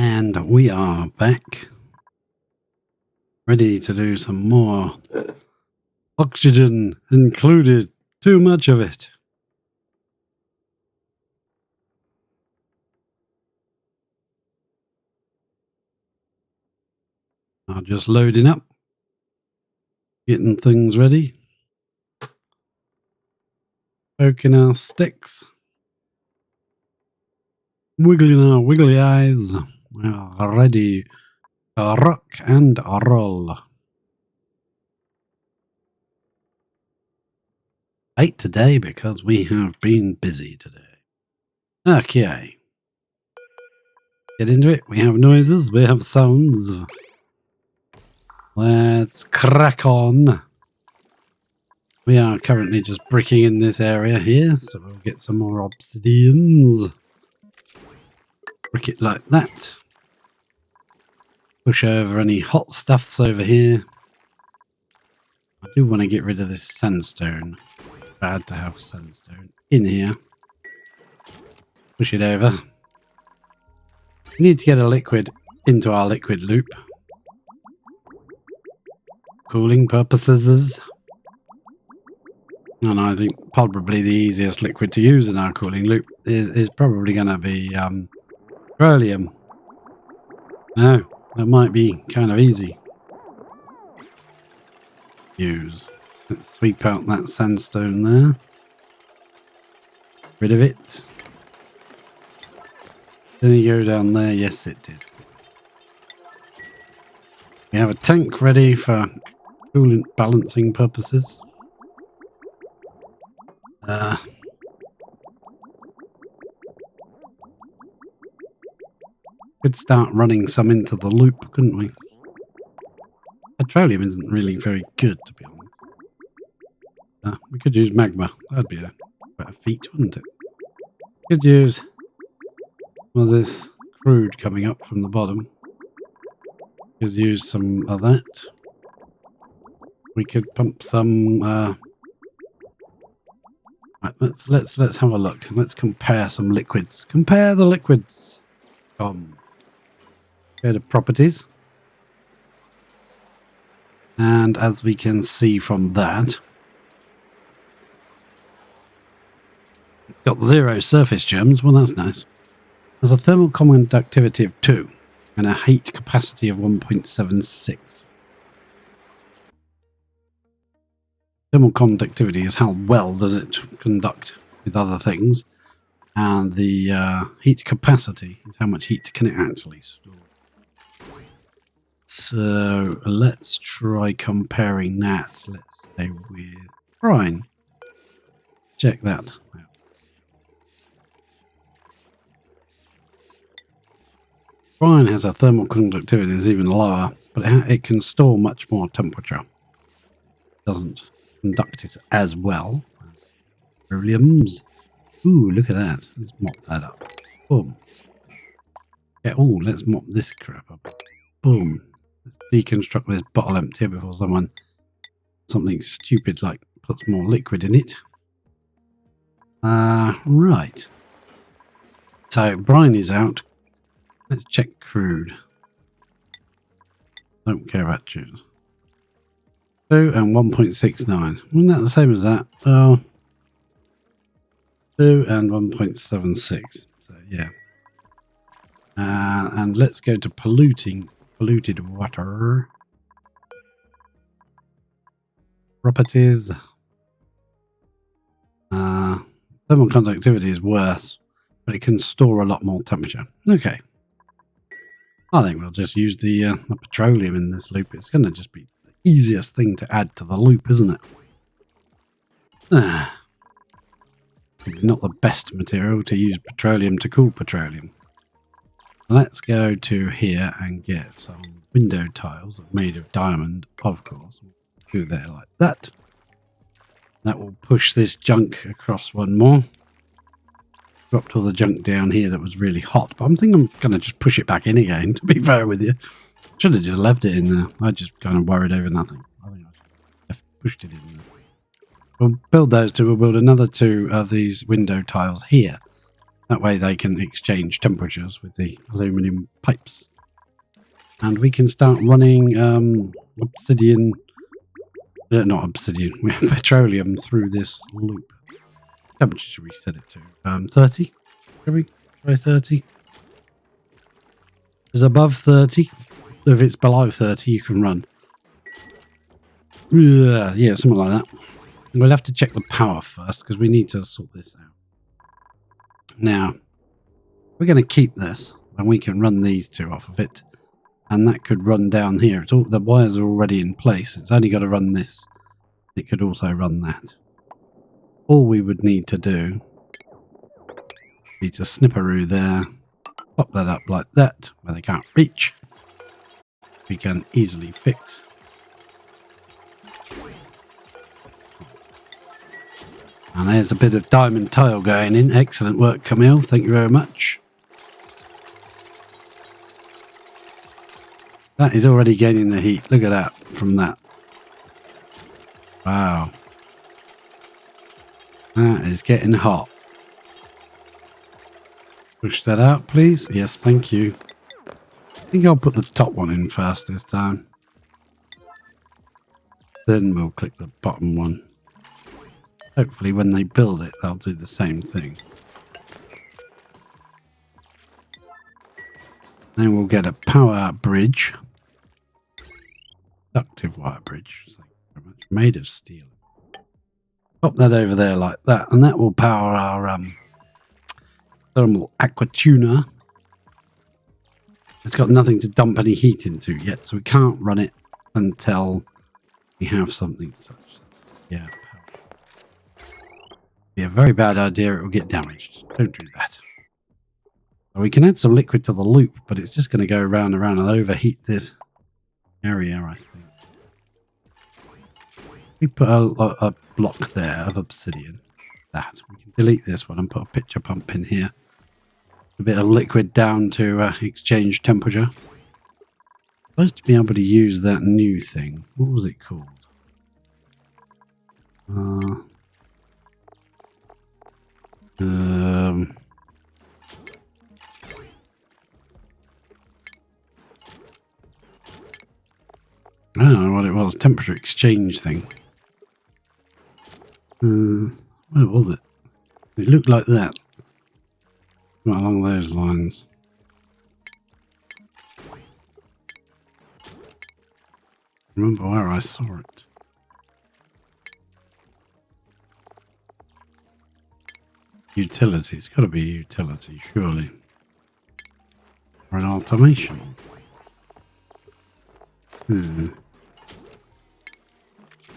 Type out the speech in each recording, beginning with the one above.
And we are back, ready to do some more. Oxygen included, too much of it. Now just loading up, getting things ready, poking our sticks, wiggling our wiggly eyes. We are ready to rock and roll. Late today because we have been busy today. Okay. Get into it. We have noises, we have sounds. Let's crack on. We are currently just bricking in this area here, so we'll get some more obsidians. Brick it like that. Push over any hot stuffs over here. I do want to get rid of this sandstone. Bad to have sandstone in here. Push it over. We need to get a liquid into our liquid loop. Cooling purposes. And I think probably the easiest liquid to use in our cooling loop is probably going to be petroleum. No, that might be kind of easy. Use. Let's sweep out that sandstone there. Rid of it. Did it go down there? Yes, it did. We have a tank ready for coolant balancing purposes. Could start running some into the loop, couldn't we? Petroleum isn't really very good, to be honest. We could use magma. That'd be a better feat, wouldn't it? Could use this crude coming up from the bottom. Could use some of that. We could pump some. Right, let's have a look. Let's compare some liquids. Compare the liquids. Go to properties. And as we can see from that, it's got 0 surface germs. Well, that's nice. There's a thermal conductivity of 2 and a heat capacity of 1.76. Thermal conductivity is how well does it conduct with other things, and the heat capacity is how much heat can it actually store. So let's try comparing that, let's say, with brine. Check that out. Brine has a thermal conductivity that's even lower, but it can store much more temperature. Doesn't conduct it as well. Petroleums. Ooh, look at that. Let's mop that up. Boom. Yeah, oh, let's mop this crap up. Boom. Let's deconstruct this bottle empty before something stupid like puts more liquid in it. Right. So brine is out. Let's check crude. Don't care about juice. 2 and 1.69. Isn't that the same as that? Oh, 2 and 1.76. So yeah. And let's go to polluted water. Properties. Thermal conductivity is worse, but it can store a lot more temperature. Okay. I think we'll just use the petroleum in this loop. It's going to just be the easiest thing to add to the loop, isn't it? Not the best material to use petroleum to cool petroleum. Let's go to here and get some window tiles made of diamond, of course. Do that like that. That will push this junk across one more. Dropped all the junk down here that was really hot, but I'm thinking I'm going to just push it back in again, to be fair with you. Should have just left it in there. I just kind of worried over nothing. I think I should have pushed it in there. We'll build those two. We'll build another 2 of these window tiles here. That way they can exchange temperatures with the aluminum pipes. And we can start running obsidian, not obsidian, we have petroleum through this loop. Temperature should we set it to? 30? Should we try 30? It's above 30. If it's below 30, you can run. Yeah, something like that. We'll have to check the power first because we need to sort this out. Now, we're going to keep this and we can run these two off of it. And that could run down here. It's all, the wires are already in place. It's only got to run this. It could also run that. All we would need to do would be to snipperoo there. Pop that up like that where they can't reach. We can easily fix. And there's a bit of diamond tile going in. Excellent work, Camille. Thank you very much. That is already gaining the heat. Look at that from that. Wow. That is getting hot. Push that out, please. Yes, thank you. I think I'll put the top one in first this time. Then we'll click the bottom one. Hopefully when they build it, they'll do the same thing. Then we'll get a power bridge. Conductive wire bridge. Made of steel. Pop that over there like that, and that will power our thermal aqua tuner. It's got nothing to dump any heat into yet, so we can't run it until we have something such. Yeah. Be a very bad idea. It will get damaged. Don't do that. So we can add some liquid to the loop, but it's just going to go round and round and overheat this area, I think. We put a block there of obsidian. That we can delete this one and put a pitcher pump in here. A bit of liquid down to exchange temperature. Supposed to be able to use that new thing. What was it called? I don't know what it was. Temperature exchange thing. Where was it? It looked like that. Not along those lines. Remember where I saw it. Utility. It's got to be utility, surely. Or an automation.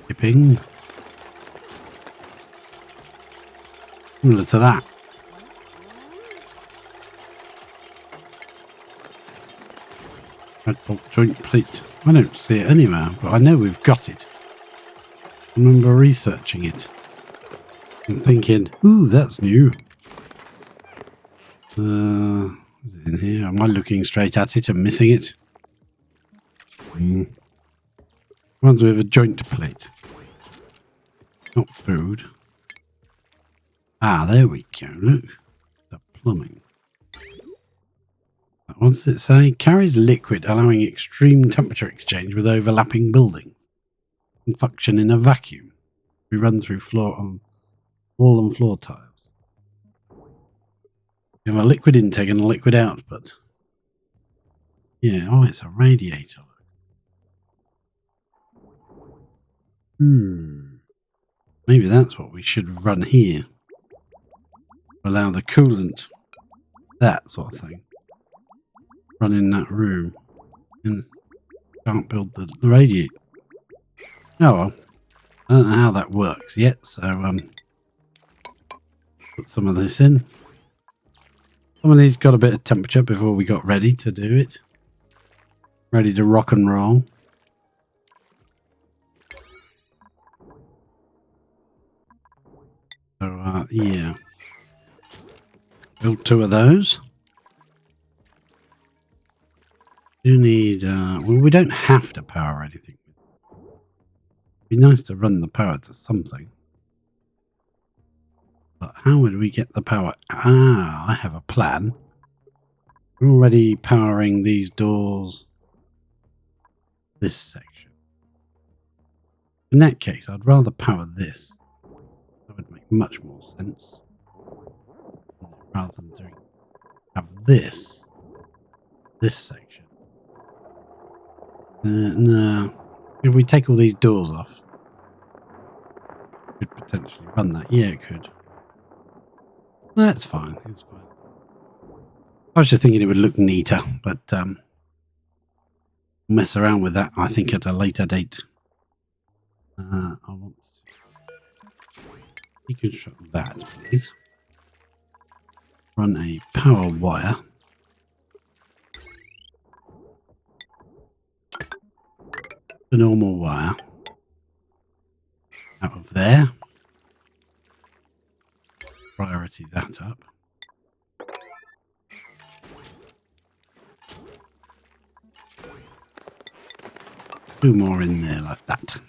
Shipping. Similar to that. Red bolt joint plate. I don't see it anywhere, but I know we've got it. I remember researching it and thinking, ooh, that's new. Is it in here? Am I looking straight at it and missing it? Ones with a joint plate. Not food. Ah, there we go. Look. The plumbing. What does it say? Carries liquid, allowing extreme temperature exchange with overlapping buildings. Can function in a vacuum. We run through wall and floor tiles. We have a liquid intake and a liquid output. Yeah, oh, it's a radiator. Maybe that's what we should run here. Allow the coolant, that sort of thing, run in that room. And can't build the radiator. Oh well. I don't know how that works yet, so put some of this in. Some of these got a bit of temperature before we got ready to do it. Ready to rock and roll. So yeah. Build 2 of those. Do need well, we don't have to power anything. It'd be nice to run the power to something. But how would we get the power? Ah, I have a plan. We're already powering these doors. This section. In that case, I'd rather power this. That would make much more sense. Rather than have this section. No. If we take all these doors off, it could potentially run that. Yeah, it could. That's fine. It's fine. I was just thinking it would look neater, but mess around with that, I think, at a later date. I want to deconstruct that, please. Run a power wire. The normal wire. Out of there. Priority that up. Two more in there like that.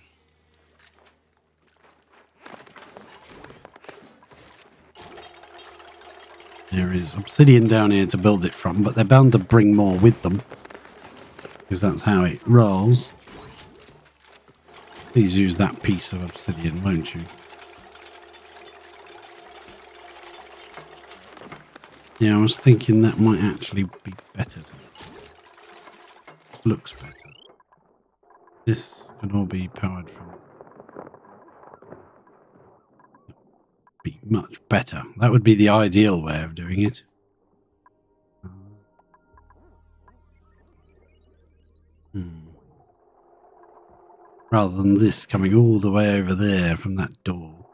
There is obsidian down here to build it from, but they're bound to bring more with them. Because that's how it rolls. Please use that piece of obsidian, won't you? Yeah, I was thinking that might actually be better. Looks better. This can all be powered from. Be much better. That would be the ideal way of doing it. Rather than this coming all the way over there from that door.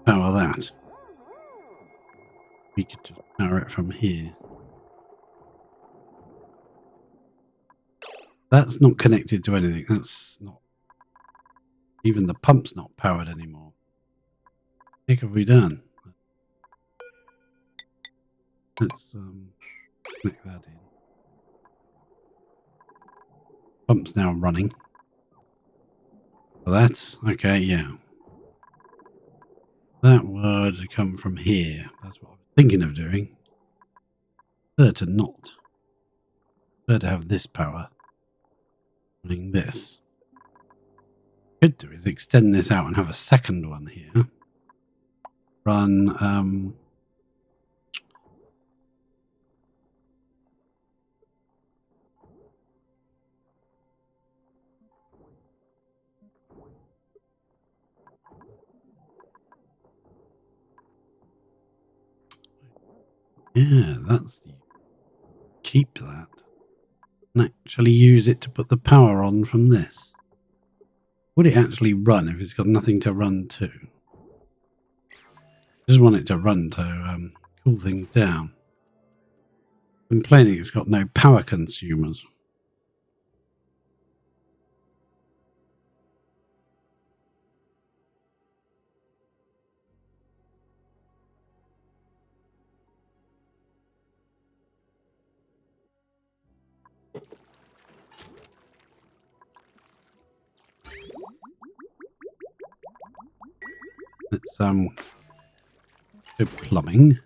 Power that. We could just power it from here. That's not connected to anything. That's not. Even the pump's not powered anymore. What the heck have we done? Let's connect that in. Pump's now running. So that's okay, yeah. That would come from here. That's what I was thinking of doing. Prefer to not. Prefer to have this power running this. Could do is extend this out and have a second one here. Run yeah, that's keep that and actually use it to put the power on from this. Would it actually run if it's got nothing to run to? I just want it to run to cool things down. Complaining it's got no power consumers. Let's do plumbing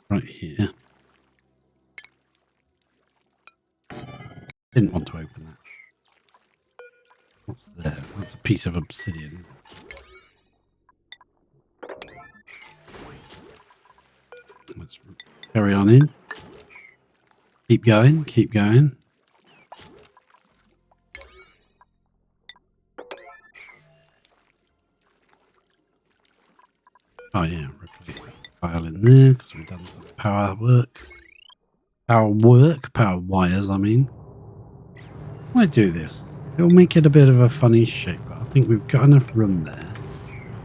right here. Didn't want to open that. What's there? That's a piece of obsidian, isn't it? Let's carry on in. Keep going, keep going. Oh yeah, replace that pile in there because we've done some power work. Power wires, I mean. Why do this? It'll make it a bit of a funny shape, but I think we've got enough room there.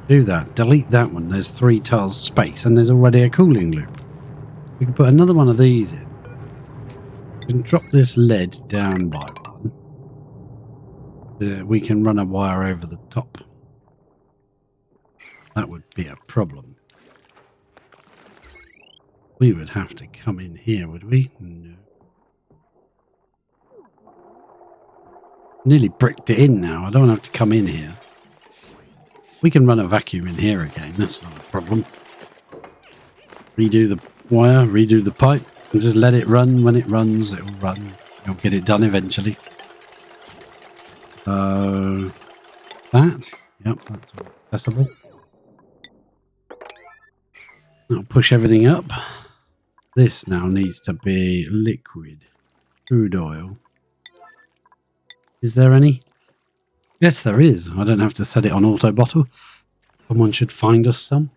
Do that. Delete that one. There's 3 tiles space and there's already a cooling loop. We can put another one of these in. We can drop this lead down by one. We can run a wire over the top. That would be a problem. We would have to come in here, would we? No. Nearly bricked it in now. I don't have to come in here. We can run a vacuum in here again. That's not a problem. Redo the wire, redo the pipe, and just let it run. When it runs, it will run. You'll get it done eventually. So that, yep, that's all accessible. I'll push everything up. This now needs to be liquid. Crude oil. Is there any? Yes, there is. I don't have to set it on auto bottle. Someone should find us some.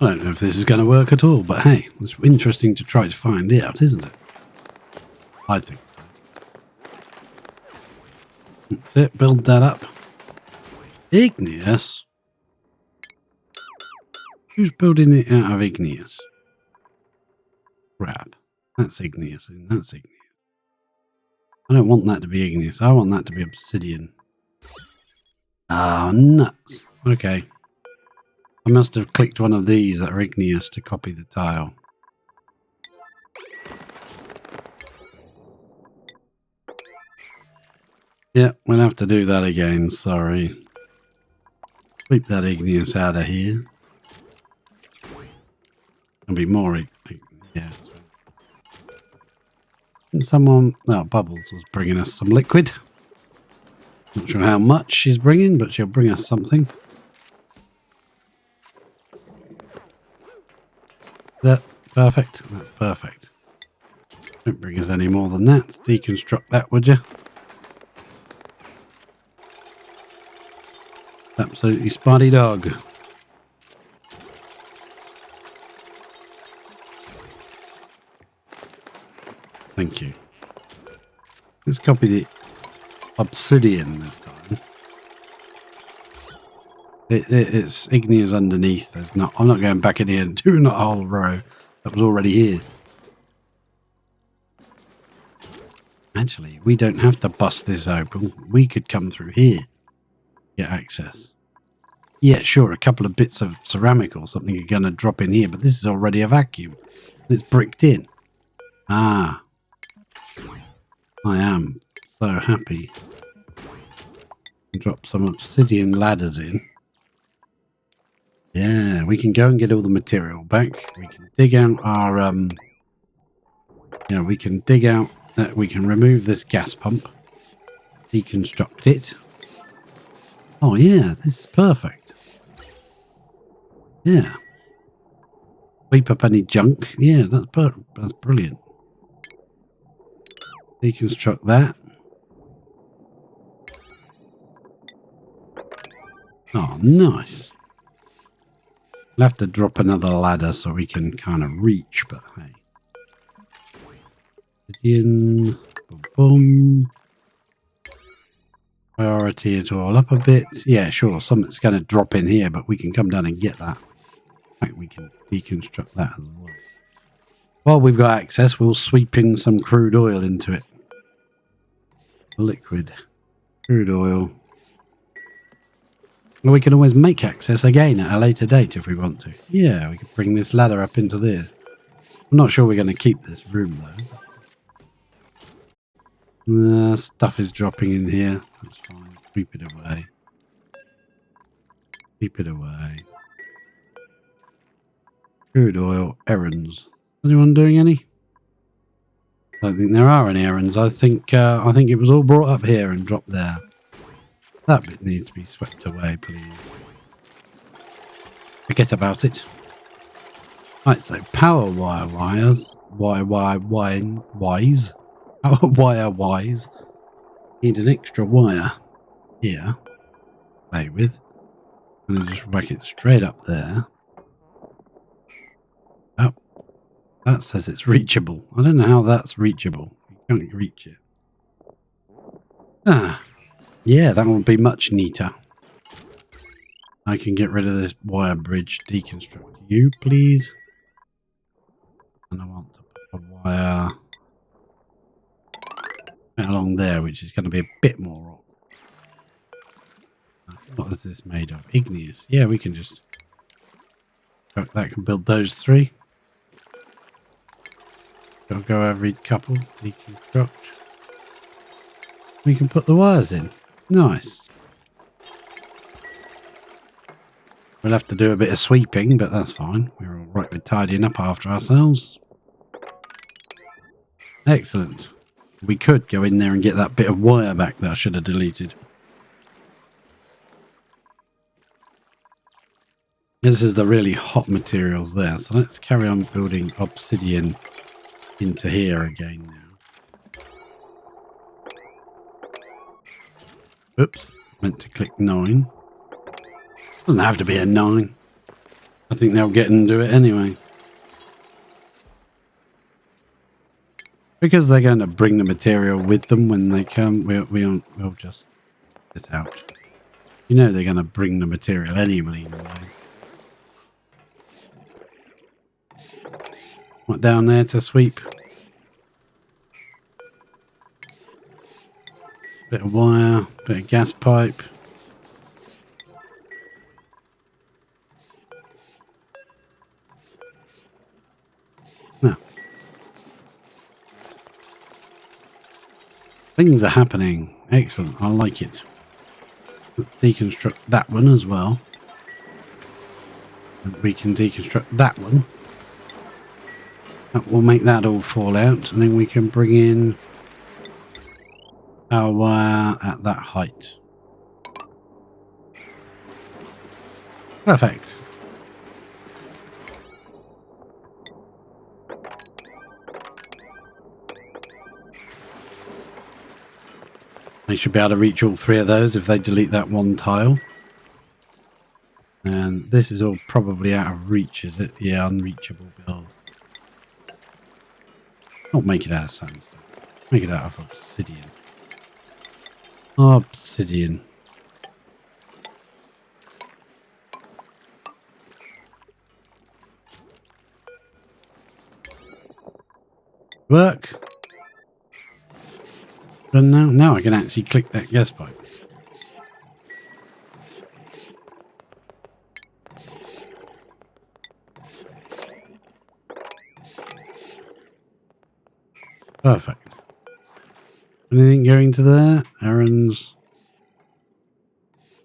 I don't know if this is going to work at all, but hey, it's interesting to try to find out, isn't it? I think so. That's it. Build that up. Igneous? Who's building it out of igneous? Crap. That's igneous. That's igneous. I don't want that to be igneous. I want that to be obsidian. Oh, nuts. Okay. I must have clicked one of these that are igneous to copy the tile. Yeah, we'll have to do that again. Sorry. Sweep that igneous out of here. There'll be more. Yeah. And someone, Bubbles was bringing us some liquid. Not sure how much she's bringing, but she'll bring us something. That perfect? That's perfect. Don't bring us any more than that. Deconstruct that, would you? Absolutely spotty dog. Thank you. Let's copy the obsidian this time. It's igneous underneath. There's not. I'm not going back in here and doing a whole row that was already here. Actually, we don't have to bust this open. We could come through here, get access. Yeah, sure. A couple of bits of ceramic or something are going to drop in here, but this is already a vacuum. And it's bricked in. Ah. I am so happy. Drop some obsidian ladders in. Yeah, we can go and get all the material back. We can dig out our we can dig out we can remove this gas pump. Deconstruct it. Oh yeah, this is perfect. Yeah. Sweep up any junk. Yeah, that's brilliant. Deconstruct that. Oh, nice. We'll have to drop another ladder so we can kind of reach, but hey. Boom, boom. Priority it all up a bit. Yeah, sure. Something's going to drop in here, but we can come down and get that. In fact, we can deconstruct that as well. While we've got access, we'll sweep in some crude oil into it. Liquid. Crude oil. Well, we can always make access again at a later date if we want to. Yeah, we could bring this ladder up into there. I'm not sure we're going to keep this room, though. Stuff is dropping in here. That's fine. Sweep it away. Keep it away. Crude oil errands. Anyone doing any? I don't think there are any errands. I think it was all brought up here and dropped there. That bit needs to be swept away, please. Forget about it. Right, so power wires. Power wire wise. Need an extra wire here. Play with. I'm going to just whack it straight up there. Oh, that says it's reachable. I don't know how that's reachable. You can't reach it. Ah, yeah, that would be much neater. I can get rid of this wire bridge. Deconstruct you, please. And I want to put a wire along there, which is going to be a bit more. What is this made of? Igneous. Yeah, we can just... That can build those 3. Gotta go every couple. Deconstruct. We can put the wires in. Nice. We'll have to do a bit of sweeping, but that's fine. We're all right with tidying up after ourselves. Excellent. We could go in there and get that bit of wire back that I should have deleted. This is the really hot materials there, so let's carry on building obsidian into here again now. Oops, meant to click 9. Doesn't have to be a 9. I think they'll get and do it anyway. Because they're going to bring the material with them when they come, we'll just get it out. You know they're going to bring the material anyway. What down there to sweep? Bit of wire, bit of gas pipe. No. Things are happening. Excellent. I like it. Let's deconstruct that one as well. And we can deconstruct that one. That will make that all fall out. And then we can bring in our wire at that height. Perfect. They should be able to reach all 3 of those if they delete that one tile. And this is all probably out of reach, is it? Yeah, unreachable build. Not make it out of sandstone. Make it out of obsidian. Obsidian. Work. And now I can actually click that gas pipe. Perfect. Anything going to there? Errands.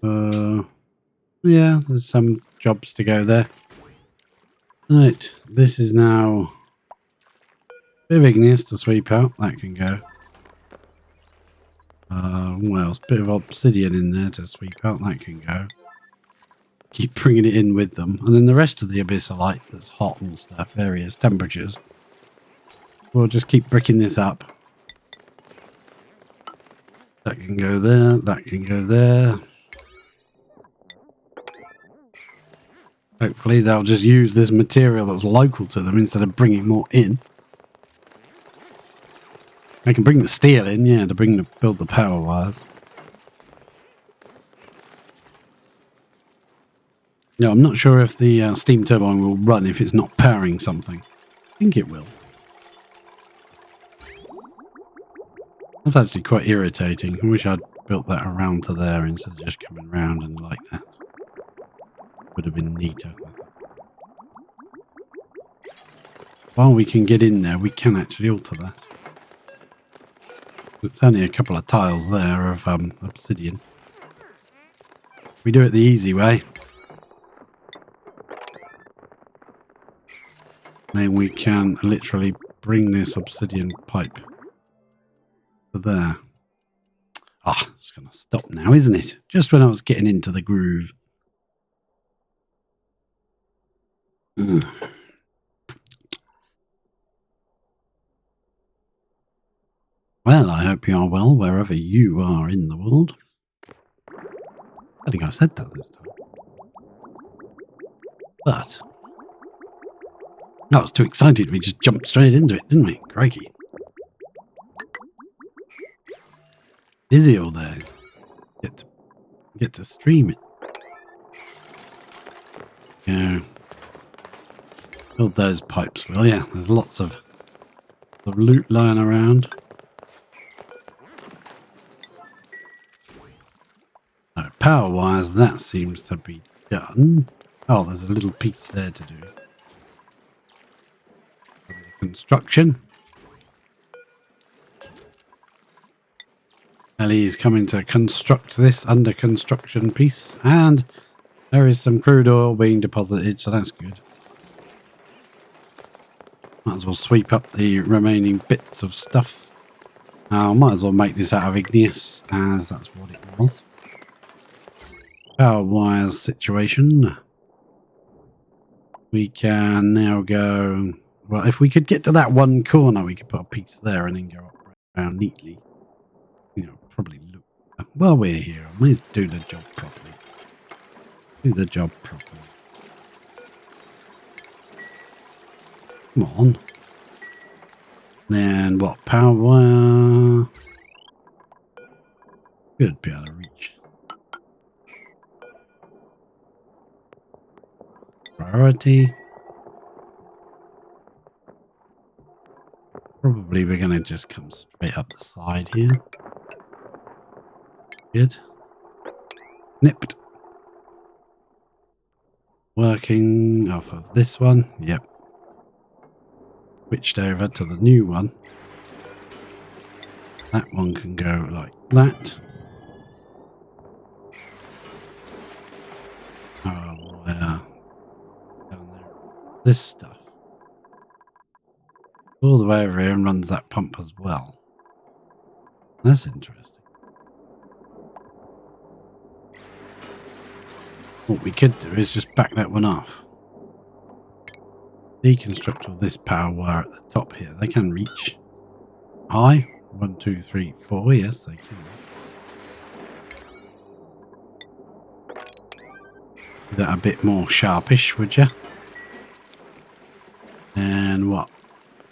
Yeah, there's some jobs to go there. Right, this is now a bit of igneous to sweep out. That can go. What else? Bit of obsidian in there to sweep out. That can go. Keep bringing it in with them. And then the rest of the abyssalite that's hot and stuff, various temperatures. We'll just keep bricking this up. That can go there. That can go there. Hopefully they'll just use this material that's local to them instead of bringing more in. They can bring the steel in, yeah, to build the power wires. No, I'm not sure if the steam turbine will run if it's not powering something. I think it will. That's actually quite irritating. I wish I'd built that around to there instead of just coming round and like that. Would have been neater. While we can get in there, we can actually alter that. It's only a couple of tiles there of obsidian. We do it the easy way. Then we can literally bring this obsidian pipe to there. Ah, it's going to stop now, isn't it? Just when I was getting into the groove. Well, I hope you are well wherever you are in the world. I think I said that this time. But I was too excited. We just jumped straight into it, didn't we? Crikey. Busy all day. Get to stream it. Yeah. Build those pipes, will ya? There's lots of loot lying around. power wires, that seems to be done. Oh, there's a little piece there to do. Under construction. Ellie is coming to construct this under construction piece, and there is some crude oil being deposited, so that's good. Might as well sweep up the remaining bits of stuff. Might as well make this out of igneous, as that's what it was. Power wires situation. We can now go... Well, if we could get to that one corner, we could put a piece there and then go up around neatly. You know, probably look... While we're here, let's do the job properly. Do the job properly. Come on. Then what? Power wire... Should be able to reach. Priority. Probably we're going to just come straight up the side here. Good. Nipped. Working off of this one. Yep. Switched over to the new one. That one can go like that. Oh, yeah. Down there. This stuff. All the way over here and runs that pump as well. That's interesting. What we could do is just back that one off. Deconstruct all this power wire at the top here. They can reach high. 1, 2, 3, 4. Yes, they can. Do that a bit more sharpish, would you? And what?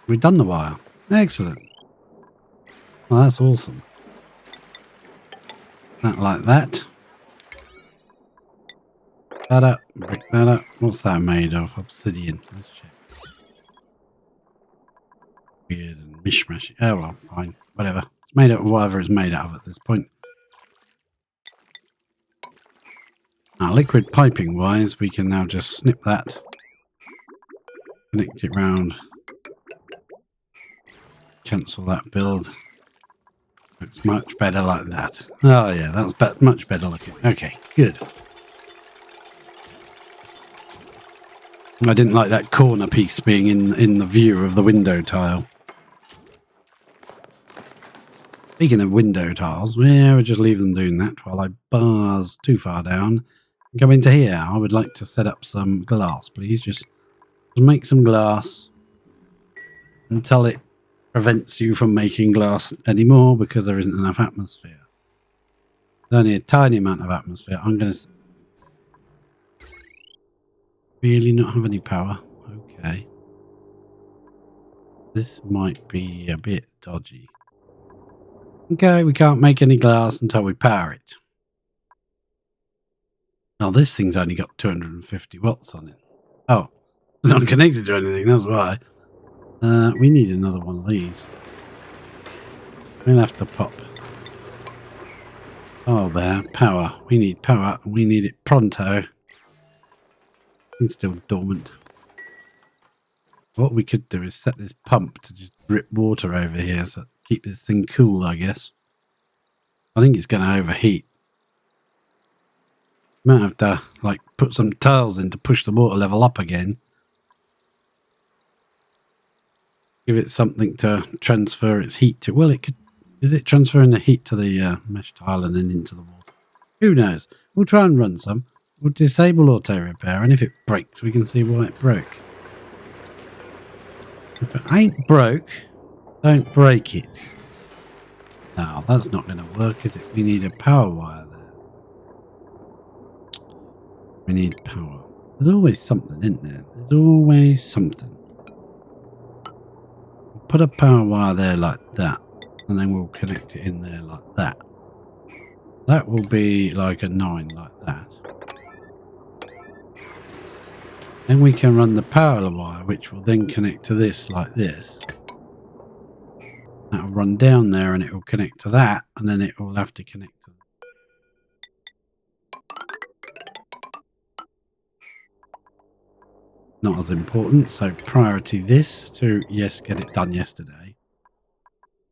We've done the wire. Excellent. Well, that's awesome. That like that. That up. Break that up. What's that made of? Obsidian. Let's check. Weird and mishmash. Oh well, fine. Whatever. It's made out of whatever it's made out of at this point. Now, liquid piping wise, we can now just snip that. Connect it round. Cancel that build. Looks much better like that. Oh yeah, that's much better looking. Okay, good. I didn't like that corner piece being in the view of the window tile. Speaking of window tiles, we'll just leave them doing that while I bars too far down and come into here. I would like to set up some glass, please. Just make some glass until it prevents you from making glass anymore because there isn't enough atmosphere. There's only a tiny amount of atmosphere. I'm going to really not have any power. Okay. This might be a bit dodgy. Okay, we can't make any glass until we power it. Oh, this thing's only got 250 watts on it. Oh, it's not connected to anything, that's why. We need another one of these. We'll have to pop. Oh, there, power. We need power, and we need it pronto. It's still dormant. What we could do is set this pump to just drip water over here, so keep this thing cool, I guess. I think it's going to overheat. Might have to, like, put some tiles in to push the water level up again. Give it something to transfer its heat to. Well, it could. Is it transferring the heat to the mesh tile and then into the water? Who knows? We'll try and run some. We'll disable auto repair, and if it breaks, we can see why it broke. If it ain't broke, don't break it. No, that's not going to work, is it? We need a power wire there. We need power. There's always something, isn't there? There's always something. We'll put a power wire there like that, and then we'll connect it in there like that. That will be like a 9 like that. Then we can run the power wire, which will then connect to this like this. That'll run down there and it will connect to that, and then it will have to connect to not as important. So priority this to, yes, get it done yesterday.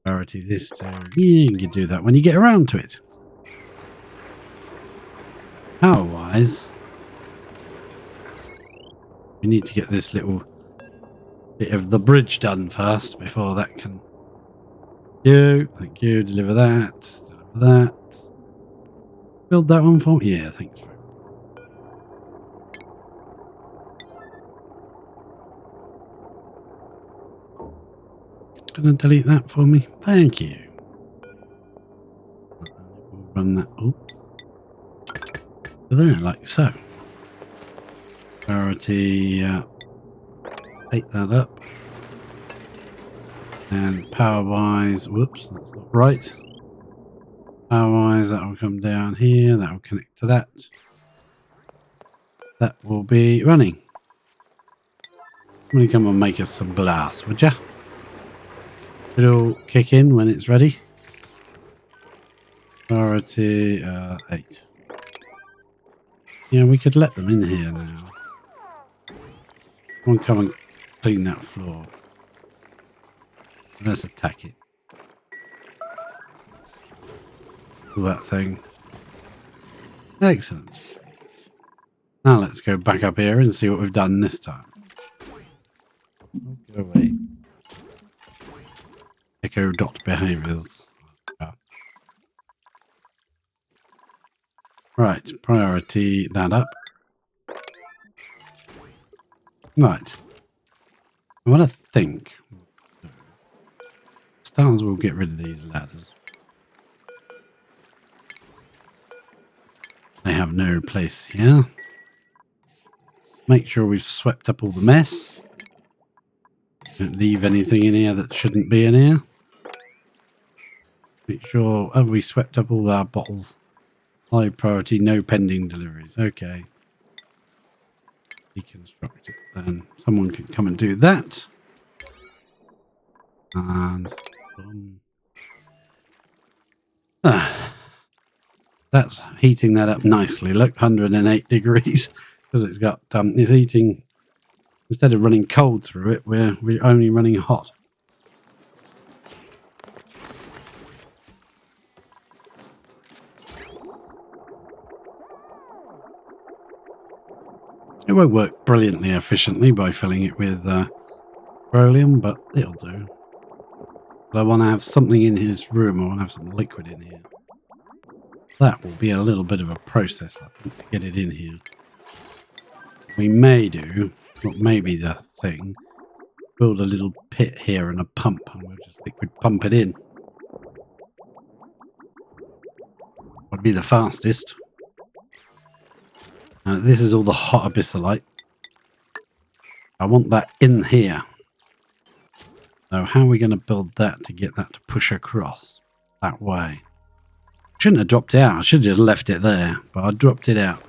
Priority this to, yeah, you can do that when you get around to it. Power-wise, we need to get this little bit of the bridge done first before that can... Thank you, deliver that, deliver that. Build that one for me? Yeah, thanks very much. Gonna delete that for me? Thank you. We'll run that up there, like so. Priority, take that up. And power-wise, whoops, that's not right. Power-wise, that will come down here. That will connect to that. That will be running. Somebody come and make us some glass, would ya? It'll kick in when it's ready. Priority 8. Yeah, we could let them in here now. Come on, come and clean that floor. Let's attack it. Do that thing. Excellent. Now let's go back up here and see what we've done this time. Go away. Echo dot behaviors. Oh. Right, priority that up. Right. What I think stars will get rid of these ladders. They have no place here. Make sure we've swept up all the mess. Don't leave anything in here that shouldn't be in here. Make sure, have we swept up all our bottles? High priority, no pending deliveries. Okay. Deconstruct it then. Someone can come and do that. And that's heating that up nicely. Look, 108 degrees because it's got it's heating. Instead of running cold through it, we're only running hot. It won't work brilliantly efficiently by filling it with petroleum, but it'll do. But I want to have something in his room. I want to have some liquid in here. That will be a little bit of a process, I think, to get it in here. We may do, what may be the thing, build a little pit here and a pump, and we'll just liquid pump it in. Would be the fastest. This is all the hot abyssalite. I want that in here. So how are we going to build that to get that to push across that way? Shouldn't have dropped it out. I should have just left it there, but I dropped it out.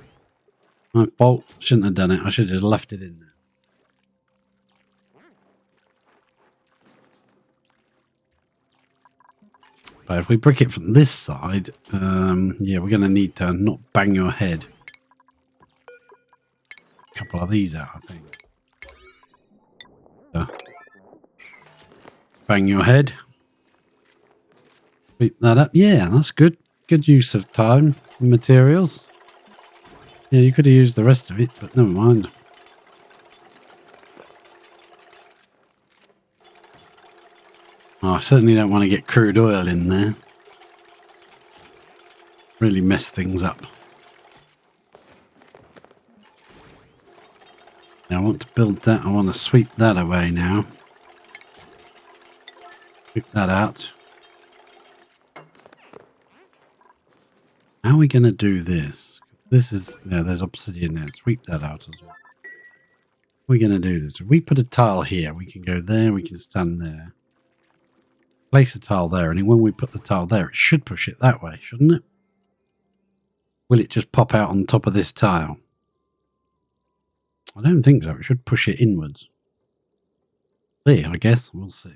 My fault. Shouldn't have done it. I should have just left it in there. But if we brick it from this side, yeah, we're going to need to not bang your head. A couple of these out, I think. Bang your head. Sweep that up. Yeah, that's good. Good use of time and materials. Yeah, you could have used the rest of it, but never mind. Oh, I certainly don't want to get crude oil in there. Really mess things up. Now I want to build that. I want to sweep that away now. Sweep that out. How are we going to do this? This is, yeah, there's obsidian there. Sweep that out as well. How are we going to do this? If we put a tile here, we can go there, we can stand there. Place a tile there, and when we put the tile there, it should push it that way, shouldn't it? Will it just pop out on top of this tile? I don't think so. It should push it inwards. See, I guess. We'll see.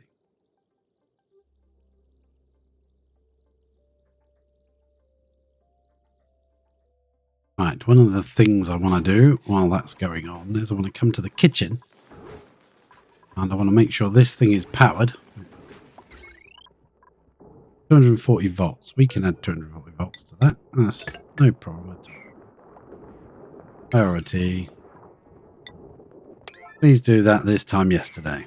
Right, one of the things I want to do while that's going on is I want to come to the kitchen And I want to make sure this thing is powered. 240 volts. We can add 240 volts to that. That's no problem at all. Priority. Please do that this time yesterday.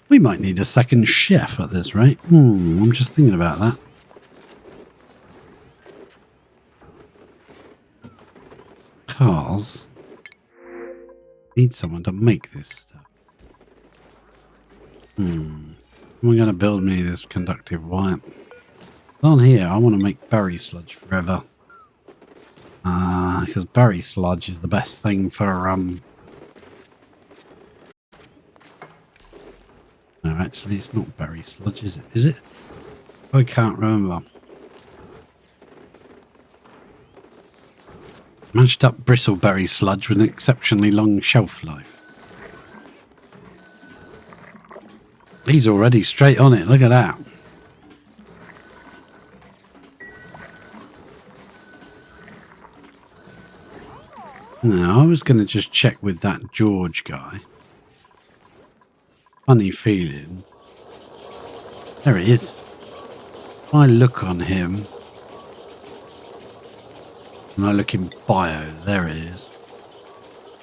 We might need a second chef at this rate. I'm just thinking about that. Cars need someone to make this stuff. We're going to build me this conductive wire. On here, I want to make berry sludge forever. Because berry sludge is the best thing for no, actually, it's not berry sludge, is it? Is it? I can't remember. Mashed up bristleberry sludge with an exceptionally long shelf life. He's already straight on it. Look at that. Now, I was going to just check with that George guy. Funny feeling. There he is. I look on him. And I look in bio. There he is.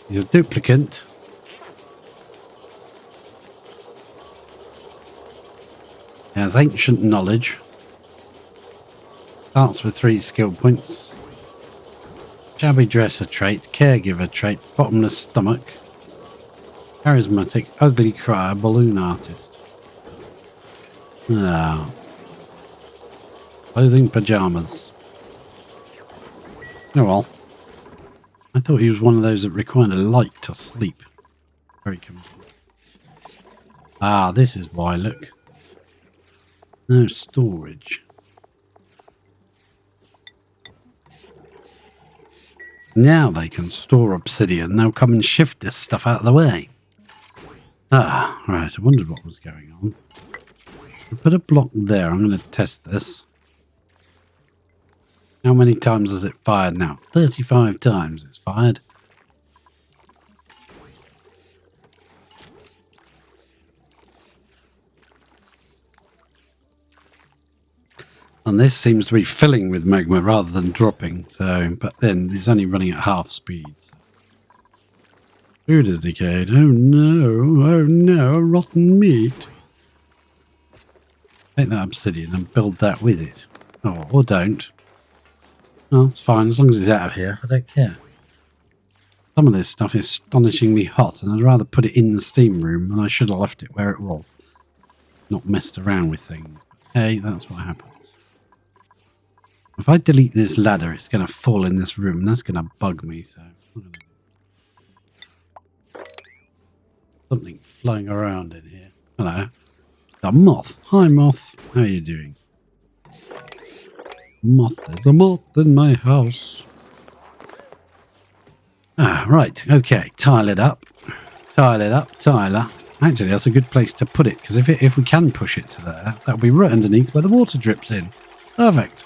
He's a duplicate. He has ancient knowledge. Starts with 3 skill points. Shabby dresser trait, caregiver trait, bottomless stomach. Charismatic, ugly crier, balloon artist. Ah. Clothing pajamas. Oh well. I thought he was one of those that required a light to sleep. Very comfortable. Ah, this is why, look. No storage. Now they can store obsidian. They'll come and shift this stuff out of the way. Ah, right. I wondered what was going on. I'll put a block there. I'm going to test this. How many times has it fired now? 35 times it's fired. And this seems to be filling with magma rather than dropping. So, but then it's only running at half speed. Food is decayed. Oh no, rotten meat. Take that obsidian and build that with it. Oh, or don't. Oh, it's fine, as long as it's out of here, I don't care. Some of this stuff is astonishingly hot, and I'd rather put it in the steam room, and I should have left it where it was. Not messed around with things. Hey, that's what happens. If I delete this ladder, it's going to fall in this room, and that's going to bug me, so... Something flying around in here. Hello. A moth. Hi, moth. How are you doing? Moth. There's a moth in my house. Ah, right. Okay. Tile it up. Tile it up. Tyler. Actually, that's a good place to put it, because if we can push it to there, that'll be right underneath where the water drips in. Perfect.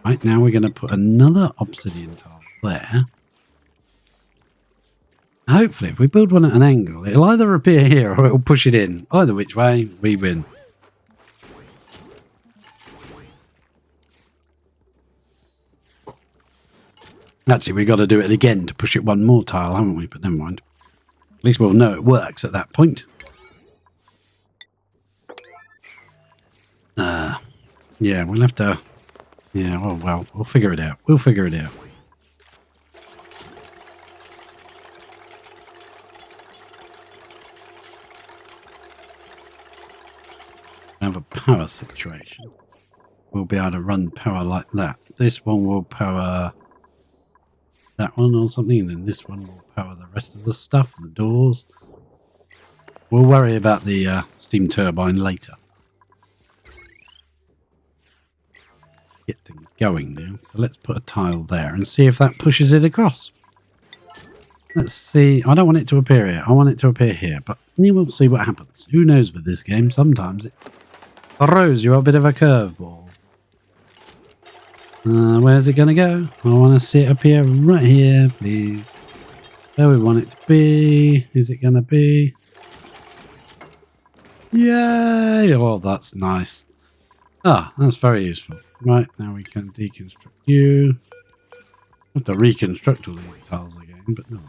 Right, now we're going to put another obsidian tile there. Hopefully, if we build one at an angle, it'll either appear here or it'll push it in. Either which way, we win. Actually, we've got to do it again to push it one more tile, haven't we? But never mind. At least we'll know it works at that point. Yeah, we'll have to... Yeah, well, we'll figure it out. We'll figure it out. Have a power situation. We'll be able to run power like that. This one will power that one or something, and then this one will power the rest of the stuff, the doors. We'll worry about the steam turbine later. Get things going now. So let's put a tile there and see if that pushes it across. Let's see. I don't want it to appear here. I want it to appear here, but you will see what happens. Who knows with this game? Sometimes it throws you a bit of a curveball. Where's it going to go? I want to see it appear right here, please. There we want it to be. Is it going to be? Yay! Oh, that's nice. Ah, that's very useful. Right, now we can deconstruct you. I have to reconstruct all these tiles again, but no.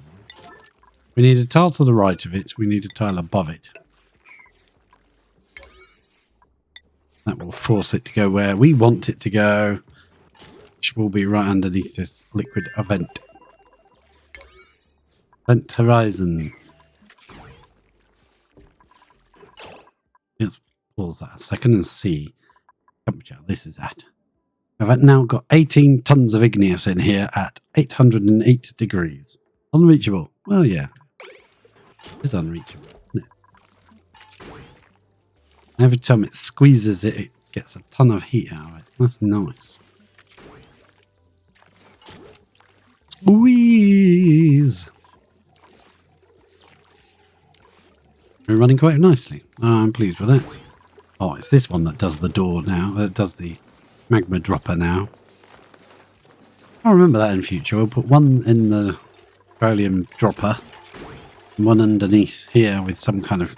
We need a tile to the right of it. We need a tile above it. That will force it to go where we want it to go, which will be right underneath this liquid event. Event horizon. Let's pause that a second and see temperature this is at. I've now got 18 tons of igneous in here at 808 degrees. Unreachable. Well, yeah. It's unreachable, isn't it? Every time it squeezes it, it gets a ton of heat out of it. That's nice. Squeeze! We're running quite nicely. I'm pleased with that. Oh, it's this one that does the door now. That does the magma dropper now. I'll remember that in future. We'll put one in the petroleum dropper and one underneath here with some kind of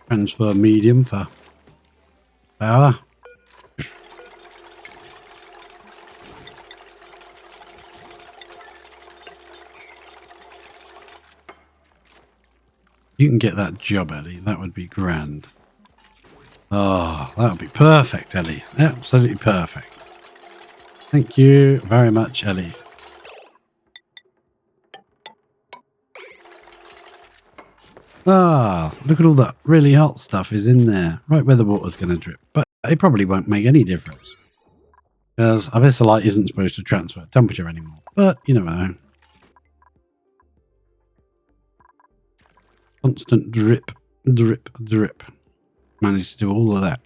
transfer medium for power. You can get that job, Ellie. That would be grand. Oh, that would be perfect, Ellie. Absolutely perfect. Thank you very much, Ellie. Ah, look at all that really hot stuff is in there. Right where the water's going to drip. But it probably won't make any difference. Because abyssalite isn't supposed to transfer temperature anymore. But you never know. Constant drip, drip, drip. Managed to do all of that.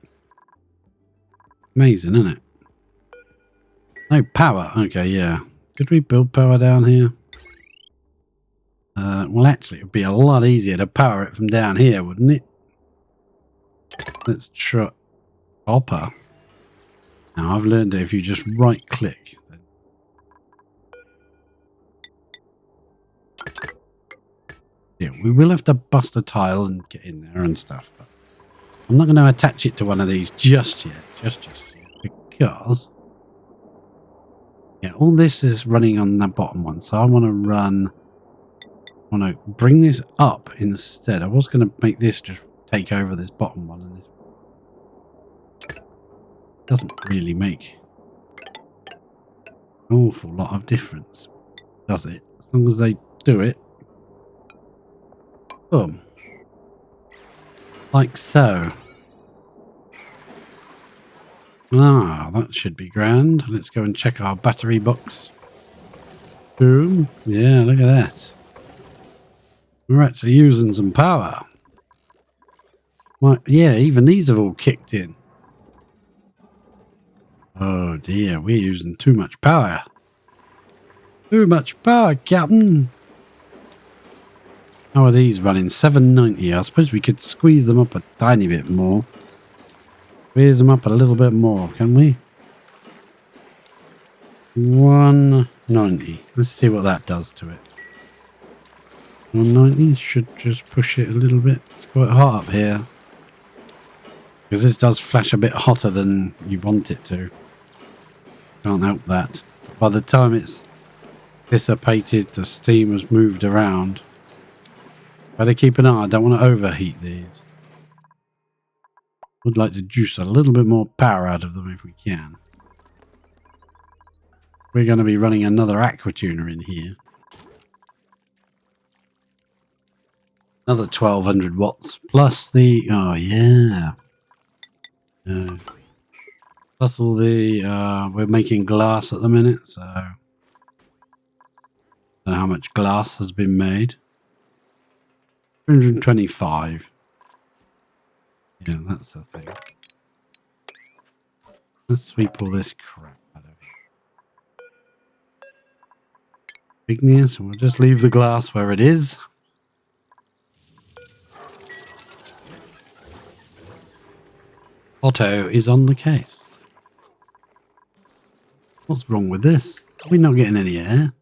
Amazing, isn't it? No power. Okay, yeah. Did we build power down here? Well, actually, it would be a lot easier to power it from down here, wouldn't it? Let's try copper. Now, I've learned that if you just right-click, then yeah, we will have to bust a tile and get in there and stuff, but I'm not going to attach it to one of these just yet. Just yet, because yeah, all this is running on the bottom one, so I want to bring this up instead. I was going to make this just take over this bottom one, and this doesn't really make an awful lot of difference, does it? As long as they do it. Boom. Like so. Ah, that should be grand. Let's go and check our battery box. Boom. Yeah, look at that. We're actually using some power. Right, yeah, even these have all kicked in. Oh dear, we're using too much power. Too much power, Captain. How are these running? 790. I suppose we could squeeze them up a tiny bit more. Squeeze them up a little bit more, can we? 190. Let's see what that does to it. 190 should just push it a little bit. It's quite hot up here. Because this does flash a bit hotter than you want it to. Can't help that. By the time it's dissipated, the steam has moved around. Better keep an eye. I don't want to overheat these. Would like to juice a little bit more power out of them if we can. We're going to be running another aquatuner in here. Another 1200 watts plus the... Oh, yeah. Plus all the... we're making glass at the minute, so... I don't know how much glass has been made. 325. Yeah, that's the thing. Let's sweep all this crap out of here. Igneous, and we'll just leave the glass where it is. Otto is on the case. What's wrong with this? Are we not getting any air?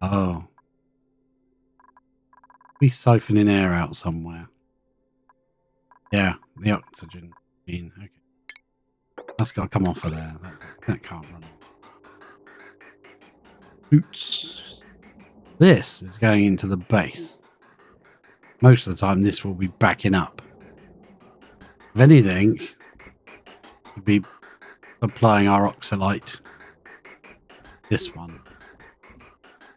Oh. Be siphoning air out somewhere. Yeah, the oxygen. Okay. That's got to come off of there. That can't run. Oops. This is going into the base. Most of the time, this will be backing up. If anything, we'll be applying our oxalite. This one.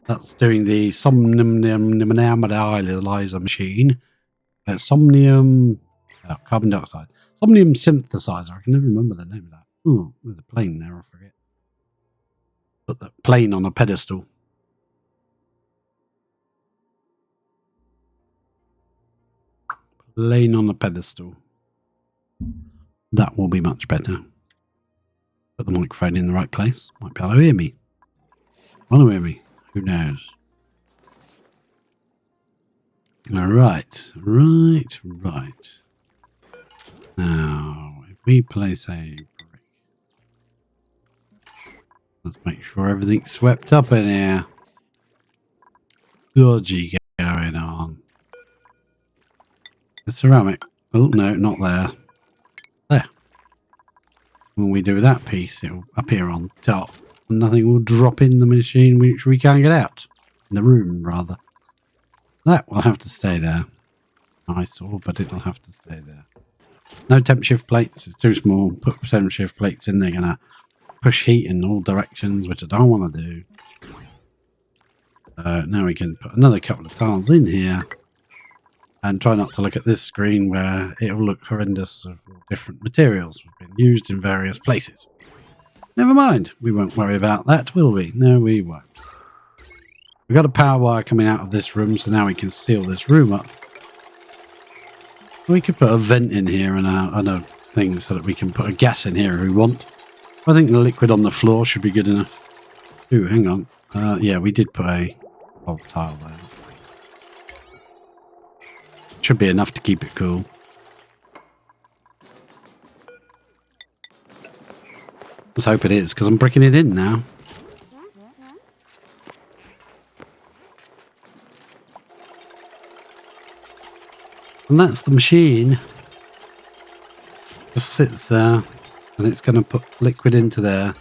That's doing the somnium machine. Somnium carbon dioxide. Somnium synthesizer. I can never remember the name of that. Oh, there's a plane there. I forget. Put the plane on a pedestal. Plane on a pedestal. That will be much better. Put the microphone in the right place. Might be able to hear me. Want to hear me? Who knows? Right. Now, if we place a brick, let's make sure everything's swept up in here. Dodgy going on. The ceramic. Oh, no, not there. There. When we do that piece, it'll appear on top. And nothing will drop in the machine which we can't get out. In the room, rather. That will have to stay there. I saw, but it'll have to stay there. No temp shift plates. It's too small. Put temp shift plates in. They're going to push heat in all directions, which I don't want to do. Now we can put another couple of tiles in here. And try not to look at this screen where it'll look horrendous of different materials have been used in various places. Never mind. We won't worry about that, will we? No, we won't. We've got a power wire coming out of this room, so now we can seal this room up. We could put a vent in here and a thing so that we can put a gas in here if we want. I think the liquid on the floor should be good enough. Ooh, hang on. Yeah, we did put a old tile there. Should be enough to keep it cool. Let's hope it is, because I'm bricking it in now. And that's the machine. Just sits there, and it's going to put liquid into there.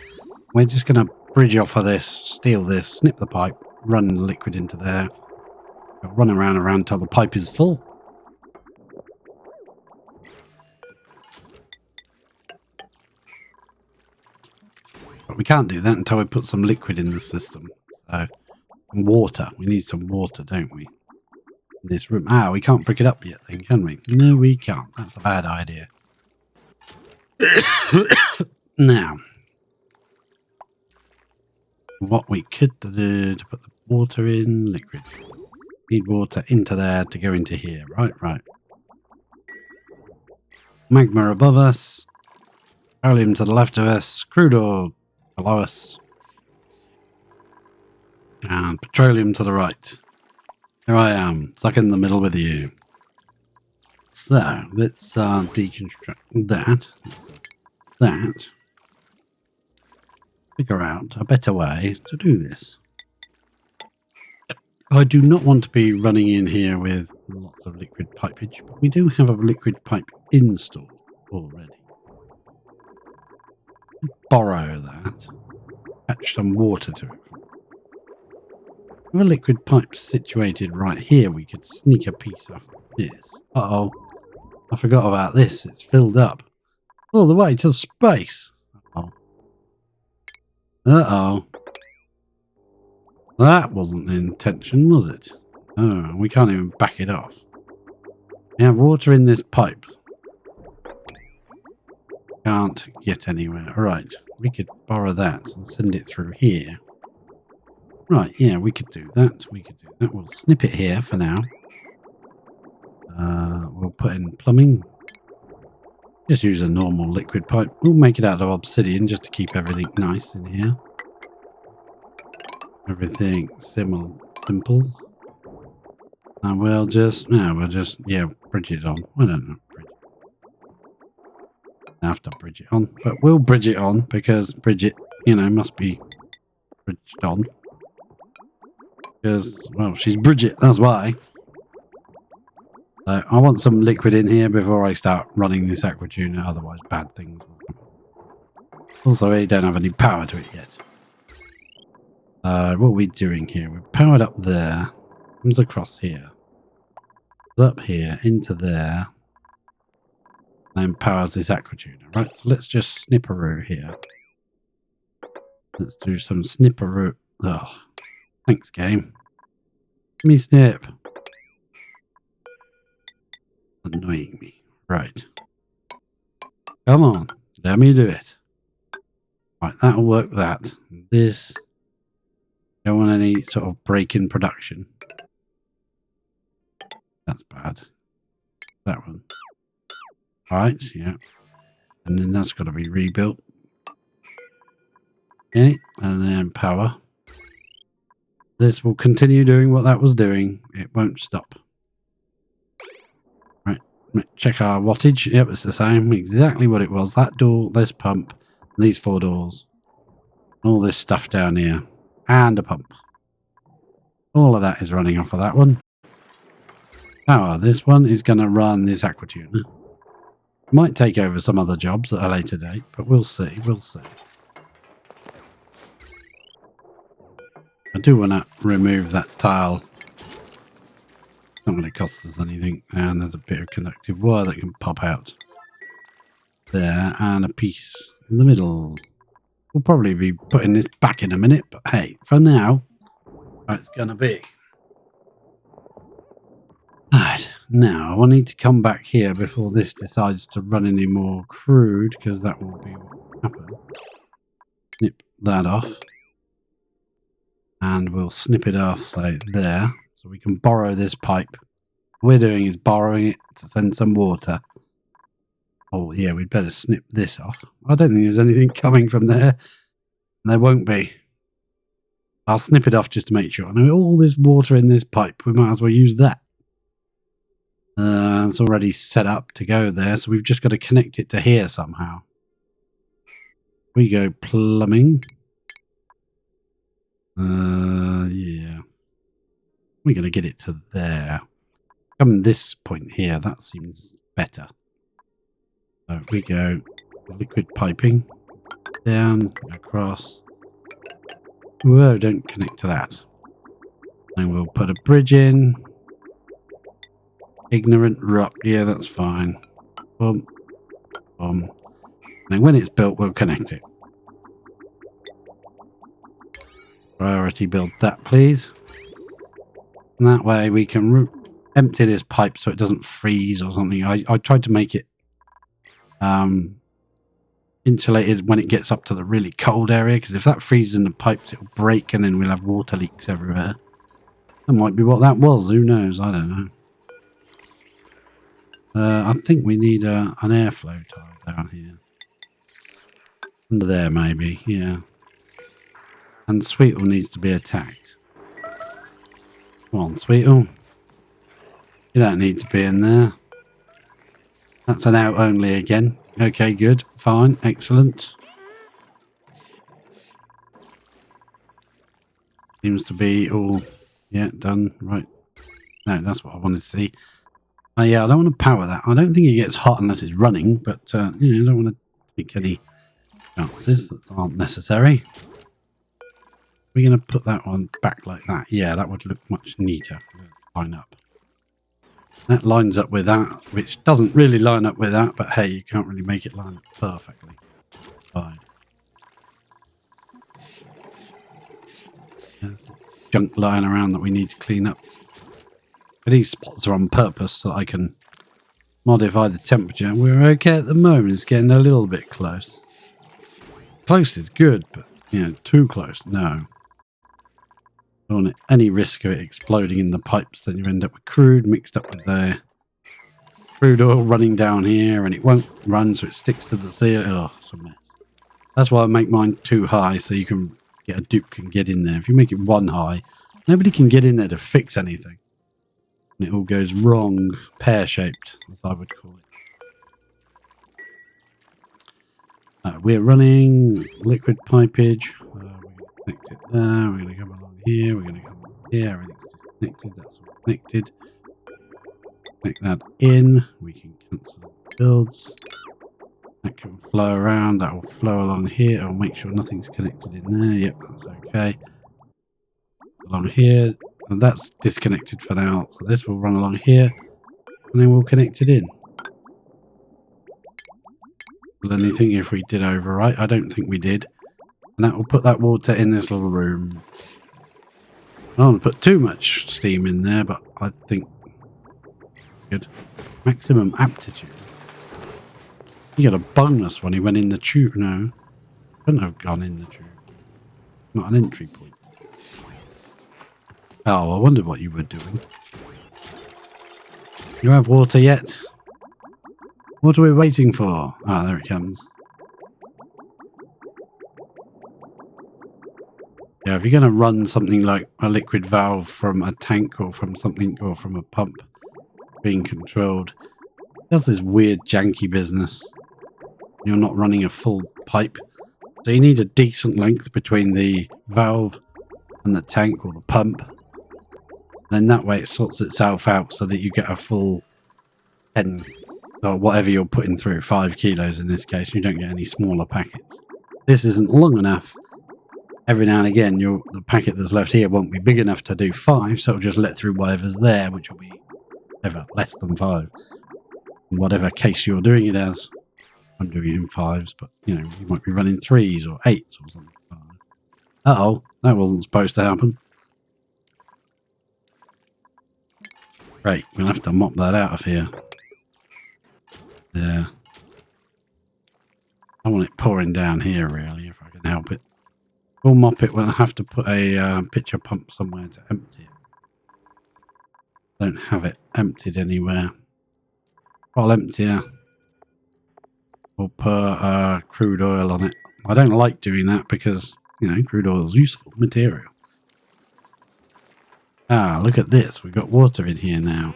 We're just going to bridge off of this, steal this, snip the pipe, run the liquid into there. Run around until the pipe is full. But we can't do that until we put some liquid in the system. So, water. We need some water, don't we? In this room. We can't brick it up yet then, can we? No, we can't. That's a bad idea. Now, what we could do to put the water in, liquid. Need water into there to go into here. Right. Magma above us. Petroleum to the left of us. Crude oil below us. And petroleum to the right. Here I am, stuck in the middle with you. So, let's deconstruct that. Figure out a better way to do this. I do not want to be running in here with lots of liquid pipage, but we do have a liquid pipe installed already. Borrow that. Attach some water to it. With a liquid pipe situated right here, we could sneak a piece off of this. Uh-oh. I forgot about this. It's filled up. All the way to space. Uh-oh. That wasn't the intention, was it? Oh, we can't even back it off. We have water in this pipe. Can't get anywhere. Alright, we could borrow that and send it through here. Right, yeah, we could do that. We'll snip it here for now. We'll put in plumbing. Just use a normal liquid pipe. We'll make it out of obsidian just to keep everything nice in here. Everything simple. And we'll just bridge it on. I don't know. I have to bridge it on, but we'll bridge it on because bridge it, must be bridged on. Because, well, she's Bridget, that's why. So I want some liquid in here before I start running this aqua tuner, otherwise bad things will happen. Also, we don't have any power to it yet. What are we doing here? We're powered up there. Comes across here. Up here, into there. And then powers this aqua tuner. Right, so let's just snipperoo here. Let's do some snipperoo. Oh, thanks, game. Give me snip. Annoying me. Right. Come on. Let me do it. Right, that'll work that. This. Don't want any sort of break in production. That's bad. That one. Right, yeah. And then that's got to be rebuilt. Okay, and then power. This will continue doing what that was doing. It won't stop. Right, check our wattage. Yep, it's the same. Exactly what it was. That door, this pump, these 4 doors. All this stuff down here. And a pump. All of that is running off of that one. Power. This one is going to run this aqua tuner. Might take over some other jobs at a later date, but we'll see. We'll see. I do want to remove that tile. Not going to cost us anything. And there's a bit of conductive wire that can pop out there, and a piece in the middle. We'll probably be putting this back in a minute, but hey, for now, it's going to be. Right, now I need to come back here before this decides to run any more crude, because that will be what will happen. Snip that off. And we'll snip it off, say, there. So we can borrow this pipe. What we're doing is borrowing it to send some water. Oh, yeah, we'd better snip this off. I don't think there's anything coming from there. There won't be. I'll snip it off just to make sure. I know all this water in this pipe. We might as well use that. It's already set up to go there, so we've just got to connect it to here somehow. We go plumbing. Yeah. We're going to get it to there. Come this point here, that seems better. So we go liquid piping. Down, across. Whoa, don't connect to that. And we'll put a bridge in. Ignorant rock, yeah, that's fine. Boom. Boom. And when it's built, we'll connect it. Priority build that, please. And that way we can empty this pipe so it doesn't freeze or something. I tried to make it insulated when it gets up to the really cold area, because if that freezes in the pipes, it'll break and then we'll have water leaks everywhere. That might be what that was. Who knows? I don't know. I think we need an airflow tile down here. Under there, maybe. Yeah. And Sweetle needs to be attacked. Come on, Sweetle. You don't need to be in there. That's an out only again. Okay, good. Fine. Excellent. Seems to be all... Yeah, done. Right. No, that's what I wanted to see. Yeah, I don't want to power that. I don't think it gets hot unless it's running, but, you know, I don't want to take any chances that aren't necessary. We're going to put that one back like that. Yeah, that would look much neater. Line up. That lines up with that, which doesn't really line up with that, but hey, you can't really make it line up perfectly. Fine. There's junk lying around that we need to clean up. But these spots are on purpose so I can modify the temperature. We're okay at the moment. It's getting a little bit close. Close is good, but, you know, too close, no. Don't want any risk of it exploding in the pipes. Then you end up with crude mixed up with the crude oil running down here, and it won't run, so it sticks to the seal. Oh, it's a mess. That's why I make mine too high, so you can get a dupe can get in there. If you make it one high, nobody can get in there to fix anything. And it all goes wrong, pear-shaped, as I would call it. We're running liquid pipage. We're going to connect it there. We're going to come along here. We're going to come along here. Everything's disconnected. That's all connected. Connect that in. We can cancel builds. That can flow around. That will flow along here. I'll make sure nothing's connected in there. Yep, that's okay. Along here. And that's disconnected for now. So this will run along here. And then we'll connect it in. Will anything if we did overwrite? I don't think we did. And that will put that water in this little room. I don't want to put too much steam in there, but I think good. Maximum aptitude. He got a bonus when he went in the tube. No, couldn't have gone in the tube. Not an entry point. Oh, I wondered what you were doing. You have water yet? What are we waiting for? Ah, there it comes. Yeah, if you're going to run something like a liquid valve from a tank or from something or from a pump being controlled, it does this weird janky business. You're not running a full pipe. So you need a decent length between the valve and the tank or the pump. And that way it sorts itself out so that you get a full 10 or whatever you're putting through, 5 kilos in this case. You don't get any smaller packets. This isn't long enough. Every now and again, the packet that's left here won't be big enough to do 5, so it'll just let through whatever's there, which will be ever less than 5. In whatever case you're doing it as. I'm doing it in 5s, but you might be running 3s or 8s or something. Uh-oh, that wasn't supposed to happen. Right, we'll have to mop that out of here. Yeah. I want it pouring down here, really, if I can help it. We'll mop it when I have to put a pitcher pump somewhere to empty it. Don't have it emptied anywhere. I'll empty it. We'll put crude oil on it. I don't like doing that because, crude oil is useful material. Ah, look at this. We've got water in here now.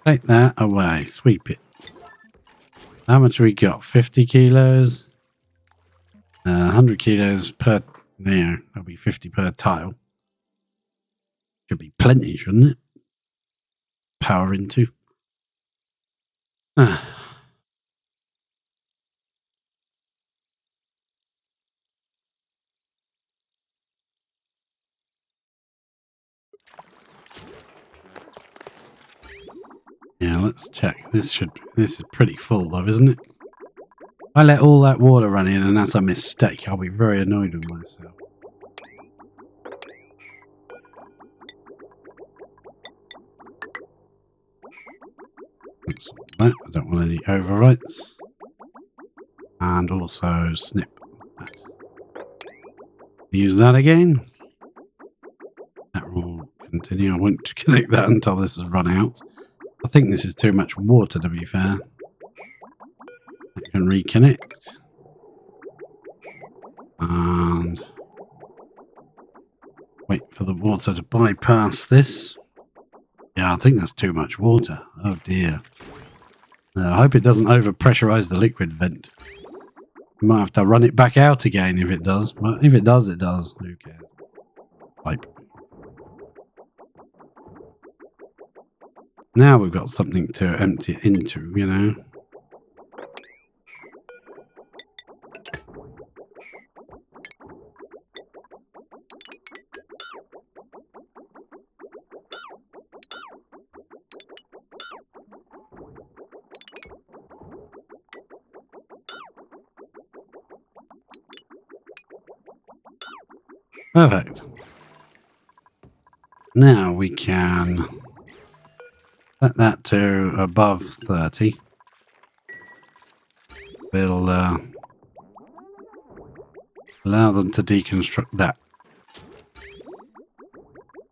Take that away. Sweep it. How much we got? 50 kilos? 100 kilos per... There, that'll be 50 per tile. Should be plenty, shouldn't it? Power into. Ah. Yeah, let's check. This is pretty full though, isn't it? I let all that water run in and that's a mistake. I'll be very annoyed with myself. That's that. I don't want any overwrites. And also snip that. Use that again. That will continue. I won't connect that until this has run out. I think this is too much water, to be fair. I can reconnect. And wait for the water to bypass this. Yeah, I think that's too much water. Oh dear. I hope it doesn't overpressurize the liquid vent. You might have to run it back out again if it does. But if it does, it does. Who cares? Pipe. Now we've got something to empty it into, Perfect. Now we can set that to above 30. We'll allow them to deconstruct that.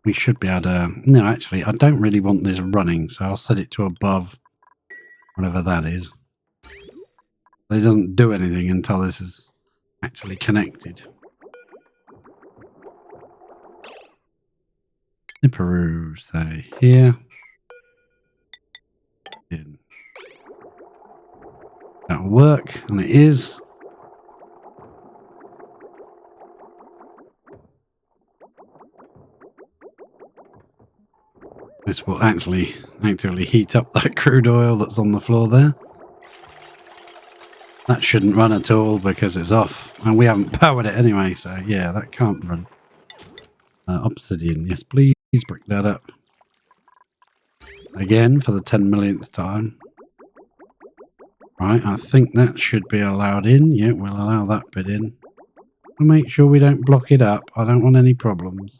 We should be able to... No, actually, I don't really want this running, so I'll set it to above whatever that is. It doesn't do anything until this is actually connected. Nipperoo, say here. In. That'll work, and it is. This will actually actively heat up that crude oil that's on the floor there. That shouldn't run at all because it's off, and we haven't powered it anyway, so yeah, that can't run. Obsidian, yes please, brick that up. Again for the 10 millionth time. Right, I think that should be allowed in. Yeah, we'll allow that bit in. We'll make sure we don't block it up. I don't want any problems.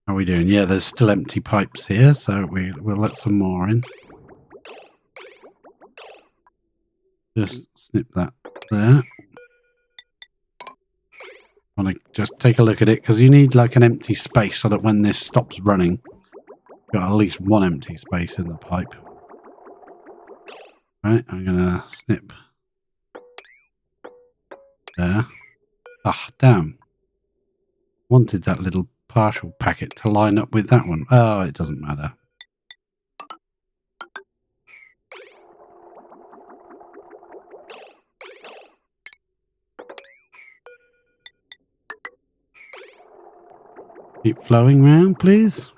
How are we doing? Yeah, there's still empty pipes here, so we'll let some more in. Just snip that there. I want to just take a look at it because you need like an empty space so that when this stops running, you've got at least one empty space in the pipe. Right, I'm gonna snip there. Ah, damn. Wanted that little partial packet to line up with that one. Oh, it doesn't matter. Keep flowing round, please.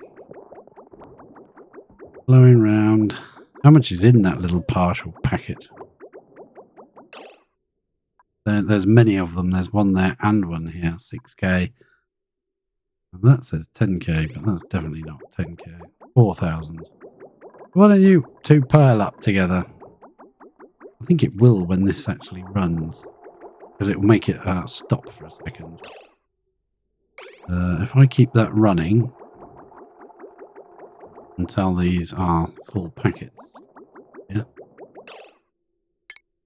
Flowing round. How much is in that little partial packet? There's many of them. There's one there and one here. 6k. And that says 10k, but that's definitely not 10k. 4,000. Why don't you two pile up together? I think it will when this actually runs. Because it will make it stop for a second. If I keep that running until these are full packets. Yeah.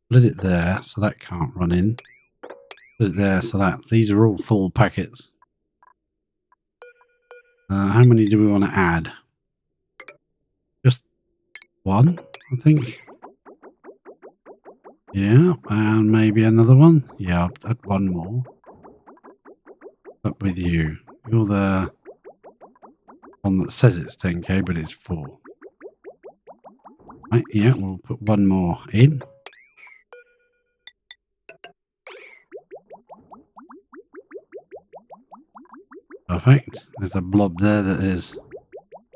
Put it there so that can't run in. Put it there so that these are all full packets. How many do we want to add? Just one, I think. Yeah, and maybe another one. Yeah, I'll add one more. Up with you. You're the one that says it's 10k, but it's 4. Right, yeah, we'll put one more in. Perfect. There's a blob there that is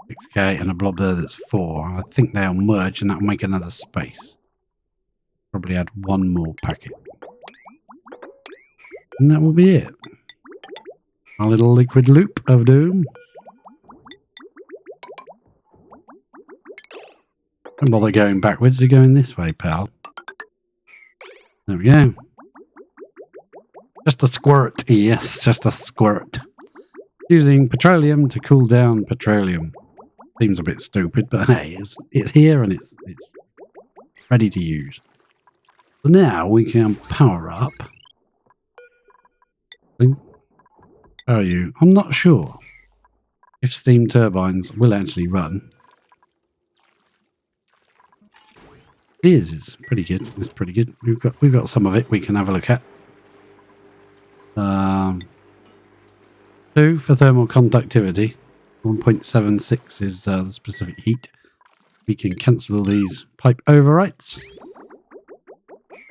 6k and a blob there that's 4. I think they'll merge and that'll make another space. Probably add one more packet. And that will be it. Our little liquid loop of doom. Don't bother going backwards, you're going this way, pal. There we go. Just a squirt, yes, just a squirt. Using petroleum to cool down petroleum. Seems a bit stupid, but hey, it's here and it's ready to use. So now we can power up. How are you? I'm not sure if steam turbines will actually run. It is. It's pretty good. It's pretty good. We've got some of it we can have a look at. 2 for thermal conductivity. 1.76 is the specific heat. We can cancel all these pipe overwrites.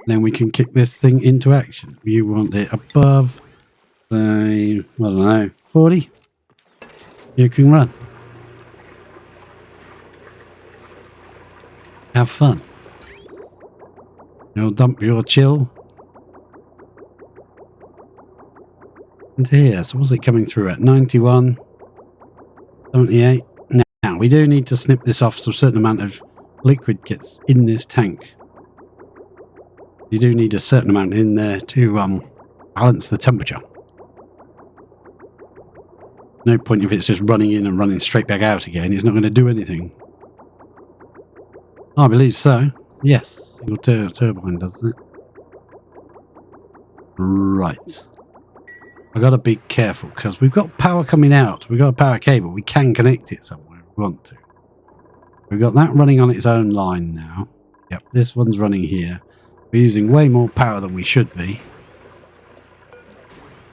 Then we can kick this thing into action. You want it above, say, I don't know, 40? You can run. Have fun. You'll dump your chill into here. So what's it coming through at? 91, 78. Now, we do need to snip this off so a certain amount of liquid gets in this tank. You do need a certain amount in there to balance the temperature. No point if it's just running in and running straight back out again. It's not going to do anything. I believe so. Yes, single turbine does it. Right. I've got to be careful because we've got power coming out. We've got a power cable. We can connect it somewhere if we want to. We've got that running on its own line now. Yep, this one's running here. We're using way more power than we should be.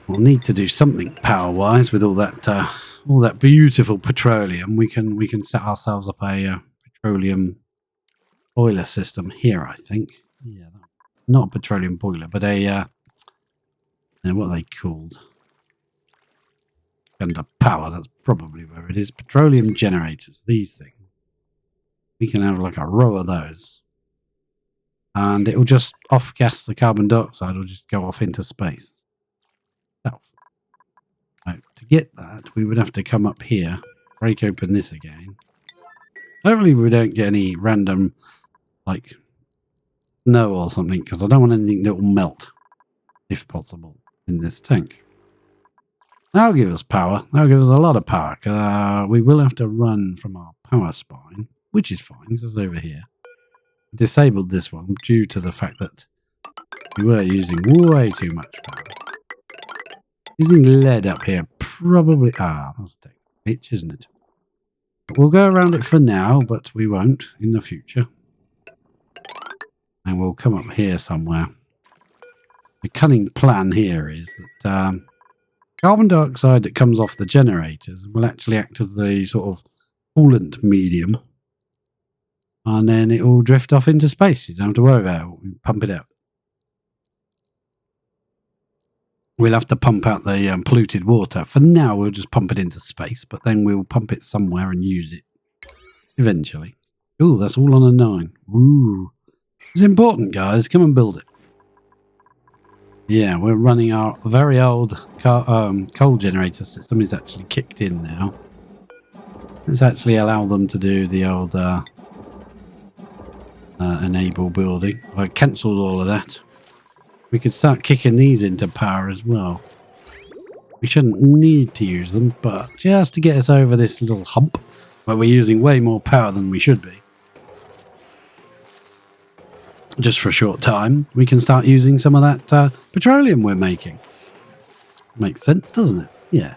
We'll need to do something power-wise with all that beautiful petroleum. We can set ourselves up a petroleum boiler system here, I think. Yeah, not a petroleum boiler, but a what are they called? under power. That's probably where it is. Petroleum generators, these things. We can have like a row of those. And it will just off-gas the carbon dioxide, will just go off into space. So, to get that, we would have to come up here, break open this again. Hopefully we don't get any random, like, snow or something, because I don't want anything that will melt, if possible, in this tank. That'll give us power. That'll give us a lot of power. We will have to run from our power spine, which is fine because it's over here. Disabled this one due to the fact that we were using way too much power. Using lead up here probably... that's a bitch, isn't it? We'll go around it for now, but we won't in the future. And we'll come up here somewhere. The cunning plan here is that... carbon dioxide that comes off the generators will actually act as the sort of coolant medium, and then it will drift off into space. You don't have to worry about it. We pump it out. We'll have to pump out the polluted water. For now, we'll just pump it into space, but then we'll pump it somewhere and use it eventually. Ooh, that's all on a 9. Ooh. It's important, guys. Come and build it. Yeah, we're running our very old coal generator system is actually kicked in now. Let's actually allow them to do the old enable building. I cancelled all of that. We could start kicking these into power as well. We shouldn't need to use them, but just to get us over this little hump where we're using way more power than we should be. Just for a short time, we can start using some of that petroleum we're making. Makes sense, doesn't it? Yeah.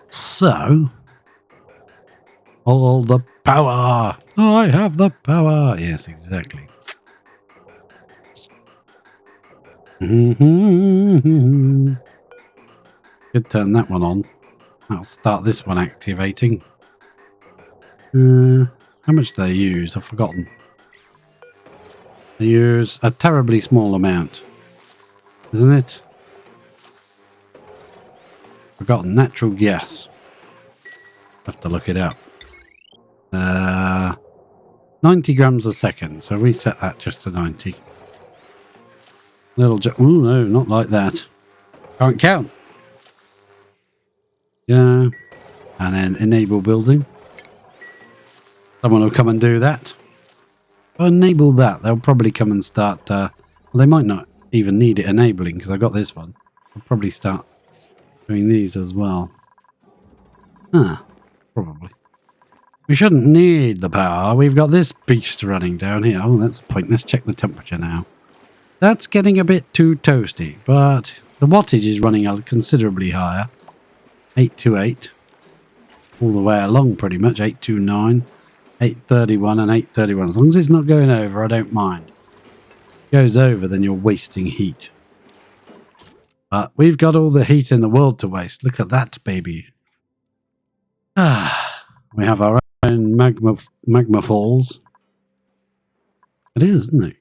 So, all the power. I have the power. Yes, exactly. Could turn that one on. That'll start this one activating. How much do they use? I've forgotten. They use a terribly small amount, isn't it? Forgotten. Natural gas. Have to look it up. 90 grams a second. So we set that just to 90. Oh no, not like that. Can't count. Yeah. And then enable building. Someone will come and do that. If I enable that, they'll probably come and start... well, they might not even need it enabling because I got this one. I'll probably start doing these as well. Probably. We shouldn't need the power. We've got this beast running down here. Oh, that's the point. Let's check the temperature now. That's getting a bit too toasty, but the wattage is running considerably higher. 828. All the way along pretty much. 829, 831 and 831. As long as it's not going over, I don't mind. If it goes over, then you're wasting heat. But we've got all the heat in the world to waste. Look at that, baby. We have our own magma falls. It is, isn't it?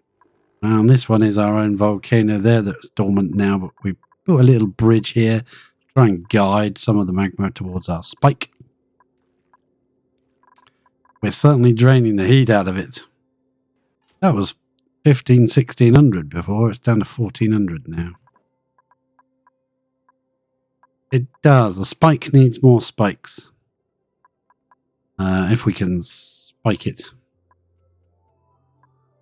And this one is our own volcano there that's dormant now, but we put a little bridge here to try and guide some of the magma towards our spike. We're certainly draining the heat out of it. That was 1600 before. It's down to 1400 now. It does. The spike needs more spikes. If we can spike it.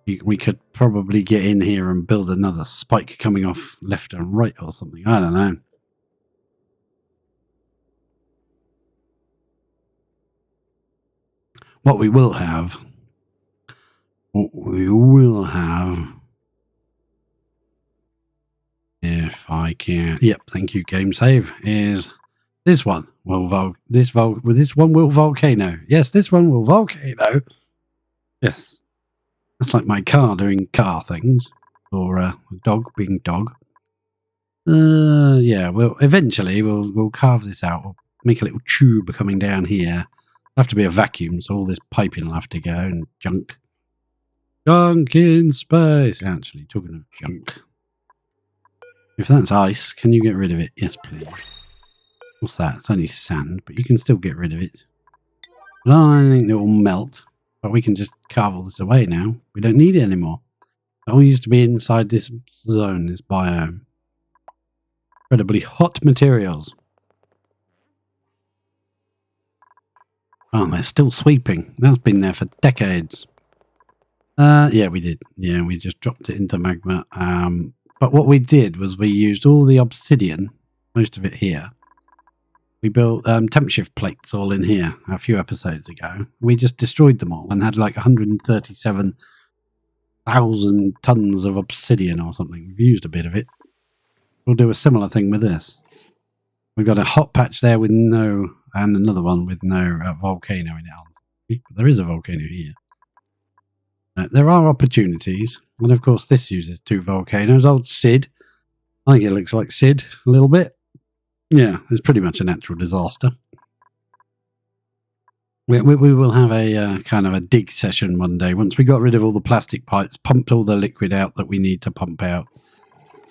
We could probably get in here and build another spike coming off left and right or something. I don't know. What we will have, if I can, yep, thank you, game save, is this one. This one will volcano. Yes, this one will volcano. Yes. That's like my car doing car things, or a dog being dog. Yeah. Well, eventually we'll carve this out. We'll make a little tube coming down here. It'll have to be a vacuum, so all this piping will have to go and junk. Junk in space. Actually, talking of junk. If that's ice, can you get rid of it? Yes, please. What's that? It's only sand, but you can still get rid of it. But I don't think it will melt. But we can just carve all this away now. We don't need it anymore. It all used to be inside this zone, this biome. Incredibly hot materials. Oh, they're still sweeping. That's been there for decades. Yeah, we did. Yeah, we just dropped it into magma. But what we did was we used all the obsidian, most of it here. We built temp shift plates all in here a few episodes ago. We just destroyed them all and had like 137,000 tons of obsidian or something. We've used a bit of it. We'll do a similar thing with this. We've got a hot patch there with no, and another one with no volcano in it. But there is a volcano here. There are opportunities, and of course this uses 2 volcanoes. Old Sid. I think it looks like Sid a little bit. Yeah, it's pretty much a natural disaster. We will have a kind of a dig session one day. Once we got rid of all the plastic pipes, pumped all the liquid out that we need to pump out.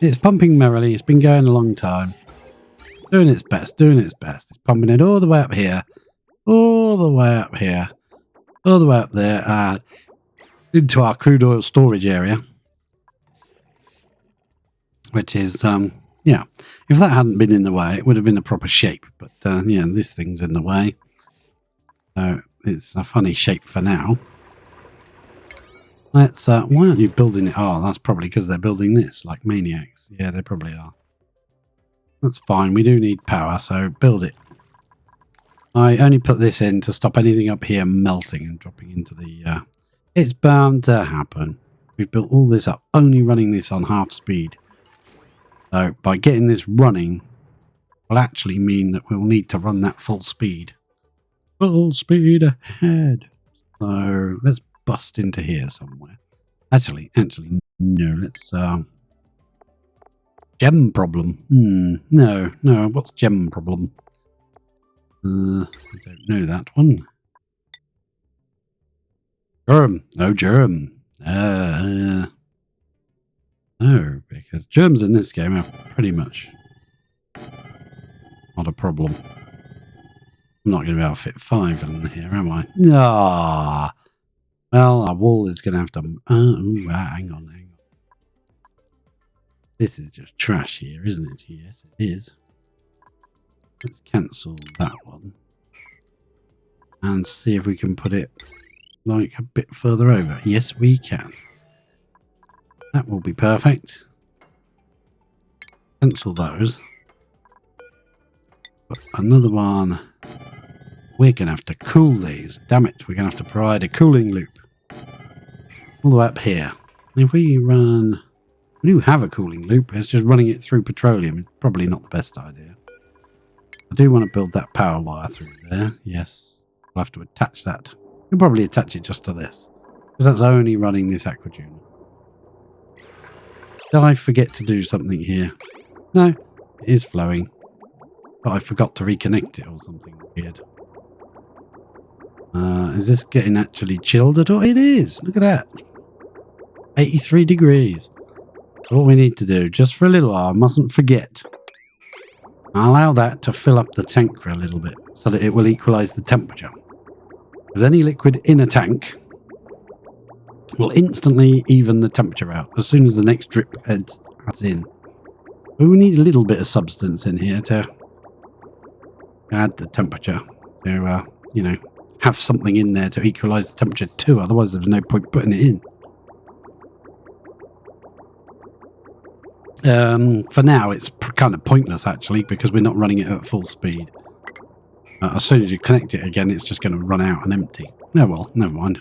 It's pumping merrily. It's been going a long time. Doing its best, doing its best. It's pumping it all the way up here. All the way up here. All the way up there. Into our crude oil storage area. Which is, yeah. If that hadn't been in the way, it would have been a proper shape. But, yeah, this thing's in the way. So, it's a funny shape for now. Let's, why aren't you building it? Oh, that's probably because they're building this, like maniacs. Yeah, they probably are. That's fine. We do need power, so build it. I only put this in to stop anything up here melting and dropping into the... it's bound to happen. We've built all this up, only running this on half speed. So by getting this running will actually mean that we'll need to run that full speed. Full speed ahead. So let's bust into here somewhere. Actually, no, let's... Gem problem. No. What's gem problem? I don't know that one. Germ. No, germ. No, because germs in this game are pretty much not a problem. I'm not going to be able to fit 5 in here, am I? Ah. Well, our wall is going to have to... hang on. This is just trash here, isn't it? Yes, it is. Let's cancel that one. And see if we can put it like a bit further over. Yes, we can. That will be perfect. Cancel those. But another one. We're going to have to cool these. Damn it, we're going to have to provide a cooling loop. All the way up here. If we run... We do have a cooling loop, it's just running it through petroleum. It's probably not the best idea. I do want to build that power wire through there. Yes, we'll have to attach that. We'll probably attach it just to this, because that's only running this aqua-tuner. Did I forget to do something here? No, it is flowing. But I forgot to reconnect it or something weird. Is this getting actually chilled at all? It is! Look at that! 83 degrees. What we need to do, just for a little while, I mustn't forget. Allow that to fill up the tank for a little bit, so that it will equalise the temperature. Because any liquid in a tank will instantly even the temperature out as soon as the next drip adds in. But we need a little bit of substance in here to add the temperature. To, you know, have something in there to equalise the temperature too, otherwise there's no point putting it in. For now, it's kind of pointless, actually, because we're not running it at full speed. As soon as you connect it again, it's just going to run out and empty. Oh, well, never mind.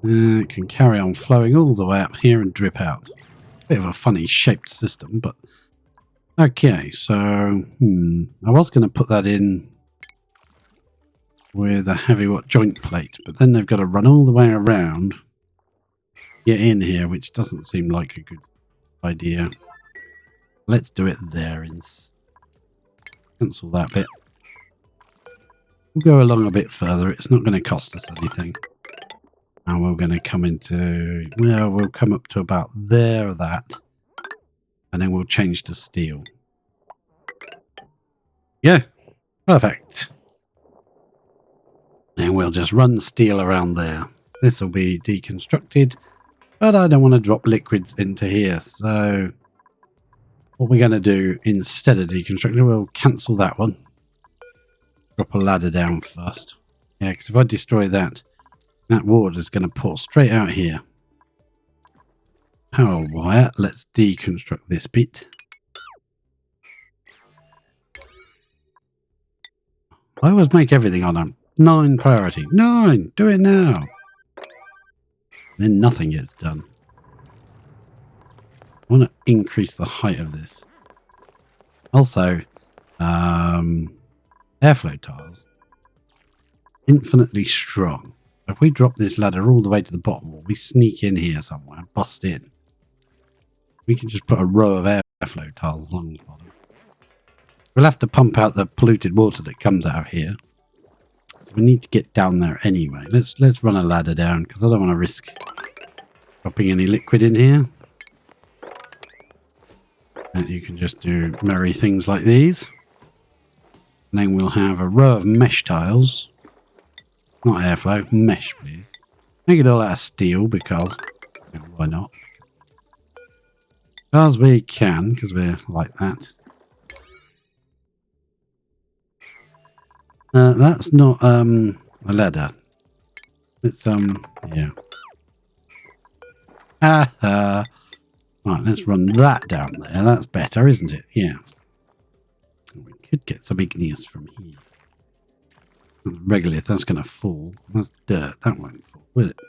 It can carry on flowing all the way up here and drip out. Bit of a funny shaped system, but... Okay, so... I was going to put that in with a heavy joint plate, but then they've got to run all the way around, get in here, which doesn't seem like a good idea. Let's do it there and cancel that bit. We'll go along a bit further. It's not going to cost us anything. And we're going to come into... Well, we'll come up to about there, that. And then we'll change to steel. go. Perfect. And we'll just run steel around there. This will be deconstructed, but I don't want to drop liquids into here. So what we're going to do instead of deconstructing, we'll cancel that one. Drop a ladder down first. Yeah, because if I destroy that, that water is going to pour straight out here. Power wire. Let's deconstruct this bit. I always make everything on a 9 priority. 9! Do it now! Then nothing gets done. I want to increase the height of this. Also, airflow tiles. Infinitely strong. If we drop this ladder all the way to the bottom, or we sneak in here somewhere and bust in, we can just put a row of airflow tiles along the bottom. We'll have to pump out the polluted water that comes out of here. So we need to get down there anyway. Let's run a ladder down because I don't want to risk dropping any liquid in here. And you can just do merry things like these. And then we'll have a row of mesh tiles. Not airflow, mesh please. Make it all out of steel because, you know, why not? Because we can, because we're like that. That's not a ladder. It's yeah. Right, let's run that down there. That's better, isn't it? Yeah. We could get some igneous from here. Regolith, that's going to fall. That's dirt. That won't fall, will it?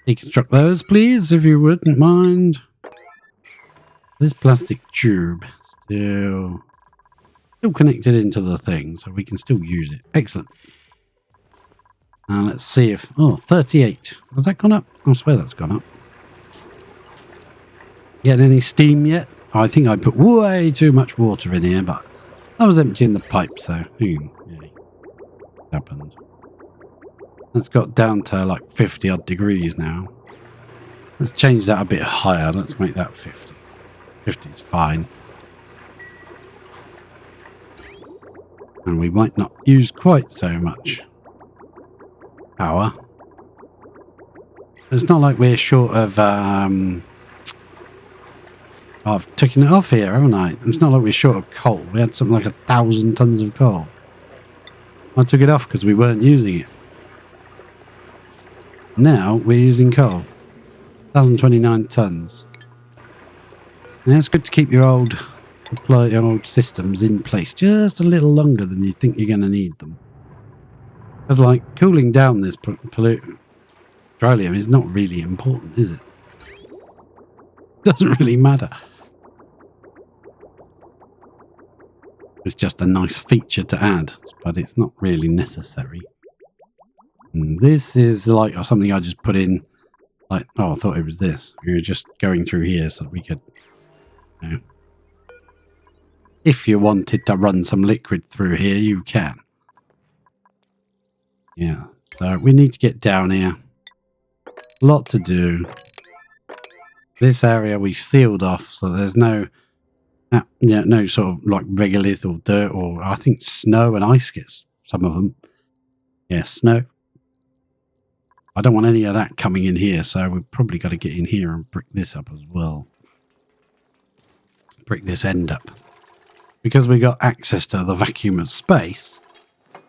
Deconstruct those, please, if you wouldn't mind. This plastic tube still connected into the thing, so we can still use it. Excellent. Now let's see if... Oh, 38. Has that gone up? I swear that's gone up. Getting any steam yet? Oh, I think I put way too much water in here, but I was emptying the pipe, so... yeah, happened. It's got down to like 50 odd degrees now. Let's change that a bit higher. Let's make that 50. 50 is fine. And we might not use quite so much power. It's not like we're short of I've taken it off here, haven't I? It's not like we're short of coal. We had something like 1,000 tons of coal. I took it off because we weren't using it. Now we're using coal. 1,029 tons. Now it's good to keep your old systems in place just a little longer than you think you're going to need them. Because like cooling down this petroleum is not really important, is it? Doesn't really matter. It's just a nice feature to add, but it's not really necessary. And this is like something I just put in. Like, oh, I thought it was this. We were just going through here so we could, you know, if you wanted to run some liquid through here, you can. Yeah, so we need to get down here. A lot to do. This area we sealed off, so there's no sort of like regolith or dirt, or I think snow and ice gets some of them. Yeah, snow. I don't want any of that coming in here, so we've probably got to get in here and brick this up as well. Brick this end up. Because we got access to the vacuum of space,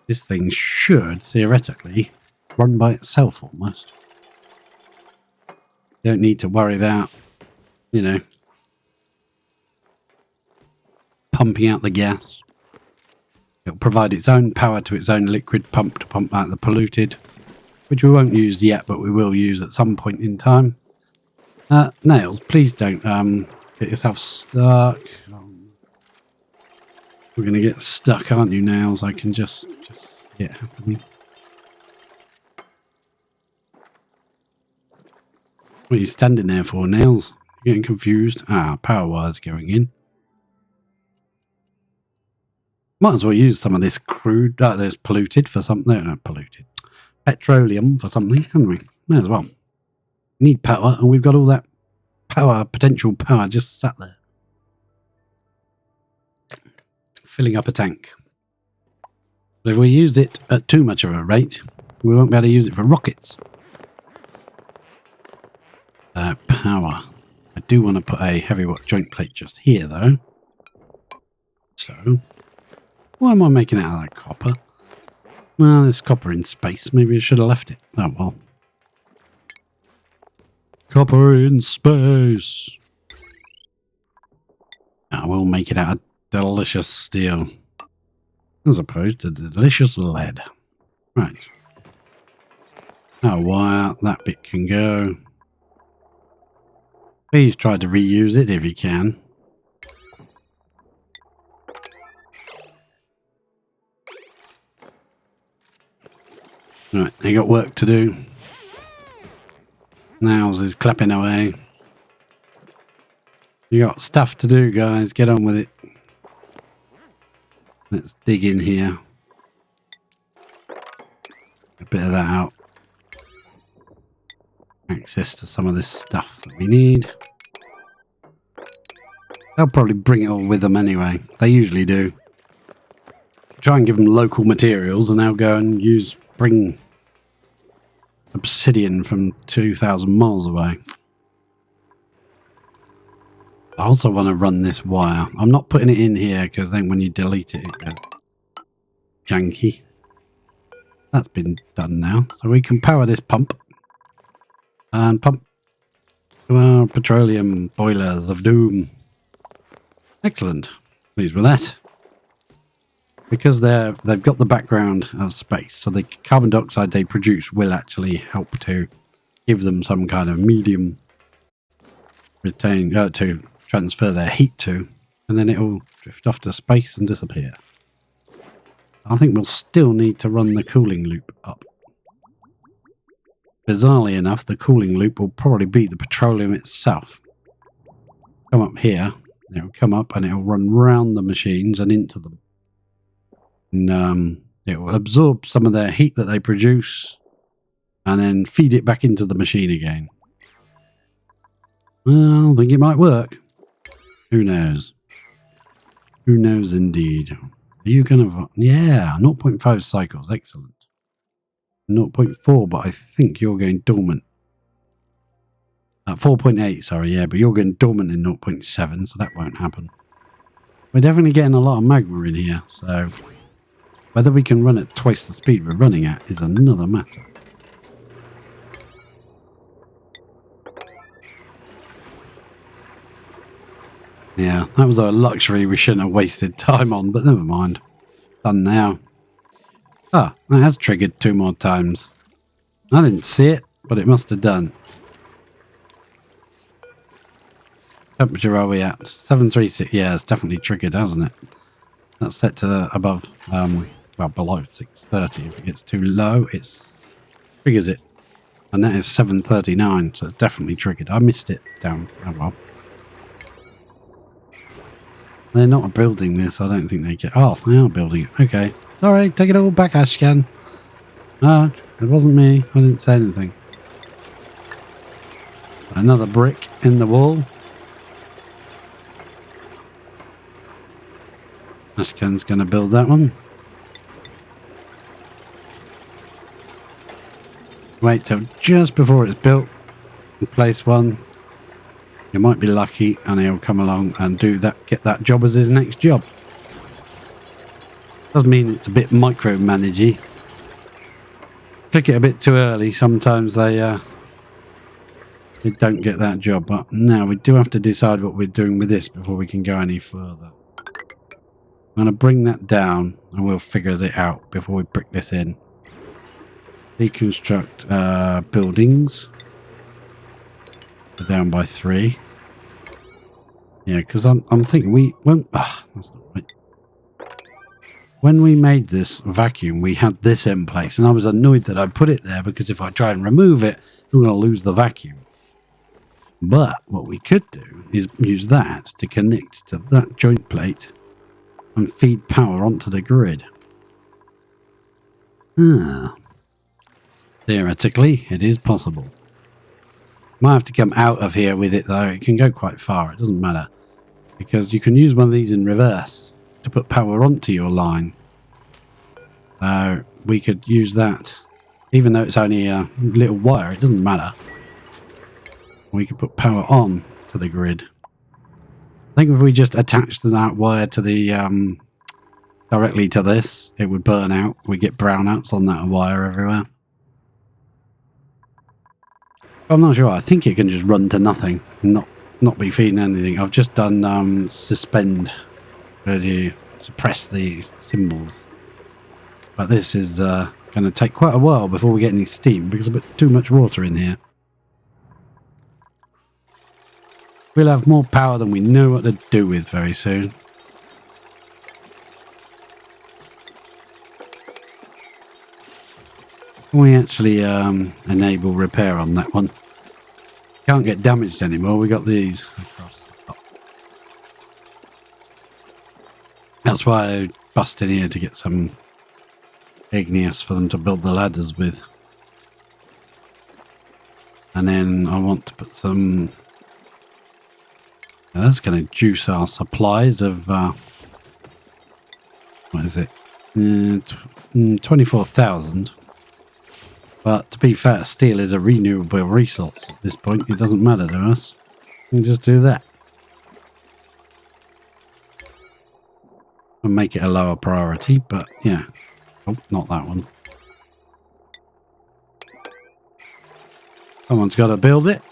this thing should, theoretically, run by itself almost. Don't need to worry about, you know, pumping out the gas. It'll provide its own power to its own liquid pump to pump out the polluted, which we won't use yet, but we will use at some point in time. Nails, please don't get yourself stuck. We're going to get stuck, aren't you, Nails? I can just get happening. What are you standing there for, Nails? You're getting confused? Ah, power wires going in. Might as well use some of this crude, there's polluted for something. No, not polluted. Petroleum for something, haven't we? May as well. We need power, and we've got all that power, potential power, just sat there. filling up a tank. But if we used it at too much of a rate, we won't be able to use it for rockets. Power. I do want to put a heavy joint plate just here, though. So, why am I making it out of that copper? Well, there's copper in space. Maybe I should have left it. Oh, well. Copper in space. I will make it out of delicious steel. As opposed to delicious lead. Right. That wire, that bit can go. Please try to reuse it if you can. Right, they got work to do. Nails is clapping away. You got stuff to do, guys. Get on with it. Let's dig in here. A bit of that out. Access to some of this stuff that we need. They'll probably bring it all with them anyway. They usually do. Try and give them local materials and they'll go and bring obsidian from 2,000 miles away. I also want to run this wire. I'm not putting it in here because then when you delete it, it goes janky. That's been done now. So we can power this pump. And pump to our petroleum boilers of doom. Excellent. Pleased with that. Because they've got the background of space, so the carbon dioxide they produce will actually help to give them some kind of medium to transfer their heat to, and then it will drift off to space and disappear. I think we'll still need to run the cooling loop up. Bizarrely enough, the cooling loop will probably be the petroleum itself. Come up here, it'll come up and it'll run round the machines and into them. And it will absorb some of their heat that they produce and then feed it back into the machine again. Well, I think it might work. Who knows? Who knows indeed? Are you going to... Yeah, 0.5 cycles. Excellent. 0.4, but I think you're going dormant. 4.8, sorry, yeah, but you're going dormant in 0.7, so that won't happen. We're definitely getting a lot of magma in here, so whether we can run at twice the speed we're running at is another matter. Yeah, that was a luxury we shouldn't have wasted time on, but never mind. Done now. Ah, that has triggered 2 more times. I didn't see it, but it must have done. Temperature are we at? 736. Yeah, it's definitely triggered, hasn't it? That's set to above, well, below 630. If it gets too low, it triggers it. And that is 739, so it's definitely triggered. I missed it down. Oh well. They're not building this. I don't think they get... Oh, they are building it. Okay. Sorry, take it all back, Ashcan. No, it wasn't me. I didn't say anything. Another brick in the wall. Ashcan's going to build that one. Wait till just before it's built and place one. You might be lucky and he'll come along and do that, get that job as his next job. Does mean it's a bit micromanagey. Click it a bit too early, sometimes they don't get that job. But now we do have to decide what we're doing with this before we can go any further. I'm going to bring that down and we'll figure it out before we brick this in. Deconstruct buildings. We're down by 3. Yeah, because I'm thinking we won't... that's not right. When we made this vacuum, we had this in place, and I was annoyed that I put it there because if I try and remove it, I'm going to lose the vacuum. But what we could do is use that to connect to that joint plate and feed power onto the grid. Theoretically, it is possible. Might have to come out of here with it though. It can go quite far. It doesn't matter because you can use one of these in reverse to put power onto your line. We could use that. Even though it's only a little wire, it doesn't matter. We could put power on to the grid. I think if we just attached that wire to the directly to this, it would burn out. We get brownouts on that wire everywhere. I'm not sure. I think it can just run to nothing, not be feeding anything. I've just done suspend to suppress the symbols, but this is going to take quite a while before we get any steam because there's a bit too much water in here. We'll have more power than we know what to do with very soon. Can we actually enable repair on that one? Can't get damaged anymore. We got these across the top. That's why I bust in here to get some igneous for them to build the ladders with. And then I want to put some... That's going to juice our supplies of... what is it? 24,000. But to be fair, steel is a renewable resource at this point. It doesn't matter to us. We can just do that. And make it a lower priority, but yeah. Oh, not that one. Someone's got to build it.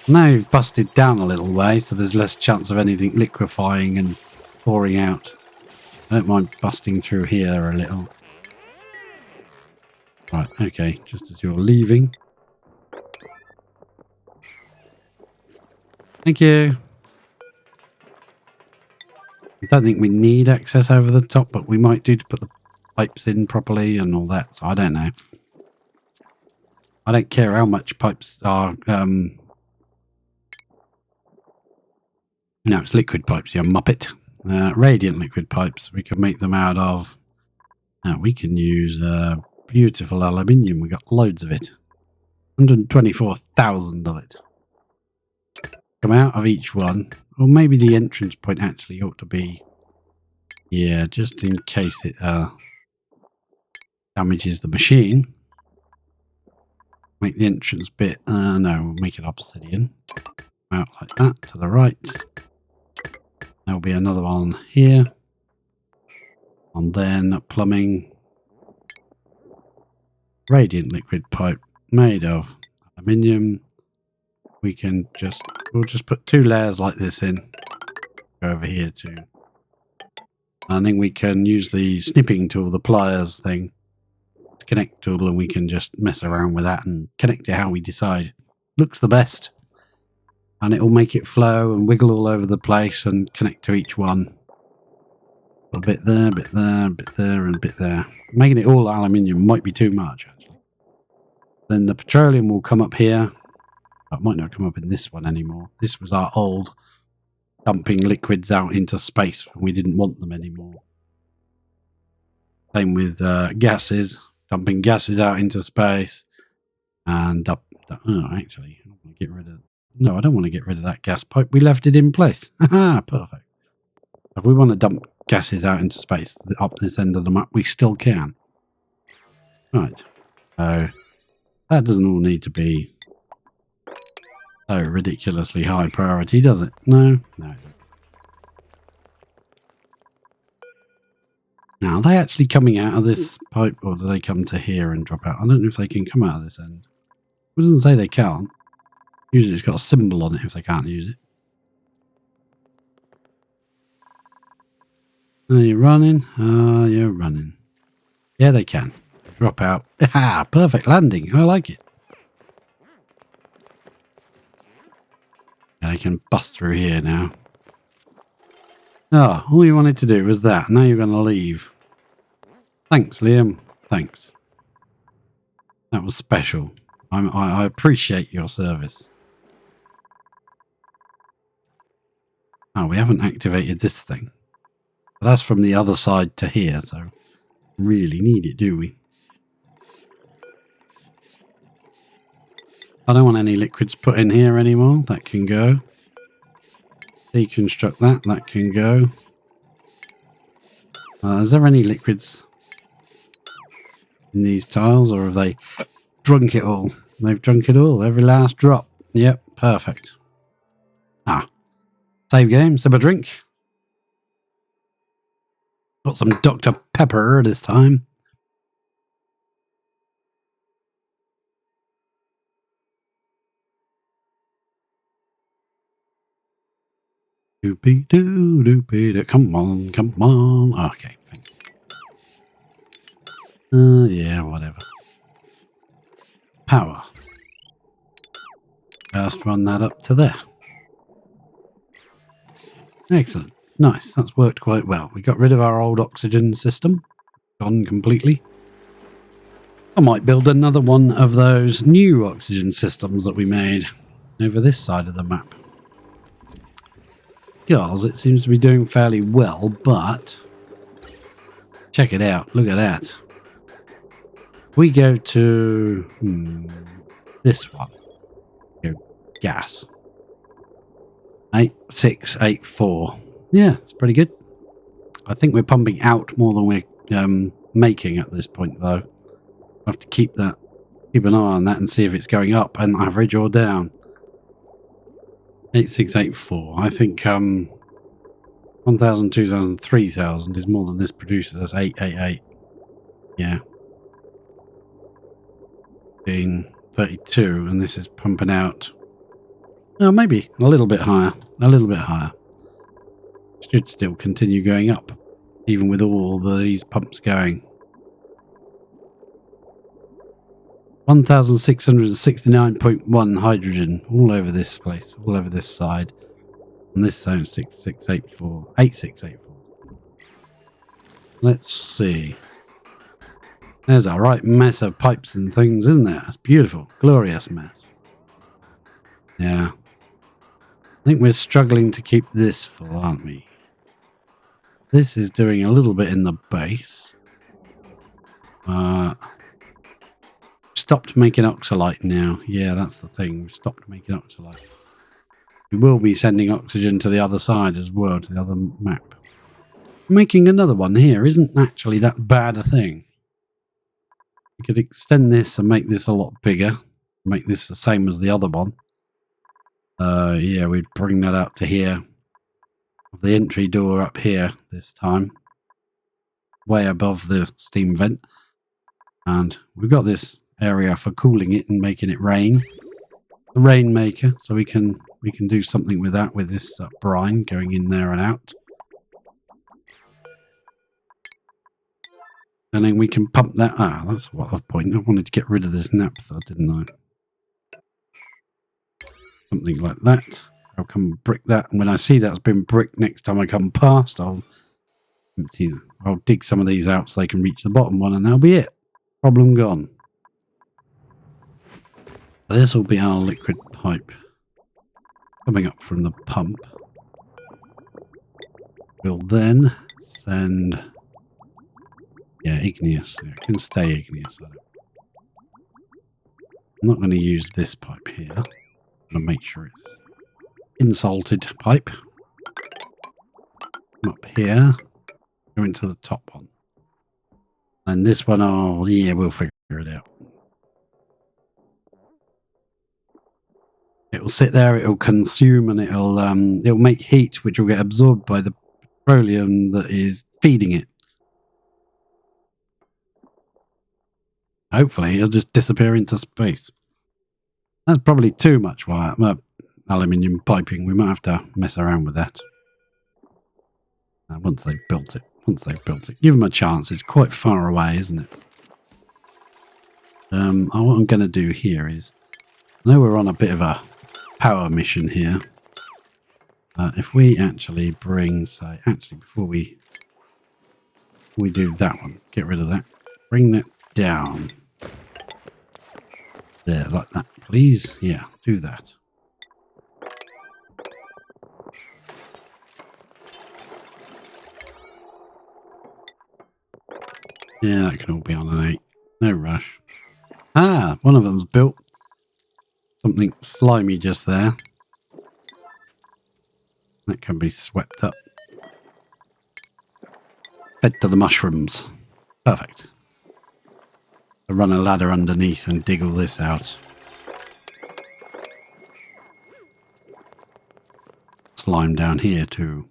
Now you've busted down a little way, so there's less chance of anything liquefying and pouring out. I don't mind busting through here a little. Right, okay, just as you're leaving. Thank you. I don't think we need access over the top, but we might do to put the pipes in properly and all that, so I don't know. I don't care how much pipes are... No, it's liquid pipes, you muppet. Radiant liquid pipes. We can make them out of... we can use beautiful aluminium. We got loads of it. 124,000 of it. Come out of each one. Or maybe the entrance point actually ought to be... Yeah, just in case it damages the machine. Make the entrance bit... no, we'll make it obsidian. Out like that, to the right. There'll be another one here. And then plumbing. Radiant liquid pipe made of aluminium. We'll just put 2 layers like this in. Go over here too. And then we can use the snipping tool, the pliers thing. Connect tool, and we can just mess around with that and connect it how we decide. Looks the best. And it will make it flow and wiggle all over the place and connect to each one. A bit there, a bit there, a bit there, and a bit there. Making it all aluminium might be too much, actually. Then the petroleum will come up here. It might not come up in this one anymore. This was our old dumping liquids out into space when we didn't want them anymore. Same with gases. Dumping gases out into space. And up... Oh, actually, I don't want to get rid of... No, I don't want to get rid of that gas pipe. We left it in place. Haha, perfect. If we want to dump gases out into space up this end of the map, we still can. Right. So, that doesn't all need to be so ridiculously high priority, does it? No? No, it doesn't. Now, are they actually coming out of this pipe, or do they come to here and drop out? I don't know if they can come out of this end. It doesn't say they can't. Usually it's got a symbol on it if they can't use it. Are you running? Ah, you're running. Yeah, they can. Drop out. Ah, perfect landing. I like it. Yeah, they can bust through here now. Oh, all you wanted to do was that. Now you're going to leave. Thanks, Liam. Thanks. That was special. I appreciate your service. Oh, we haven't activated this thing. But that's from the other side to here, so really need it, do we? I don't want any liquids put in here anymore. That can go. Deconstruct that. That can go. Is there any liquids in these tiles, or have they drunk it all? They've drunk it all, every last drop. Yep, perfect. Save game, sip a drink. Got some Dr. Pepper this time. Doopy doo, doopy doo. Come on, come on. Okay, thank you. Yeah, whatever. Power. Just run that up to there. Excellent. Nice. That's worked quite well. We got rid of our old oxygen system. Gone completely. I might build another one of those new oxygen systems that we made over this side of the map. Because it seems to be doing fairly well, but check it out. Look at that. We go to this one. Go gas. 8684. Yeah, it's pretty good. I think we're pumping out more than we're making at this point, though. I have to keep an eye on that and see if it's going up and average or down. 8684. I think 1,000, 2,000, 3,000 is more than this produces. That's 888. Yeah. 32, and this is pumping out. Oh, maybe a little bit higher. A little bit higher. Should still continue going up, even with all these pumps going. 1,669.1 hydrogen all over this place, all over this side. And this zone 8684. Let's see. There's a right mess of pipes and things, isn't there? That's beautiful. Glorious mess. Yeah. I think we're struggling to keep this full, aren't we? This is doing a little bit in the base. Stopped making oxalite now. Yeah, that's the thing. We've stopped making oxalite. We will be sending oxygen to the other side as well, to the other map. Making another one here isn't actually that bad a thing. We could extend this and make this a lot bigger. Make this the same as the other one. Yeah, we'd bring that up to here. The entry door up here this time. Way above the steam vent. And we've got this area for cooling it and making it rain. The rainmaker, so we can do something with that, with this brine going in there and out. And then we can pump that. That's what I point. I wanted to get rid of this naphtha, didn't I? Something like that. I'll come brick that. And when I see that's been bricked next time I come past, I'll dig some of these out so they can reach the bottom one, and that'll be it. Problem gone. This will be our liquid pipe coming up from the pump. We'll then send... Yeah, igneous. It can stay igneous. I'm not going to use this pipe here. I'm going to make sure it's insulted pipe. Come up here. Go into the top one. And this one, oh, yeah, we'll figure it out. It'll sit there, it'll consume, and it'll make heat, which will get absorbed by the petroleum that is feeding it. Hopefully, it'll just disappear into space. That's probably too much wire, aluminium piping. We might have to mess around with that. Once they've built it. Give them a chance. It's quite far away, isn't it? What I'm going to do here is... I know we're on a bit of a power mission here. If we actually bring, say... Actually, before we do that one, get rid of that. Bring that down. There, like that, please. Yeah, do that. Yeah, that can all be on an 8. No rush. One of them's built. Something slimy just there. That can be swept up. Fed to the mushrooms. Perfect. I'll run a ladder underneath and dig all this out. Slime down here too.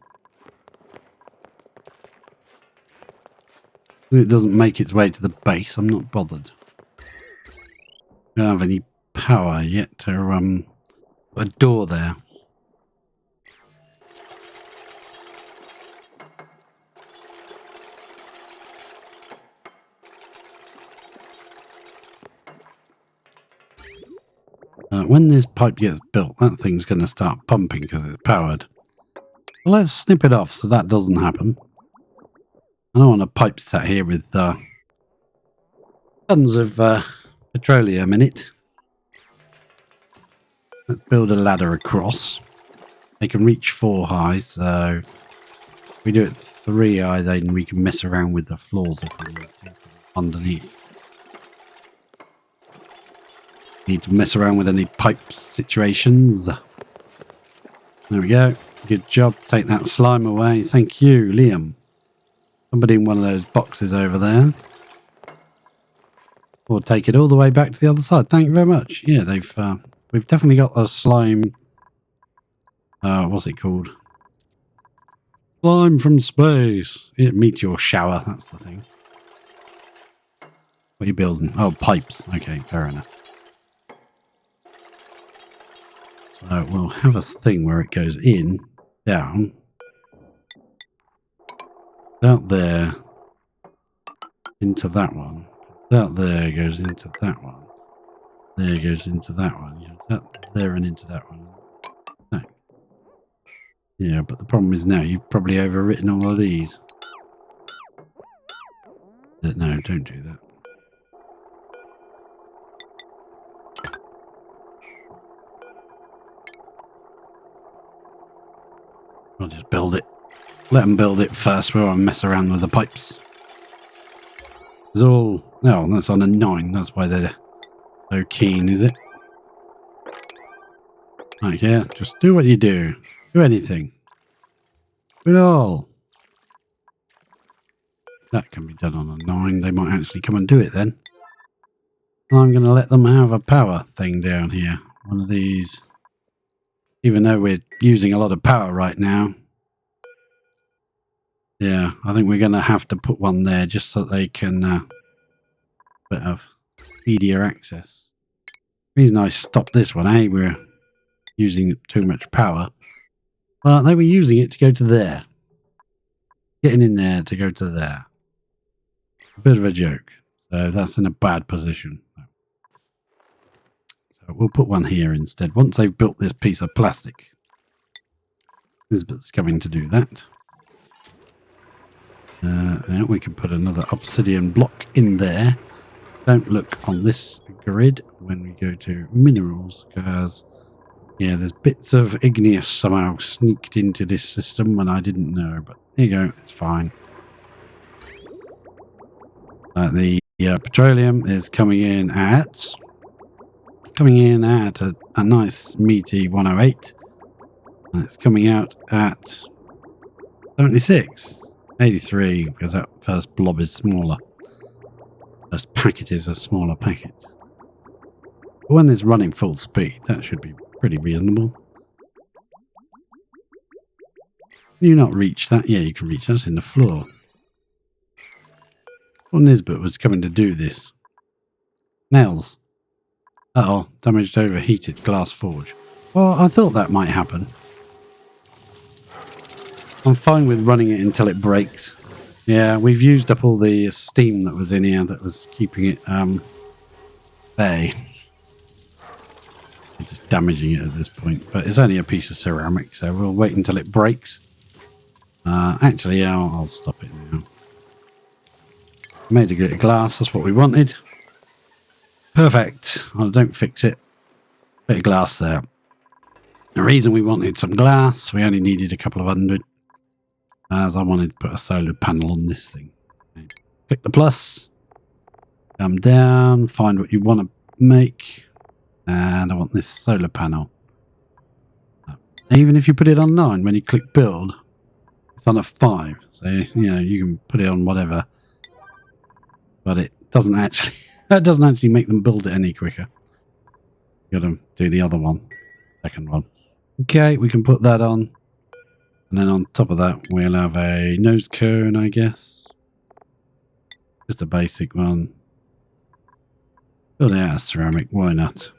It doesn't make its way to the base. I'm not bothered. I don't have any power yet to put a door there. When this pipe gets built, that thing's going to start pumping because it's powered. Well, let's snip it off so that doesn't happen. I don't want a pipe sat here with tons of petroleum in it. Let's build a ladder across. They can reach 4 high, so if we do it 3 high, then we can mess around with the floors if we need to underneath. Need to mess around with any pipe situations. There we go. Good job. Take that slime away. Thank you, Liam. Somebody in one of those boxes over there. Or take it all the way back to the other side. Thank you very much. Yeah, we've definitely got a slime. What's it called? Slime from space. Meteor shower. That's the thing. What are you building? Oh, pipes. Okay, fair enough. So we'll have a thing where it goes in, down, out there, into that one. Out there goes into that one. There goes into that one. Out there and into that one. No. Yeah, but the problem is now you've probably overwritten all of these. No, don't do that. I'll just build it. Let them build it first while I mess around with the pipes. It's all... Oh, that's on a 9. That's why they're so keen, is it? Right, yeah, just do what you do. Do anything. Do it all. That can be done on a 9. They might actually come and do it then. I'm going to let them have a power thing down here. One of these. Even though we're using a lot of power right now. Yeah, I think we're going to have to put one there just so they can bit of speedier access. The reason I stopped this one, we're using too much power. Well, they were using it to go to there. Getting in there to go to there. A bit of a joke. So that's in a bad position. So we'll put one here instead. Once they've built this piece of plastic. Lisbeth's coming to do that. Now we can put another obsidian block in there. Don't look on this grid when we go to minerals, because yeah, there's bits of igneous somehow sneaked into this system and I didn't know, but there you go, it's fine. The petroleum is coming in at a nice meaty 108, and it's coming out at 76, 83, because that first blob is smaller. First packet is a smaller packet. But when it's running full speed, that should be pretty reasonable. Can you not reach that? Yeah, you can reach. That's in the floor. Well, Nisbet was coming to do this. Nails. Uh-oh, damaged overheated glass forge. Well, I thought that might happen. I'm fine with running it until it breaks. Yeah, we've used up all the steam that was in here that was keeping it bay. We're just damaging it at this point, but it's only a piece of ceramic, so we'll wait until it breaks. Actually, yeah, I'll stop it now. Made a bit of glass, that's what we wanted. Perfect. Well, don't fix it. Bit of glass there. The reason we wanted some glass, we only needed a couple of hundred, as I wanted to put a solar panel on this thing. Okay. Click the plus, come down, find what you want to make, and I want this solar panel. Even if you put it on 9, when you click build, It's on a 5, so you know you can put it on whatever, but it doesn't actually. That doesn't actually make them build it any quicker. You got to do the other one, second one. Okay, we can put that on, and then on top of that we'll have a nose cone, I guess. Just a basic one. Build it out of ceramic. Why not?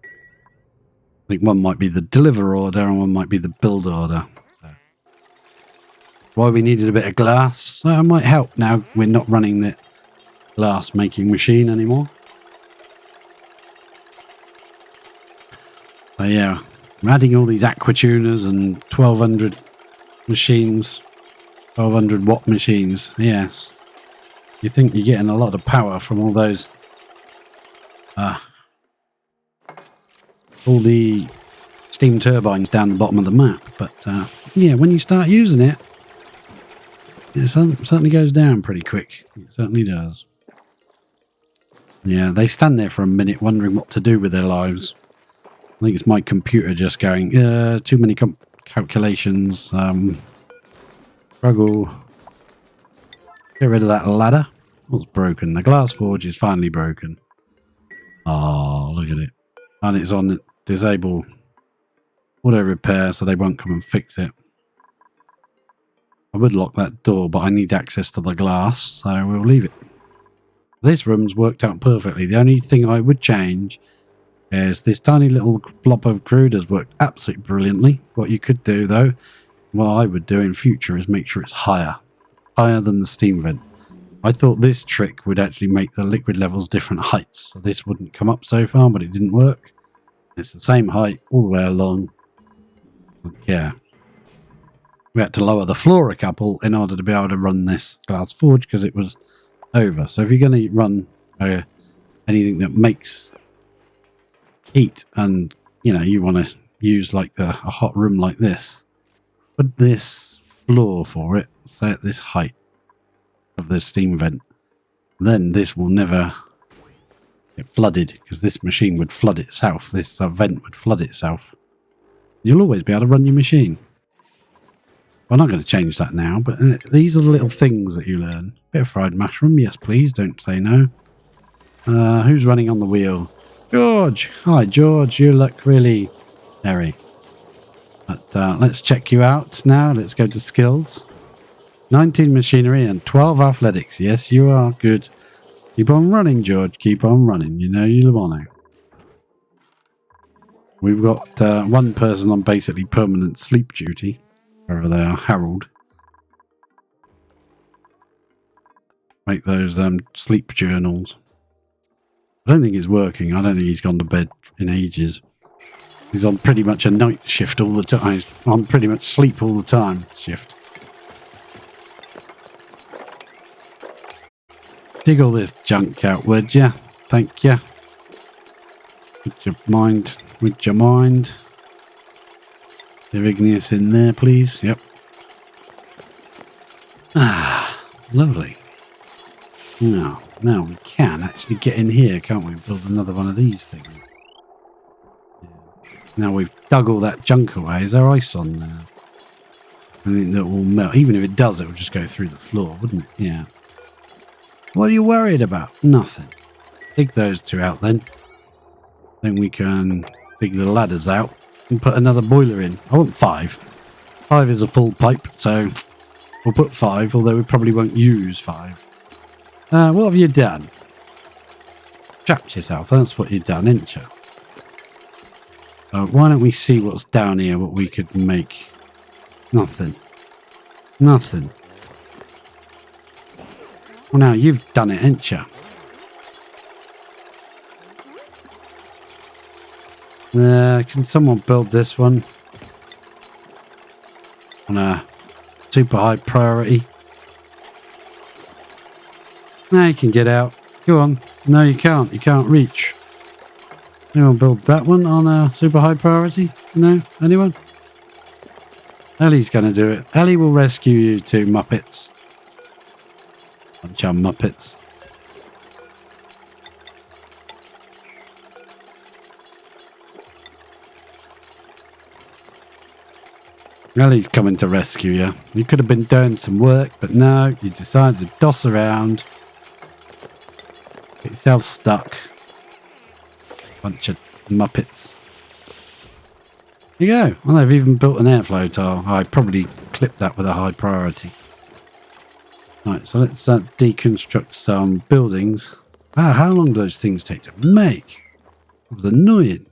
I think one might be the deliver order and one might be the build order. So, why we needed a bit of glass. So it might help now we're not running the glass making machine anymore. So yeah, I'm adding all these aquatuners and 1200 machines, 1200 watt machines. Yes. You think you're getting a lot of power from all those, all the steam turbines down the bottom of the map. But yeah, when you start using it, it certainly goes down pretty quick. It certainly does. Yeah, they stand there for a minute wondering what to do with their lives. I think it's my computer just going, too many calculations. Struggle. Get rid of that ladder. What's broken? The glass forge is finally broken. Oh, look at it. And it's on disable auto repair, so they won't come and fix it. I would lock that door, but I need access to the glass, so we'll leave it. This room's worked out perfectly. The only thing I would change is this tiny little blob of crude has worked absolutely brilliantly. What you could do, though, what I would do in future is make sure it's higher than the steam vent. I thought this trick would actually make the liquid levels different heights, so this wouldn't come up so far, but it didn't work. It's the same height all the way along. Yeah. We had to lower the floor a couple in order to be able to run this glass forge because it was over. So if you're going to run anything that makes heat and, you know, you want to use like a hot room like this, put this floor for it, say at this height of the steam vent. Then this will never get flooded because this machine would flood itself. This vent would flood itself. You'll always be able to run your machine. I'm not going to change that now, but these are the little things that you learn. Bit of fried mushroom, yes please, don't say no. Who's running on the wheel? George! Hi George, you look really hairy. But let's check you out now. Let's go to skills. 19 machinery and 12 athletics. Yes, you are good. Keep on running, George. Keep on running. You know you want to. We've got one person on basically permanent sleep duty. Wherever they are, Harold. Make those sleep journals. I don't think it's working. I don't think he's gone to bed in ages. He's on pretty much a night shift all the time. He's on pretty much sleep all the time shift. Dig all this junk out, would ya? Thank ya. Would you mind? Would you mind? Have igneous in there, please. Yep. Ah, lovely. Now we can actually get in here, can't we? Build another one of these things. Yeah. Now we've dug all that junk away. Is there ice on there? I think that will melt. Even if it does, it will just go through the floor, wouldn't it? Yeah. What are you worried about? Nothing. Dig those two out then. Then we can dig the ladders out and put another boiler in. I want 5. 5 is a full pipe, so we'll put 5, although we probably won't use 5. What have you done? Trapped yourself. That's what you've done, ain't you? Why don't we see what's down here, what we could make? Nothing. Nothing. Well, now you've done it, ain't you? Can someone build this one on a super high priority? No, you can get out. Go on. No, you can't. You can't reach. Anyone build that one on a super high priority? No? Anyone? Ellie's going to do it. Ellie will rescue you two Muppets. Bunch of Muppets. Well, he's coming to rescue you. You could have been doing some work, but no, you decided to doss around. Get yourself stuck. Bunch of muppets. There you go. Well, they've even built an airflow tile. I probably clipped that with a high priority. Right, so let's deconstruct some buildings. Wow, how long do those things take to make? It was annoying.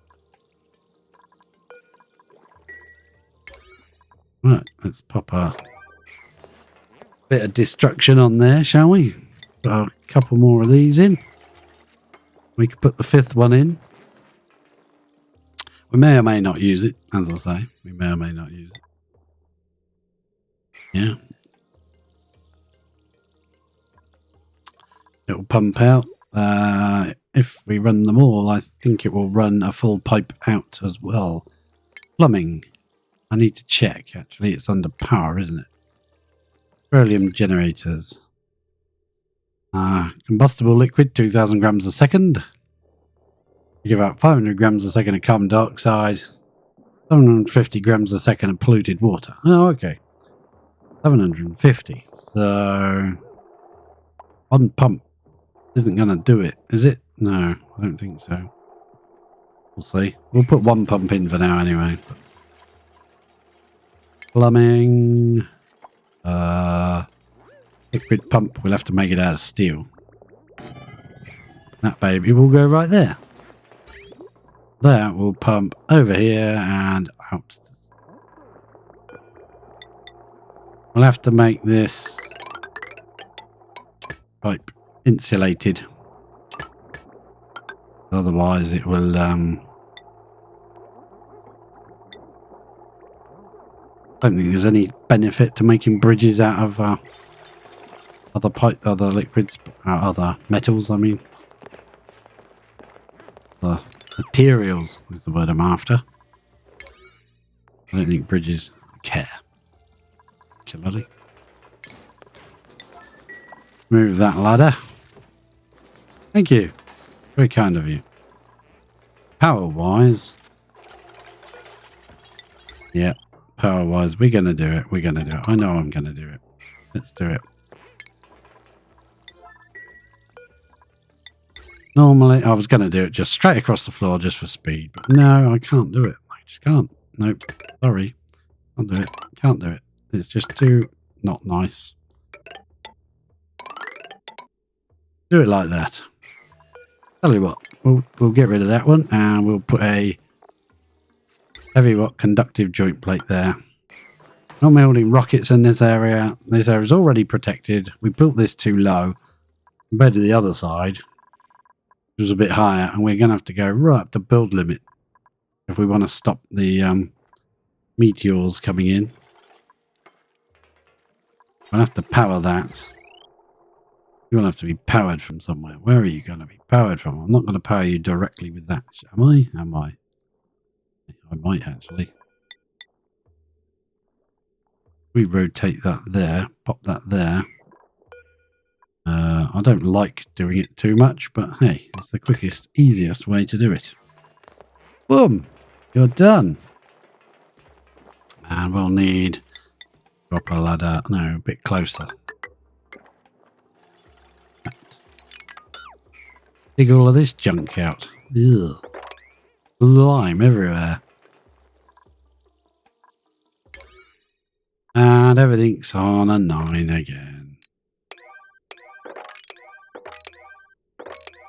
Right, let's pop a bit of destruction on there, shall we? Put a couple more of these in. We could put the 5th one in. We may or may not use it, as I say. We may or may not use it. Yeah. It will pump out. If we run them all, I think it will run a full pipe out as well. Plumbing. I need to check, actually. It's under power, isn't it? Petroleum generators. Combustible liquid, 2,000 grams a second. You give out 500 grams a second of carbon dioxide. 750 grams a second of polluted water. Oh, okay. 750. So, one pump isn't going to do it, is it? No, I don't think so. We'll see. We'll put one pump in for now anyway. Plumbing. Liquid pump. We'll have to make it out of steel. That baby will go right there. That will pump over here and out. We'll have to make this pipe insulated. Otherwise it will I don't think there's any benefit to making bridges out of other liquids, other metals, I mean. The materials is the word I'm after. I don't think bridges care. Lovely. Move that ladder. Thank you. Very kind of you. Power-wise. Yeah, power-wise, we're going to do it. We're going to do it. I know I'm going to do it. Let's do it. Normally, I was going to do it just straight across the floor just for speed. But no, I can't do it. I just can't. Nope. Sorry. Can't do it. Can't do it. It's just too not nice. Do it like that. Tell you what, we'll get rid of that one and we'll put a heavy conductive joint plate there. Not building rockets in this area. This area is already protected. We built this too low compared to the other side, which was a bit higher, and we're going to have to go right up to build limit if we want to stop the meteors coming in. We'll have to power that. You'll have to be powered from somewhere. Where are you going to be powered from? I'm not going to power you directly with that. Am I? Am I? I might actually. We rotate that there. Pop that there. I don't like doing it too much, but hey, it's the quickest, easiest way to do it. Boom! You're done. And we'll need... drop a ladder. No, a bit closer. Dig all of this junk out. Ugh. Lime everywhere. And everything's on a 9 again.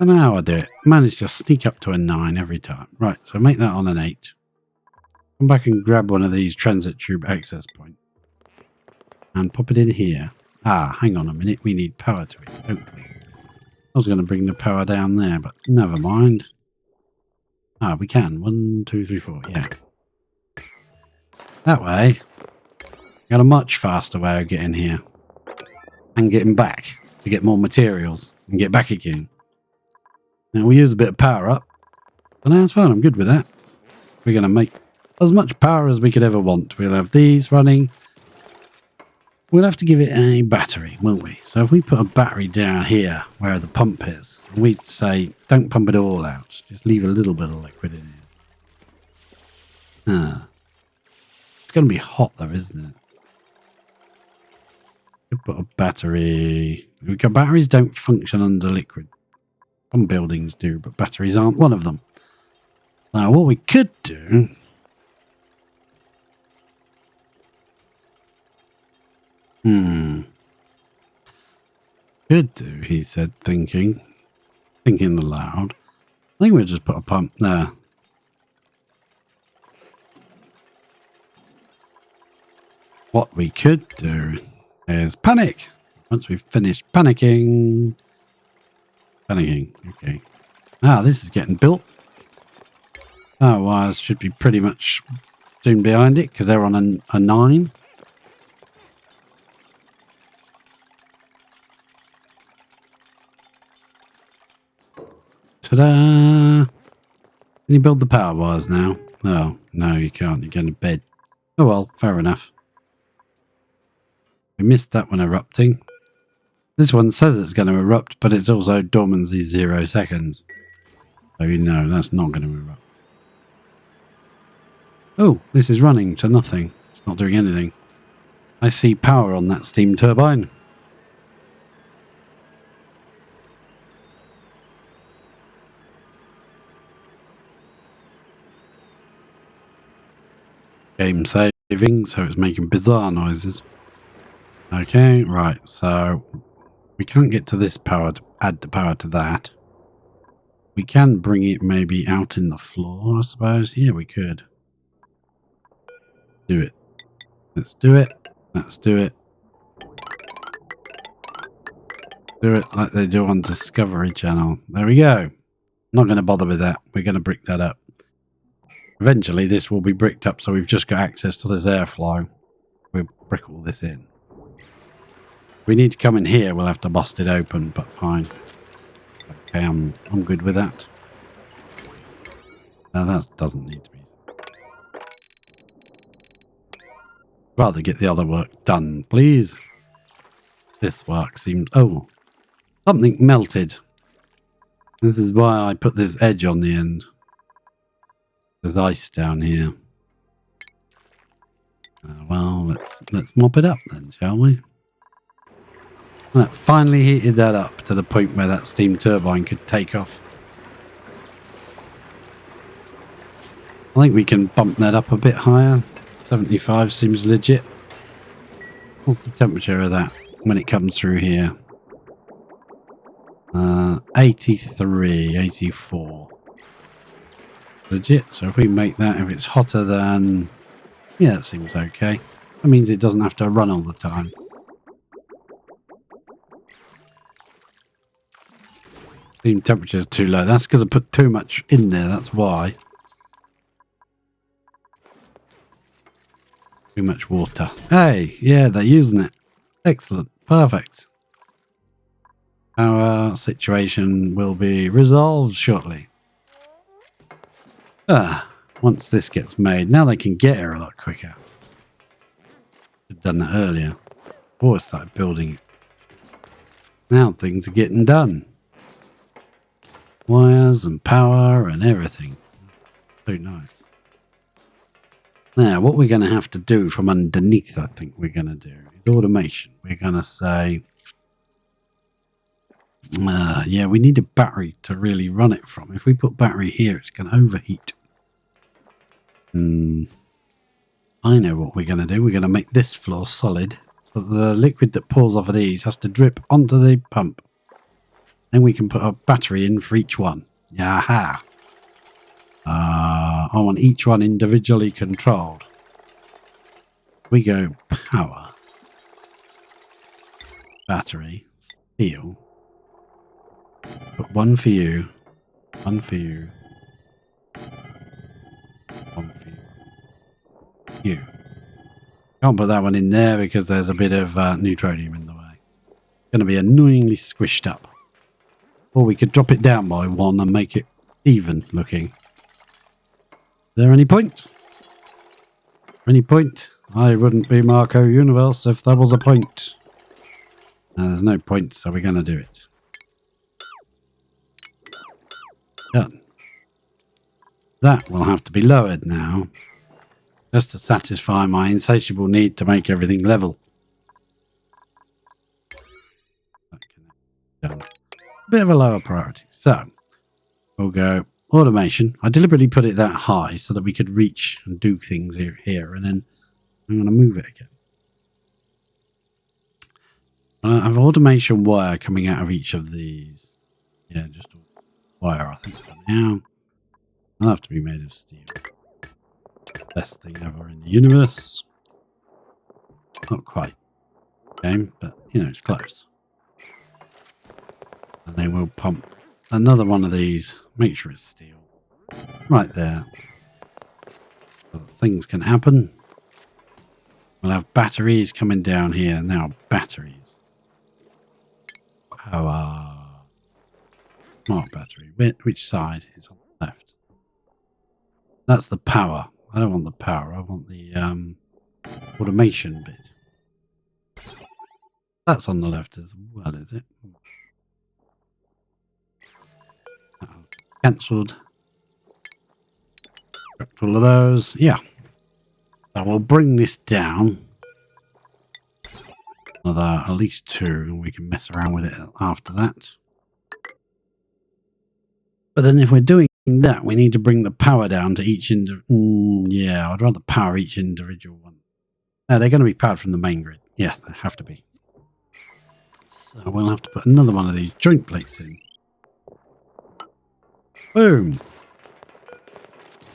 And now I do it. Manage to sneak up to a 9 every time. Right, so make that on an 8. Come back and grab one of these transit tube access points. And pop it in here. Ah, hang on a minute. We need power to it, don't we? I was going to bring the power down there, but never mind. Ah, we can. 1, 2, 3, 4. Yeah. That way, got a much faster way of getting here. And getting back to get more materials. And get back again. And we use a bit of power up. But now it's fine. I'm good with that. We're going to make as much power as we could ever want. We'll have these running. We'll have to give it a battery, won't we? So if we put a battery down here where the pump is, and we'd say, don't pump it all out. Just leave a little bit of liquid in here. It's going to be hot though, isn't it? Could put a battery. Batteries don't function under liquid. Some buildings do, but batteries aren't one of them. Now, what we could do... Could do, he said, thinking aloud. I think we'll just put a pump there. What we could do is panic. Once we've finished panicking. Okay. Ah, this is getting built. Our wires should be pretty much soon behind it because they're on a 9. Ta-da! Can you build the power wires now? Oh, no, you can't. You're going to bed. Oh, well, fair enough. We missed that one erupting. This one says it's going to erupt, but it's also dormancy 0 seconds. So you know that's not going to erupt. Oh, this is running to nothing. It's not doing anything. I see power on that steam turbine. Game saving, so it's making bizarre noises. Okay, right, so we can't get to this power to add the power to that. We can bring it maybe out in the floor, I suppose. Yeah, we could. Do it. Let's do it. Let's do it. Do it like they do on Discovery Channel. There we go. I'm not going to bother with that. We're going to brick that up. Eventually, this will be bricked up, so we've just got access to this airflow. We'll brick all this in. If we need to come in here, we'll have to bust it open, but fine. Okay, I'm good with that. No, that doesn't need to be. Rather get the other work done, please. This work seems... Oh, something melted. This is why I put this edge on the end. There's ice down here. Well, let's mop it up then, shall we? That finally heated that up to the point where that steam turbine could take off. I think we can bump that up a bit higher. 75 seems legit. What's the temperature of that when it comes through here? 83, 84. Legit. So if we make that, if it's hotter than... Yeah, it seems okay. That means it doesn't have to run all the time. Steam temperature is too low. That's because I put too much in there. That's why. Too much water. Hey, yeah, they're using it. Excellent. Perfect. Our situation will be resolved shortly. Once this gets made, now they can get here a lot quicker. Should have done that earlier. Before I started building it. Now things are getting done. Wires and power and everything. So nice. Now, what we're going to have to do from underneath, I think we're going to do, is automation. We're going to say, yeah, we need a battery to really run it from. If we put battery here, it's going to overheat. I know what we're going to do. We're going to make this floor solid. So the liquid that pours off of these has to drip onto the pump. Then we can put a battery in for each one. Yaha. I want each one individually controlled. We go power. Battery. Steel. Put one for you. One for you. One for you. You. Can't put that one in there because there's a bit of neutronium in the way. It's going to be annoyingly squished up. Or we could drop it down by one and make it even looking. Is there any point? Any point? I wouldn't be Marco Universe if there was a point. No, there's no point, so we're going to do it. Done. That will have to be lowered now. just to satisfy my insatiable need to make everything level. Done. A bit of a lower priority. So we'll go automation. I deliberately put it that high so that we could reach and do things here, and then I'm going to move it again. I have automation wire coming out of each of these. Yeah, just a wire, I think, for now. I'll have to be made of steel. Best thing ever in the universe. Not quite. Game, but you know, it's close. And then we'll pump another one of these. Make sure it's steel. Right there. So that things can happen. We'll have batteries coming down here. Now, batteries. Power. Smart battery. Which side? It's on the left. That's the power. I don't want the power. I want the automation bit. That's on the left as well, is it? Cancelled. Correct all of those. Yeah. So we'll bring this down. Another at least 2, and we can mess around with it after that. But then if we're doing that, we need to bring the power down to each yeah, I'd rather power each individual one. No, they're going to be powered from the main grid. Yeah, they have to be. So we'll have to put another one of these joint plates in. Boom.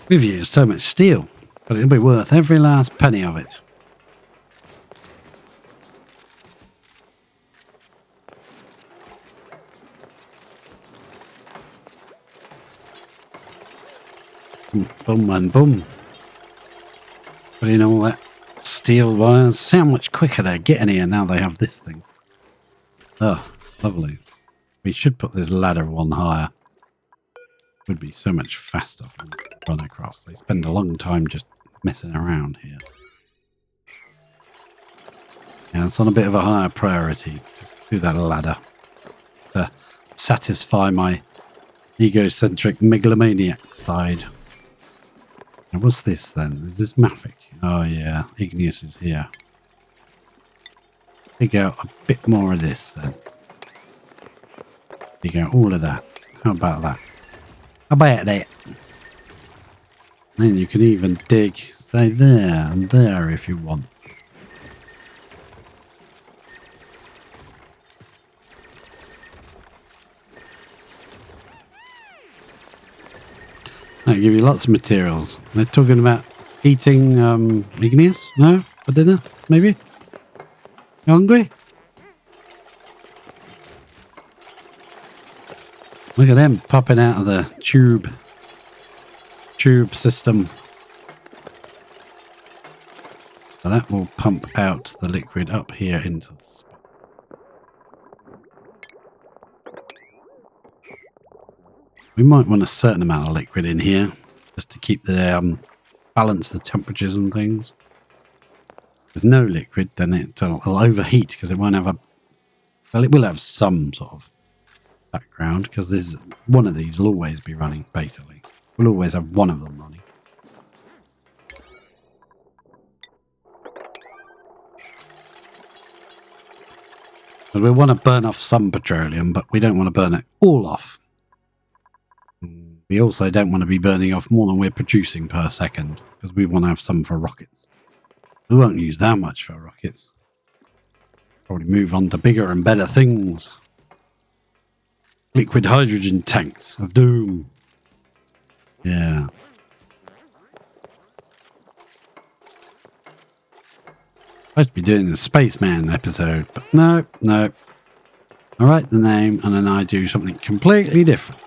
We've used so much steel, but it'll be worth every last penny of it. Boom and boom. But you know, all that steel wires, see how much quicker they're getting here now they have this thing. Oh, lovely. We should put this ladder one higher. Would be so much faster for them to run across. They spend a long time just messing around here. Yeah, it's on a bit of a higher priority. Just do that ladder to satisfy my egocentric megalomaniac side. Now, what's this then? Is this Mafic? Oh yeah, Igneous is here. Dig out a bit more of this then. Dig out all of that. How about that? How about that? Then you can even dig, say, there and there if you want. That'll give you lots of materials. They're talking about eating igneous? No? For dinner? Maybe? You hungry? Look at them popping out of the tube system. So that will pump out the liquid up here into the space. We might want a certain amount of liquid in here just to keep the balance the temperatures and things. If there's no liquid, then it'll overheat because it won't have a. Well, it will have some sort of background because there's one of these will always be running. Basically, we'll always have one of them running. We want to burn off some petroleum, but we don't want to burn it all off. We also don't want to be burning off more than we're producing per second, because we want to have some for rockets. We won't use that much for rockets. Probably move on to bigger and better things. Liquid hydrogen tanks of doom. Yeah. Supposed to be doing the Spaceman episode, but no. I write the name and then I do something completely different.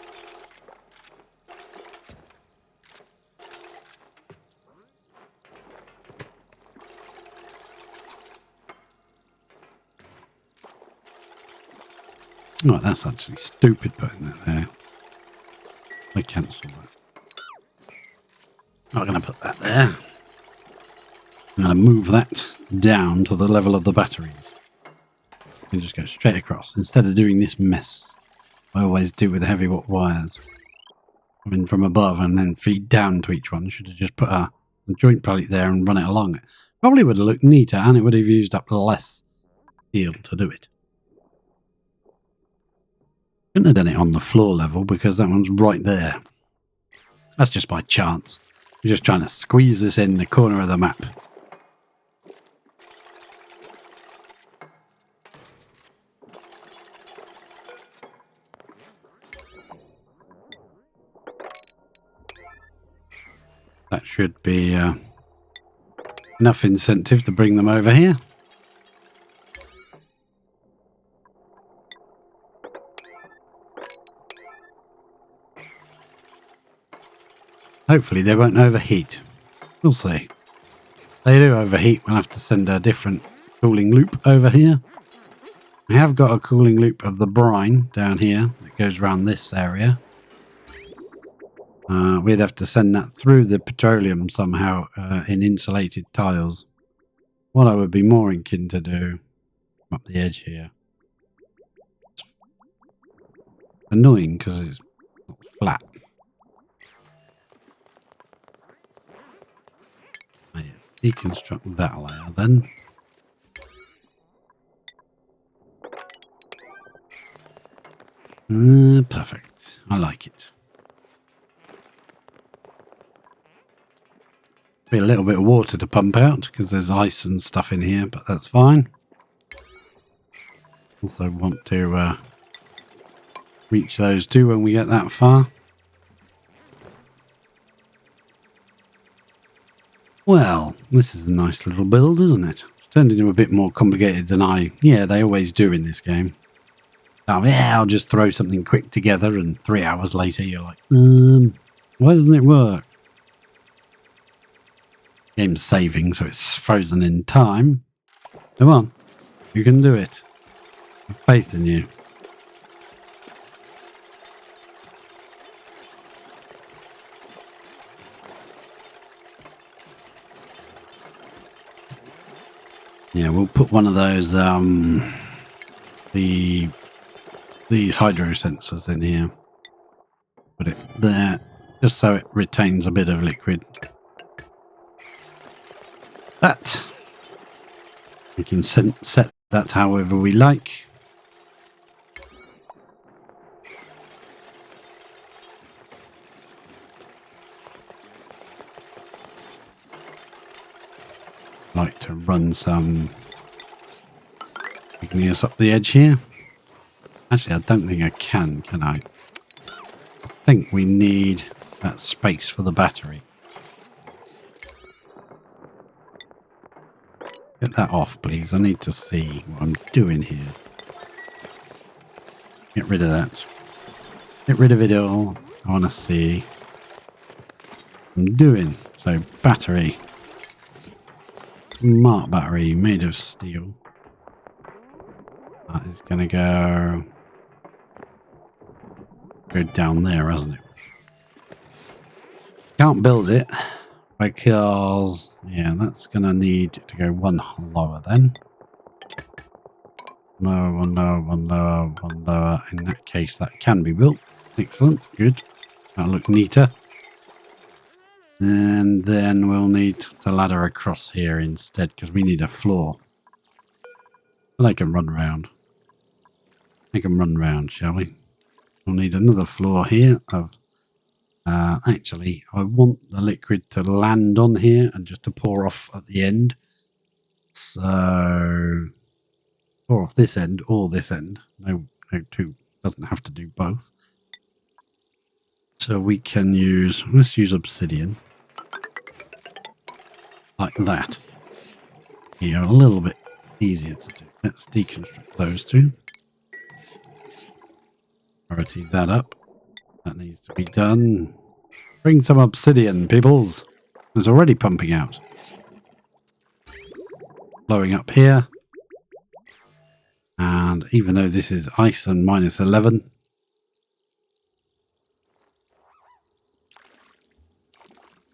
Oh, that's actually stupid putting that there. I cancel that. I'm going to put that there. I'm going to move that down to the level of the batteries. You can just go straight across instead of doing this mess I always do with heavy wires. Coming from above and then feed down to each one. Should have just put a the joint plate there and run it along. It probably would have looked neater, and it would have used up less steel to do it. Couldn't have done it on the floor level because that one's right there. That's just by chance. We're just trying to squeeze this in the corner of the map. That should be enough incentive to bring them over here. Hopefully they won't overheat. We'll see. If they do overheat, we'll have to send a different cooling loop over here. We have got a cooling loop of the brine down here that goes around this area. We'd have to send that through the petroleum somehow in insulated tiles. What I would be more keen to do up the edge here. It's annoying because it's not flat. Oh, yes, deconstruct that layer then. Perfect. I like it. Be a little bit of water to pump out because there's ice and stuff in here, but that's fine. Also want to reach those two when we get that far. Well, this is a nice little build, isn't it? It's turned into a bit more complicated than they always do in this game. Oh, yeah, I'll just throw something quick together and 3 hours later you're like, why doesn't it work? Game's saving, so it's frozen in time. Come on, you can do it. I have faith in you. Yeah, we'll put one of those the hydro sensors in here. Put it there, just so it retains a bit of liquid. That we can set that however we like. Like to run some igneous up the edge here. Actually, I don't think I can I? I think we need that space for the battery. Get that off, please. I need to see what I'm doing here. Get rid of that. Get rid of it all. I want to see what I'm doing. So, battery. Smart battery made of steel. That is going to go down there, isn't it? Can't build it because, yeah, that's going to need to go one lower then. Lower, one lower, one lower, one lower. In that case, that can be built. Excellent, good. That'll look neater. And then we'll need the ladder across here instead because we need a floor. But I can run around. I can run around, shall we? We'll need another floor here of actually I want the liquid to land on here and just to pour off at the end. So pour off this end or this end. No two, doesn't have to do both. So we can use, let's use obsidian. Like that. Here, a little bit easier to do. Let's deconstruct those two. Priority that up. That needs to be done. Bring some obsidian, peoples. It's already pumping out. Blowing up here. And even though this is ice and minus 11,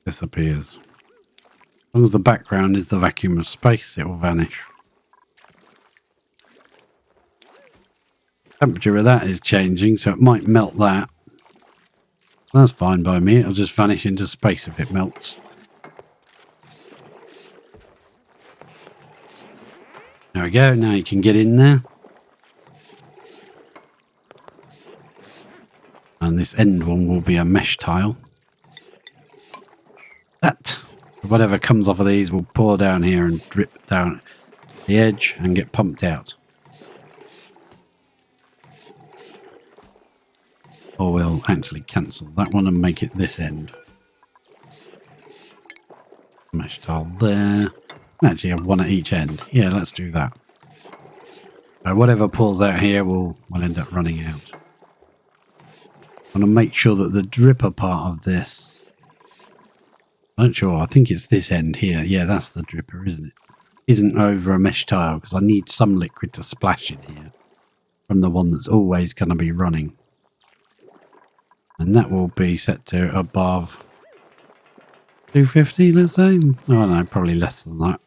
disappears. As long as the background is the vacuum of space, it will vanish. Temperature of that is changing, so it might melt that. That's fine by me. It'll just vanish into space if it melts. There we go. Now you can get in there. And this end one will be a mesh tile. That, whatever comes off of these will pour down here and drip down the edge and get pumped out. Or we'll actually cancel that one and make it this end. Mesh tile there. Actually have one at each end. Yeah, let's do that. So whatever pulls out here will end up running out. I want to make sure that the dripper part of this, I'm not sure, I think it's this end here. Yeah, that's the dripper, isn't it? Isn't over a mesh tile because I need some liquid to splash in here from the one that's always going to be running. And that will be set to above 250, let's say. Oh no, probably less than that.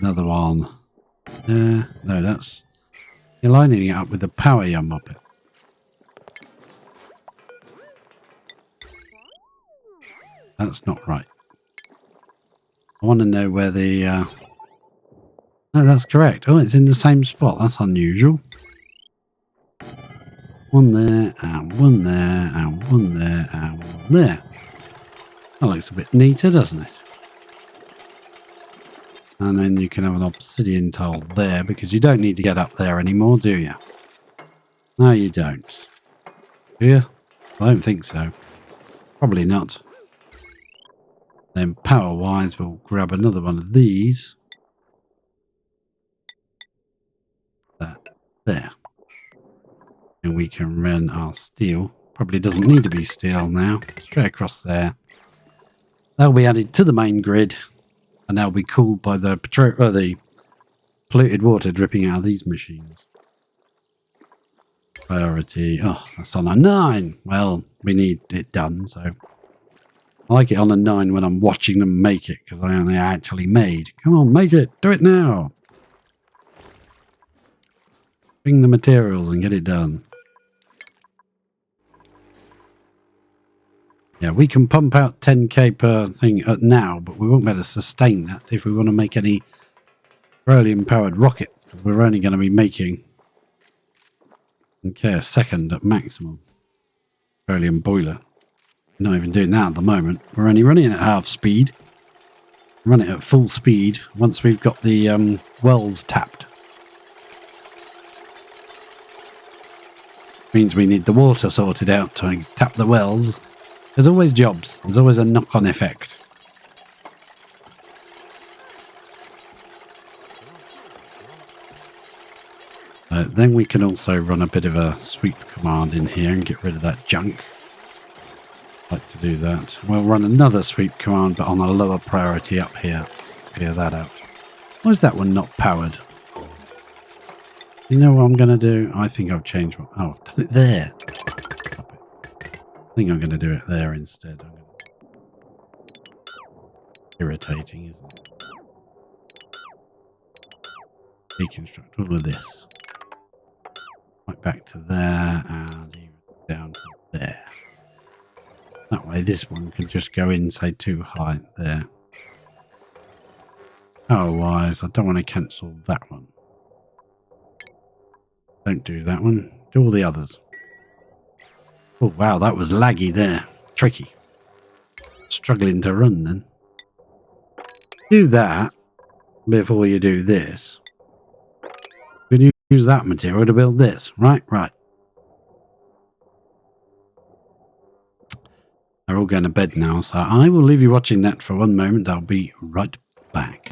Another one. No, that's... You're lining it up with the power yum up it. That's not right. I want to know where the... No, that's correct. Oh, it's in the same spot. That's unusual. One there, and one there, and one there, and one there. That looks a bit neater, doesn't it? And then you can have an obsidian tile there, because you don't need to get up there anymore, do you? No, you don't. Do you? I don't think so. Probably not. Then power-wise, we'll grab another one of these. That there. And we can run our steel. Probably doesn't need to be steel now. Straight across there. That'll be added to the main grid. And they'll be cooled by the the polluted water dripping out of these machines. Priority. Oh, that's on a 9. Well, we need it done, so I like it on a 9 when I'm watching them make it, because I only actually made. Come on, make it. Do it now. Bring the materials and get it done. Yeah, we can pump out 10k per thing now, but we won't be able to sustain that if we want to make any petroleum-powered rockets, because we're only going to be making 10k a second at maximum. Petroleum boiler. We're not even doing that at the moment. We're only running at half speed. Run it at full speed once we've got the wells tapped. Means we need the water sorted out to tap the wells. There's always jobs. There's always a knock-on effect. Then we can also run a bit of a sweep command in here and get rid of that junk. Like to do that. We'll run another sweep command, but on a lower priority up here. Clear that out. Why is that one not powered? You know what I'm going to do? I think I've changed one. Oh, I've done it there. I think I'm going to do it there instead. Irritating, isn't it? Deconstruct all of this. Right back to there and even down to there. That way this one can just go in, say, too high there. Otherwise, I don't want to cancel that one. Don't do that one. Do all the others. Oh, wow, that was laggy there. Tricky. Struggling to run then. Do that before you do this. Can you use that material to build this? Right, right. They're all going to bed now, so I will leave you watching that for one moment. I'll be right back.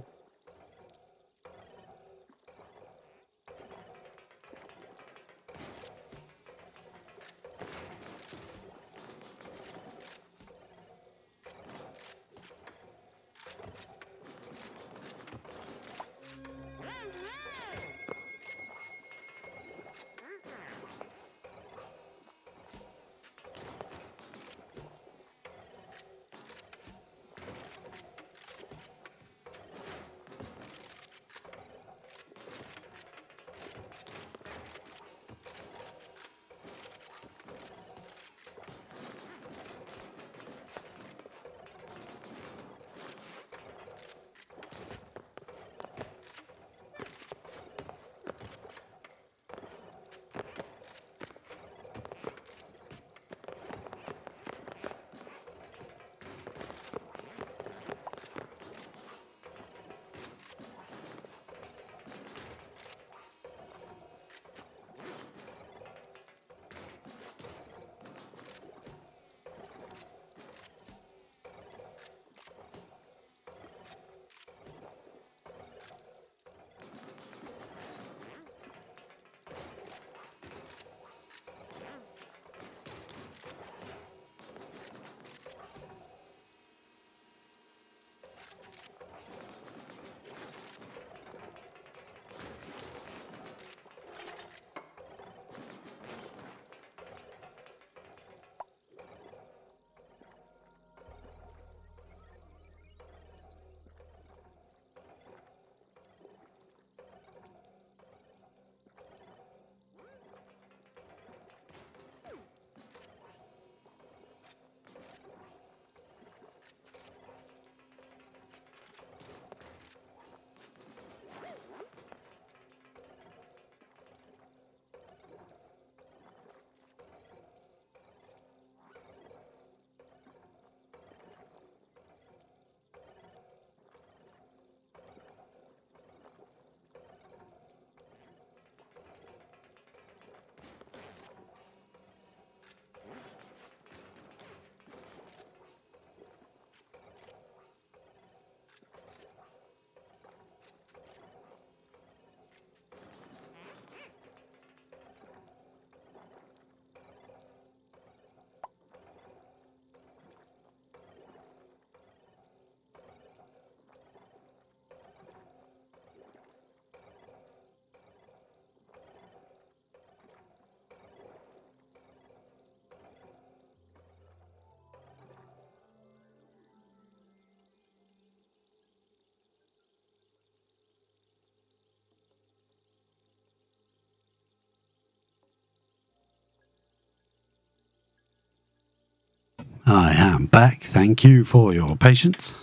I am back. Thank you for your patience.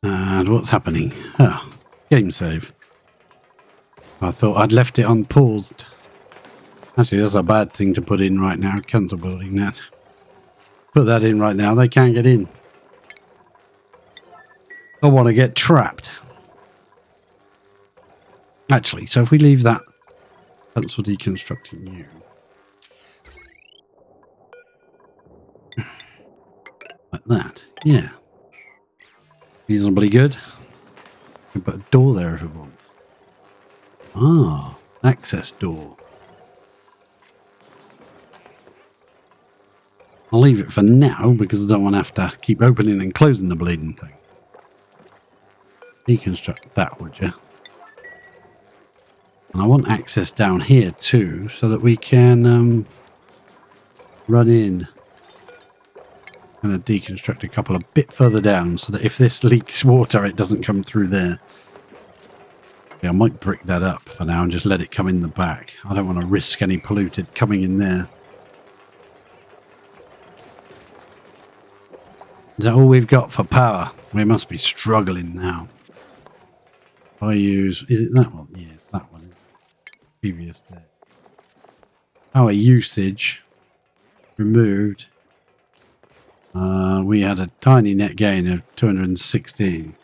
And what's happening? Oh, game save. I thought I'd left it unpaused. Actually, that's a bad thing to put in right now. Cancel building that. Put that in right now. They can't get in. I want to get trapped. Actually, so if we leave that, that's for deconstructing you. Like that. Yeah. Reasonably good. We can put a door there if we want. Ah, access door. I'll leave it for now because I don't want to have to keep opening and closing the bleeding thing. Deconstruct that, would you? And I want access down here too, so that we can run in. I'm going to deconstruct a couple a bit further down, so that if this leaks water, it doesn't come through there. Yeah, I might brick that up for now and just let it come in the back. I don't want to risk any polluted coming in there. Is that all we've got for power? We must be struggling now. I use... Is it that one? Yeah, it's that one. Isn't it? Previous day. Power usage removed. We had a tiny net gain of 216.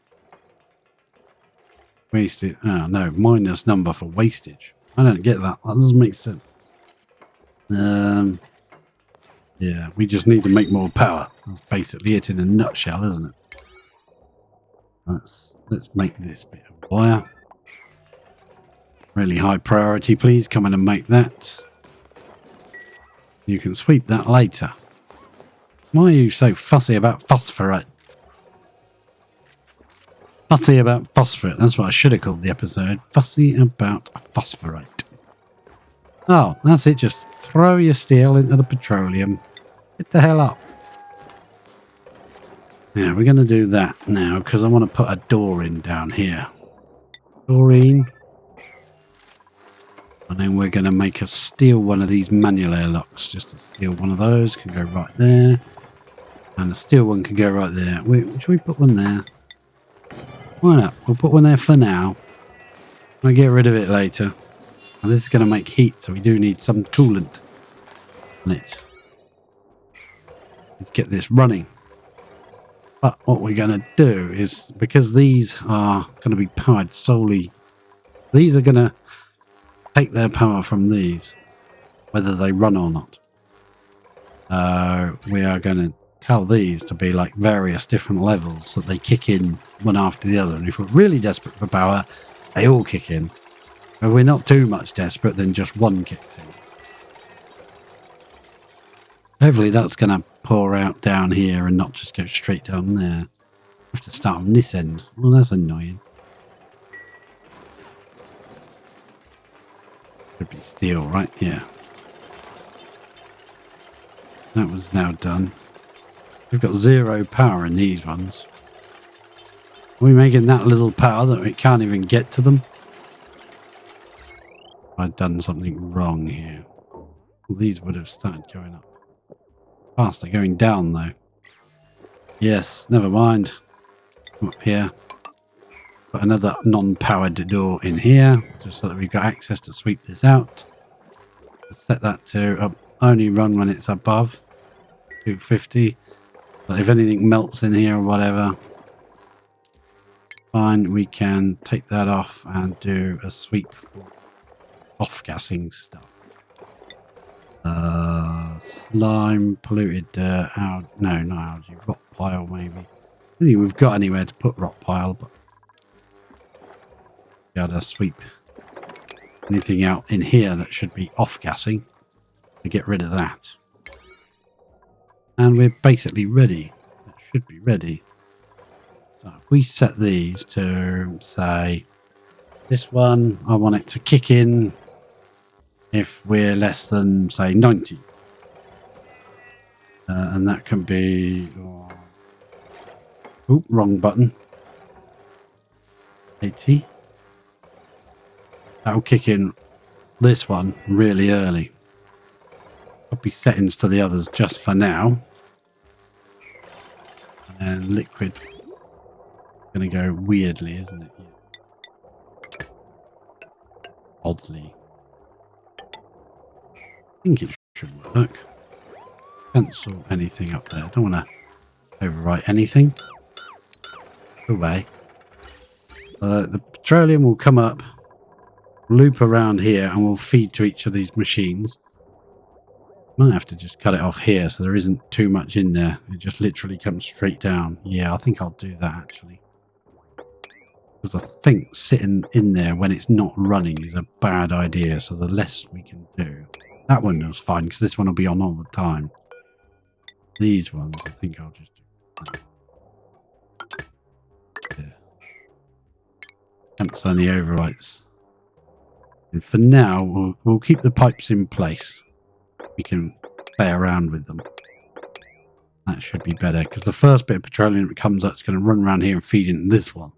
Wasted. Oh, no. Minus number for wastage. I don't get that. That doesn't make sense. Yeah, we just need to make more power. That's basically it in a nutshell, isn't it? Let's make this bit of wire. Really high priority, please. Come in and make that. You can sweep that later. Why are you so fussy about phosphorite? Fussy about phosphorite. That's what I should have called the episode. Fussy about phosphorite. Oh, that's it. Just throw your steel into the petroleum. Get the hell up. Yeah, we're going to do that now because I want to put a door in down here. Door in. And then we're going to make a steel one of these manual airlocks. Just a steel one of those can go right there. And the steel one can go right there. Should we put one there? Why not? We'll put one there for now. I'll get rid of it later. And this is going to make heat, so we do need some coolant on it. Let's get this running. But what we're going to do is, because these are going to be powered solely, these are going to take their power from these, whether they run or not. We are going to tell these to be like various different levels so that they kick in one after the other. And if we're really desperate for power, they all kick in. If we're not too much desperate, then just one kicks in. Hopefully that's going to pour out down here and not just go straight down there. We have to start on this end. Well, that's annoying. Could be steel, right? Yeah. That was now done. We've got 0 power in these ones. Are we making that little power that it can't even get to them? I've done something wrong here. Well, these would have started going up. Fast, they're going down though. Yes, never mind. Come up here. Put another non-powered door in here, just so that we've got access to sweep this out. Set that to only run when it's above 250. But if anything melts in here or whatever, fine, we can take that off and do a sweep for off-gassing stuff. Slime, polluted dirt, no, not algae, rock pile maybe. I don't think we've got anywhere to put rock pile, but be able to sweep anything out in here that should be off-gassing to get rid of that. And we're basically ready. It should be ready. So if we set these to, say, this one, I want it to kick in if we're less than, say, 90. And that can be... Oh, wrong button. 80. That'll kick in this one really early. Copy settings to the others just for now. And liquid going to go weirdly, isn't it? Yeah. Oddly. I think it should work. Cancel anything up there. Don't want to overwrite anything. Go away. The petroleum will come up, loop around here, and we'll feed to each of these machines. Might have to just cut it off here so there isn't too much in there. It just literally comes straight down. Yeah, I think I'll do that actually. Because I think sitting in there when it's not running is a bad idea. So the less we can do. That one was fine because this one will be on all the time. These ones, I think I'll just do. Yeah. Cancel any overwrites. And for now, we'll keep the pipes in place. We can play around with them. That should be better because the first bit of petroleum that comes up is going to run around here and feed into this one.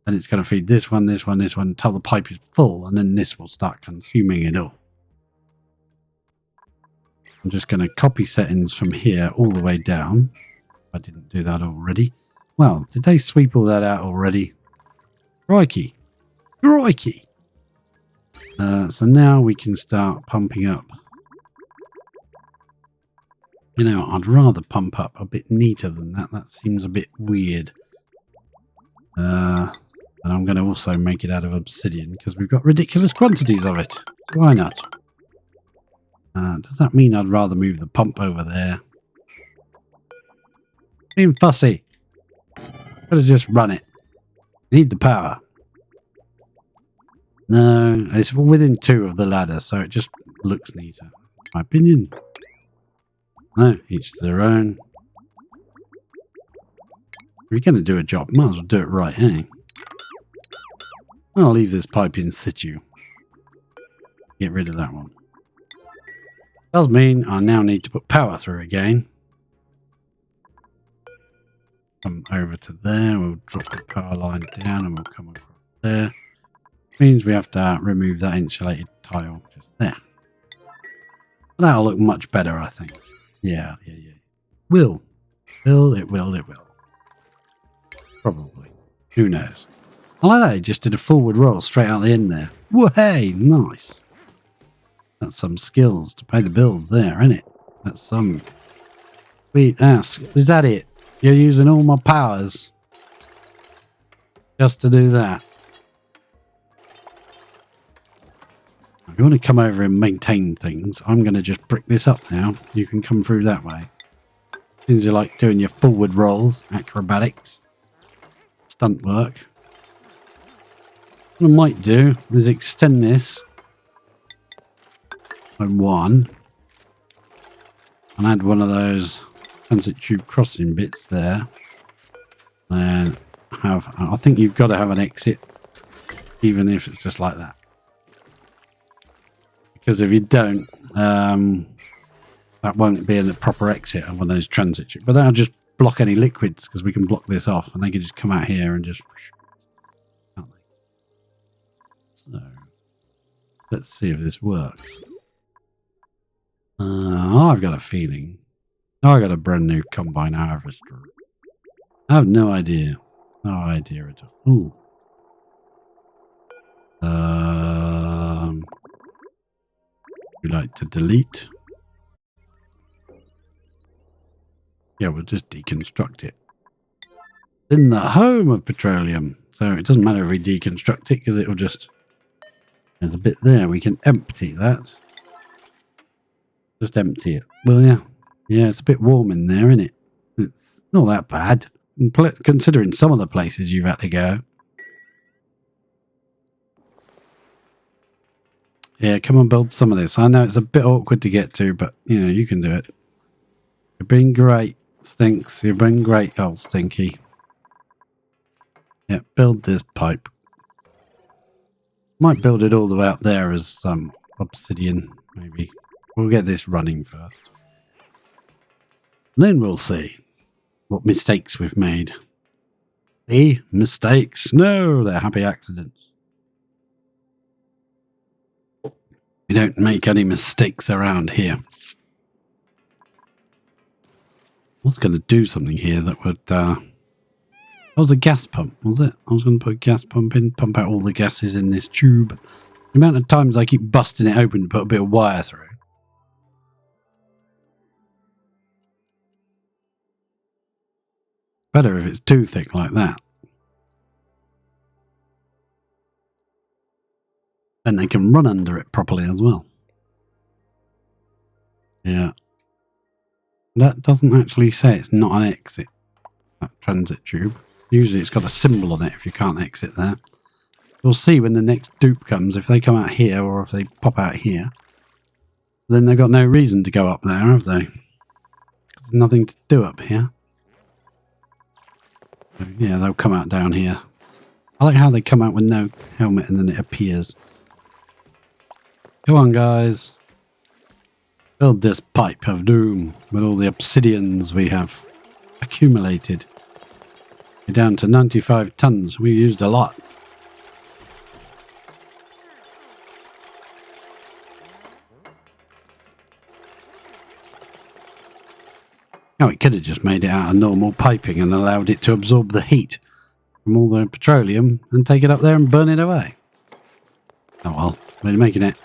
Then it's going to feed this one, this one, this one until the pipe is full, and then this will start consuming it all. I'm just going to copy settings from here all the way down. I didn't do that already. Well, did they sweep all that out already? Crikey. Crikey. So now we can start pumping up. You know, I'd rather pump up a bit neater than that. That seems a bit weird. And I'm going to also make it out of obsidian because we've got ridiculous quantities of it. Why not? Does that mean I'd rather move the pump over there? Being fussy. Gotta just run it. Need the power. No, it's within 2 of the ladder, so it just looks neater. In my opinion. No, each to their own. If you're going to do a job, might as well do it right, eh? I'll leave this pipe in situ. Get rid of that one. Does mean I now need to put power through again. Come over to there, we'll drop the power line down and we'll come across there. Means we have to remove that insulated tile just there. That'll look much better, I think. Yeah. Will. It will. Probably. Who knows? I like that. It just did a forward roll straight out the end there. Whoa, hey, nice. That's some skills to pay the bills there, isn't it? That's some sweet ass. Is that it? You're using all my powers just to do that. If you want to come over and maintain things, I'm going to just brick this up now. You can come through that way. Seems you like doing your forward rolls, acrobatics, stunt work. What I might do is extend this by 1 and add one of those transit tube crossing bits there. And I think you've got to have an exit, even if it's just like that. Because if you don't, that won't be a proper exit of one of those transit tubes. But that'll just block any liquids because we can block this off and they can just come out here and just... Can't they? So, let's see if this works. I've got a feeling. I got a brand new combine harvester. I have no idea. No idea at all. Ooh. We like to delete. Yeah, we'll just deconstruct it. In the home of petroleum. So it doesn't matter if we deconstruct it because it'll just... There's a bit there. We can empty that. Just empty it. Will ya? Yeah, it's a bit warm in there, isn't it? It's not that bad. Considering some of the places you've had to go. Yeah, come and build some of this. I know it's a bit awkward to get to, but, you know, you can do it. You've been great, Stinks. You've been great, old Stinky. Yeah, build this pipe. Might build it all the way up there as some obsidian, maybe. We'll get this running first. Then we'll see what mistakes we've made. See? Mistakes? No, they're happy accidents. We don't make any mistakes around here. was going to do something here that would... that was a gas pump, was it? I was going to put a gas pump in, pump out all the gases in this tube. The amount of times I keep busting it open to put a bit of wire through. Better if it's too thick like that. Then they can run under it properly as well. Yeah. That doesn't actually say it's not an exit, that transit tube. Usually it's got a symbol on it if you can't exit there. We'll see when the next dupe comes, if they come out here or if they pop out here. Then they've got no reason to go up there, have they? There's nothing to do up here. So, yeah, they'll come out down here. I like how they come out with no helmet and then it appears. Come on, guys. Build this pipe of doom with all the obsidians we have accumulated. We're down to 95 tons. We used a lot. Oh, it could have just made it out of normal piping and allowed it to absorb the heat from all the petroleum and take it up there and burn it away. Oh well, we're making it.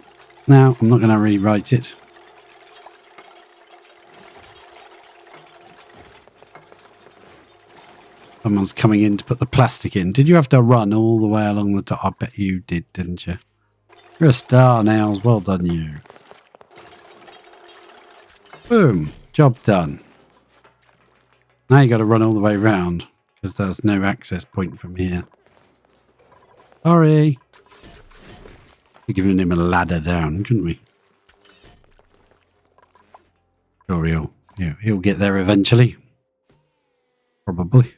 Now, I'm not going to rewrite it. Someone's coming in to put the plastic in. Did you have to run all the way along the top? I bet you did, didn't you? You're a star, Nails. Well done, you. Boom. Job done. Now you got to run all the way round because there's no access point from here. Sorry. We're giving him a ladder down, couldn't we? Sure, he'll get there eventually. Probably.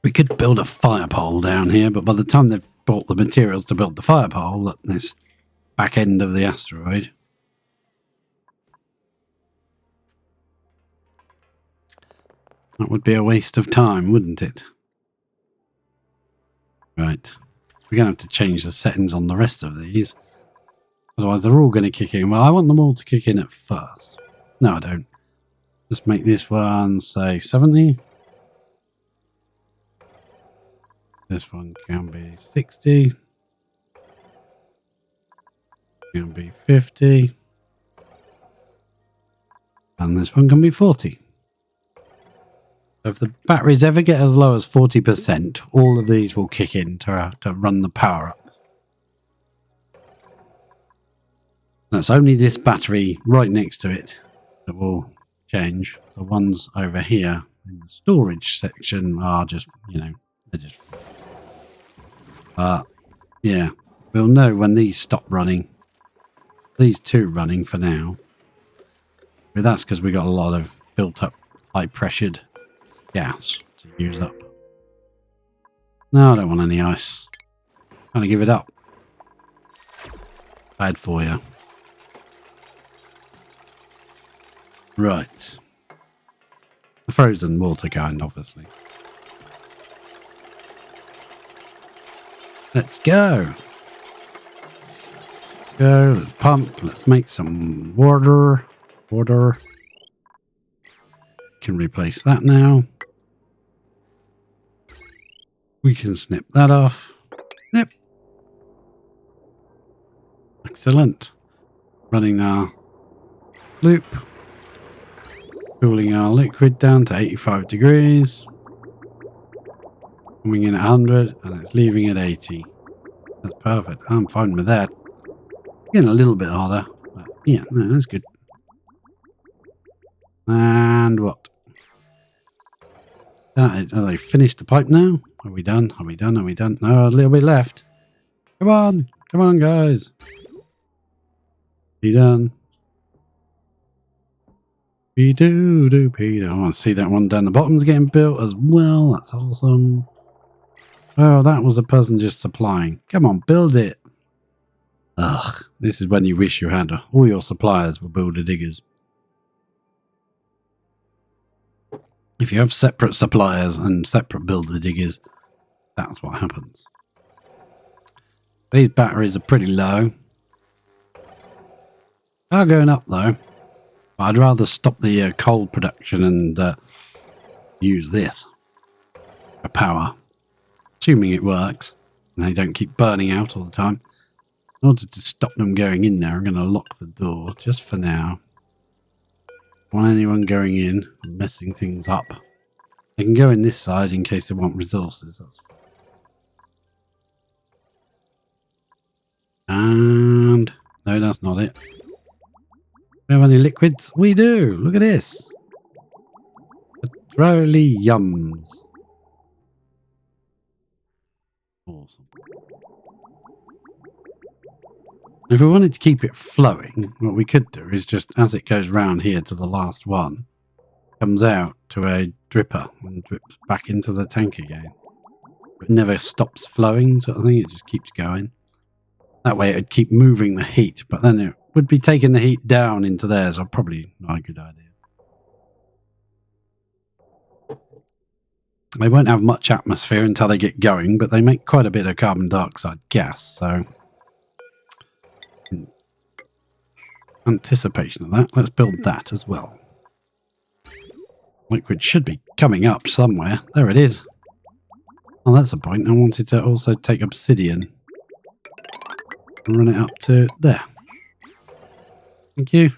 We could build a fire pole down here, but by the time they've bought the materials to build the fire pole at this back end of the asteroid, that would be a waste of time, wouldn't it? Right. We're going to have to change the settings on the rest of these. Otherwise, they're all going to kick in. Well, I want them all to kick in at first. No, I don't. Just make this one, say, 70. This one can be 60. Can be 50. And this one can be 40. If the batteries ever get as low as 40%, all of these will kick in to run the power up. That's only this battery right next to it that will change. The ones over here in the storage section are just, they're just... yeah, we'll know when these stop running. These two running for now. But that's because we got a lot of built up high pressured gas to use up. No, I don't want any ice. I'm trying to give it up. Bad for you. Right. The frozen water kind, obviously. Let's go. Let's pump. Let's make some water. Can replace that now. We can snip that off. Snip. Excellent. Running our loop. Cooling our liquid down to 85 degrees. Coming in at 100 and it's leaving at 80. That's perfect. I'm fine with that. Getting a little bit harder. But yeah, no, that's good. And what? Are they finished the pipe now? Are we done? Are we done? Are we done? No, a little bit left. Come on. Come on, guys. Be done. Be do. I want to see that one down the bottom's getting built as well. That's awesome. Oh, that was a person just supplying. Come on, build it. Ugh, this is when you wish you had all your suppliers were builder diggers. If you have separate suppliers and separate builder diggers, that's what happens. These batteries are pretty low. They are going up though. But I'd rather stop the coal production and use this for power. Assuming it works and they don't keep burning out all the time. In order to stop them going in there, I'm going to lock the door just for now. Don't want anyone going in and messing things up. They can go in this side in case they want resources. That's fine. And no, that's not it. Do we have any liquids? We do. Look at this. Petroleums. Awesome. If we wanted to keep it flowing, what we could do is just, as it goes round here to the last one, comes out to a dripper and drips back into the tank again. It never stops flowing, sort of thing. It just keeps going. That way it would keep moving the heat, but then it would be taking the heat down into there, so probably not a good idea. They won't have much atmosphere until they get going, but they make quite a bit of carbon dioxide gas, so in anticipation of that, let's build that as well. Liquid should be coming up somewhere. There it is. Oh, that's a point. I wanted to also take obsidian and run it up to there. Thank you.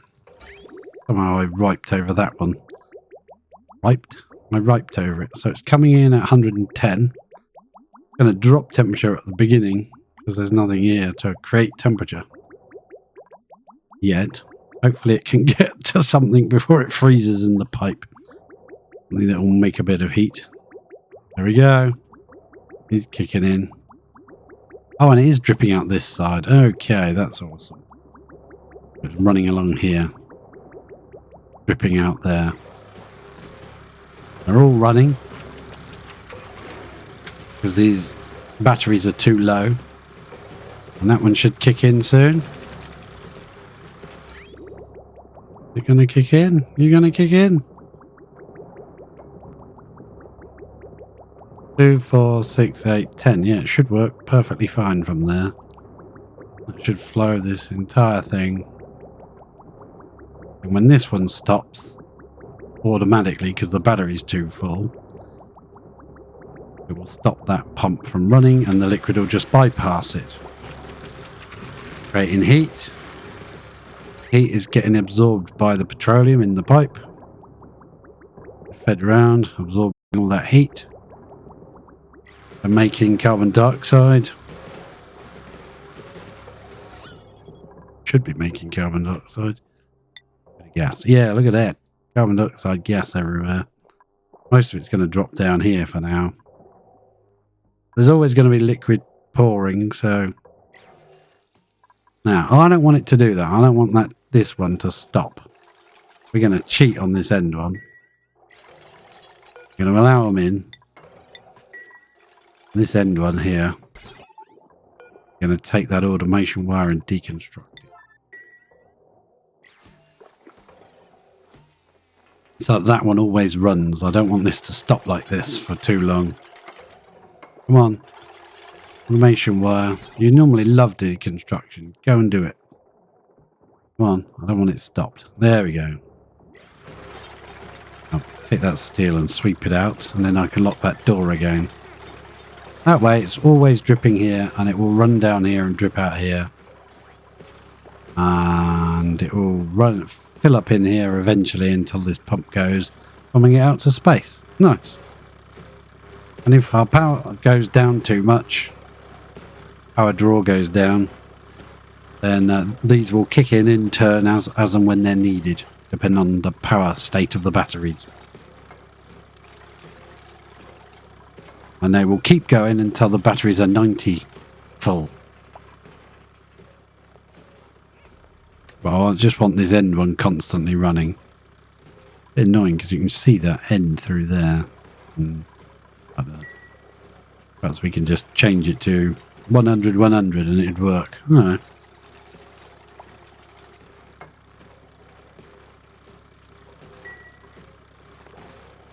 Somehow I riped over that one. Riped? I riped over it. So it's coming in at 110. Going to drop temperature at the beginning because there's nothing here to create temperature yet. Hopefully it can get to something before it freezes in the pipe. I think that will make a bit of heat. There we go. He's kicking in. Oh, and it is dripping out this side. Okay, that's awesome. It's running along here. Dripping out there. They're all running. Because these batteries are too low. And that one should kick in soon. You're going to kick in? You're going to kick in? 2, 4, 6, 8, 10. Yeah, it should work perfectly fine from there. It should flow this entire thing. And when this one stops, automatically, because the battery's too full, it will stop that pump from running and the liquid will just bypass it. Creating heat. Heat is getting absorbed by the petroleum in the pipe. Fed around, absorbing all that heat. And making carbon dioxide. Should be making carbon dioxide. Gas. Yeah, look at that. Carbon dioxide gas everywhere. Most of it's going to drop down here for now. There's always going to be liquid pouring, so... Now, I don't want it to do that. I don't want this one to stop. We're going to cheat on this end one. We're going to allow them in. This end one here. We're going to take that automation wire and deconstruct it. So that one always runs. I don't want this to stop like this for too long. Come on. Automation wire. You normally love deconstruction. Go and do it. Come on. I don't want it stopped. There we go. I'll take that steel and sweep it out, and then I can lock that door again. That way it's always dripping here, and it will run down here and drip out here. And it will fill up in here eventually until this pump goes, pumping it out to space. Nice. And if our power goes down too much, power draw goes down, then these will kick in turn as and when they're needed, depending on the power state of the batteries. And they will keep going until the batteries are 90 full. Well, I just want this end one constantly running. Bit annoying because you can see that end through there. Like that. Perhaps we can just change it to 100, 100 and it'd work. I don't know.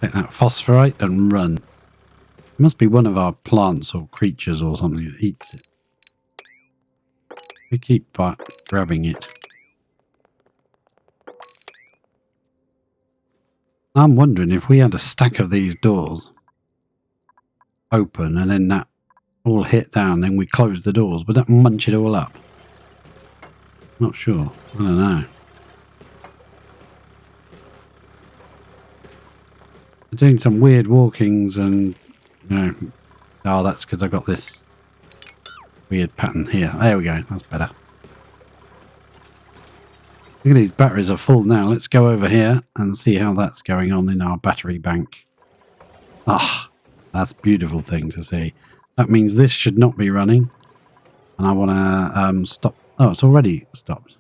Take that phosphorite and run. It must be one of our plants or creatures or something that eats it. We keep grabbing it. I'm wondering if we had a stack of these doors open and then that all hit down, then we close the doors, would that munch it all up? Not sure. I don't know. I'm doing some weird walkings and, you know, oh, that's because I got this weird pattern here. There we go. That's better. Look at these batteries are full now. Let's go over here and see how that's going on in our battery bank. Ah, that's a beautiful thing to see. That means this should not be running. And I want to stop. Oh, it's already stopped.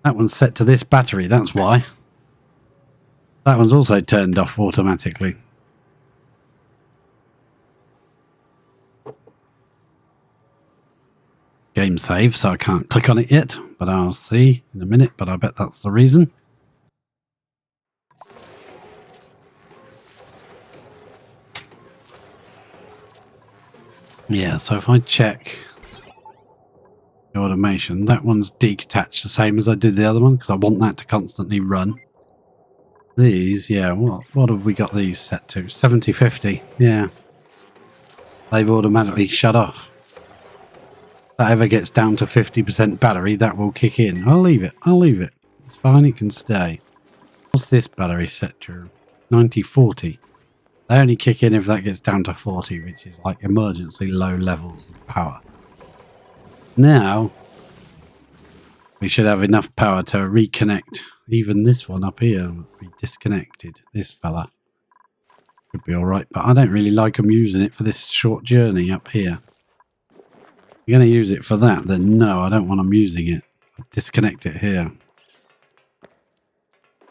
That one's set to this battery. That's why. That one's also turned off automatically. Game save, so I can't click on it yet, but I'll see in a minute, but I bet that's the reason. Yeah, so if I check the automation, that one's detached the same as I did the other one, because I want that to constantly run. These, yeah, what have we got these set to? 70-50, yeah. They've automatically shut off. If that ever gets down to 50% battery, that will kick in. I'll leave it. It's fine, it can stay. What's this battery set to? 90-40. They only kick in if that gets down to 40, which is like emergency low levels of power. Now, we should have enough power to reconnect. Even this one up here will be disconnected. This fella should be alright, but I don't really like them using it for this short journey up here. If you're going to use it for that, then no, I don't want them using it. I'll disconnect it here.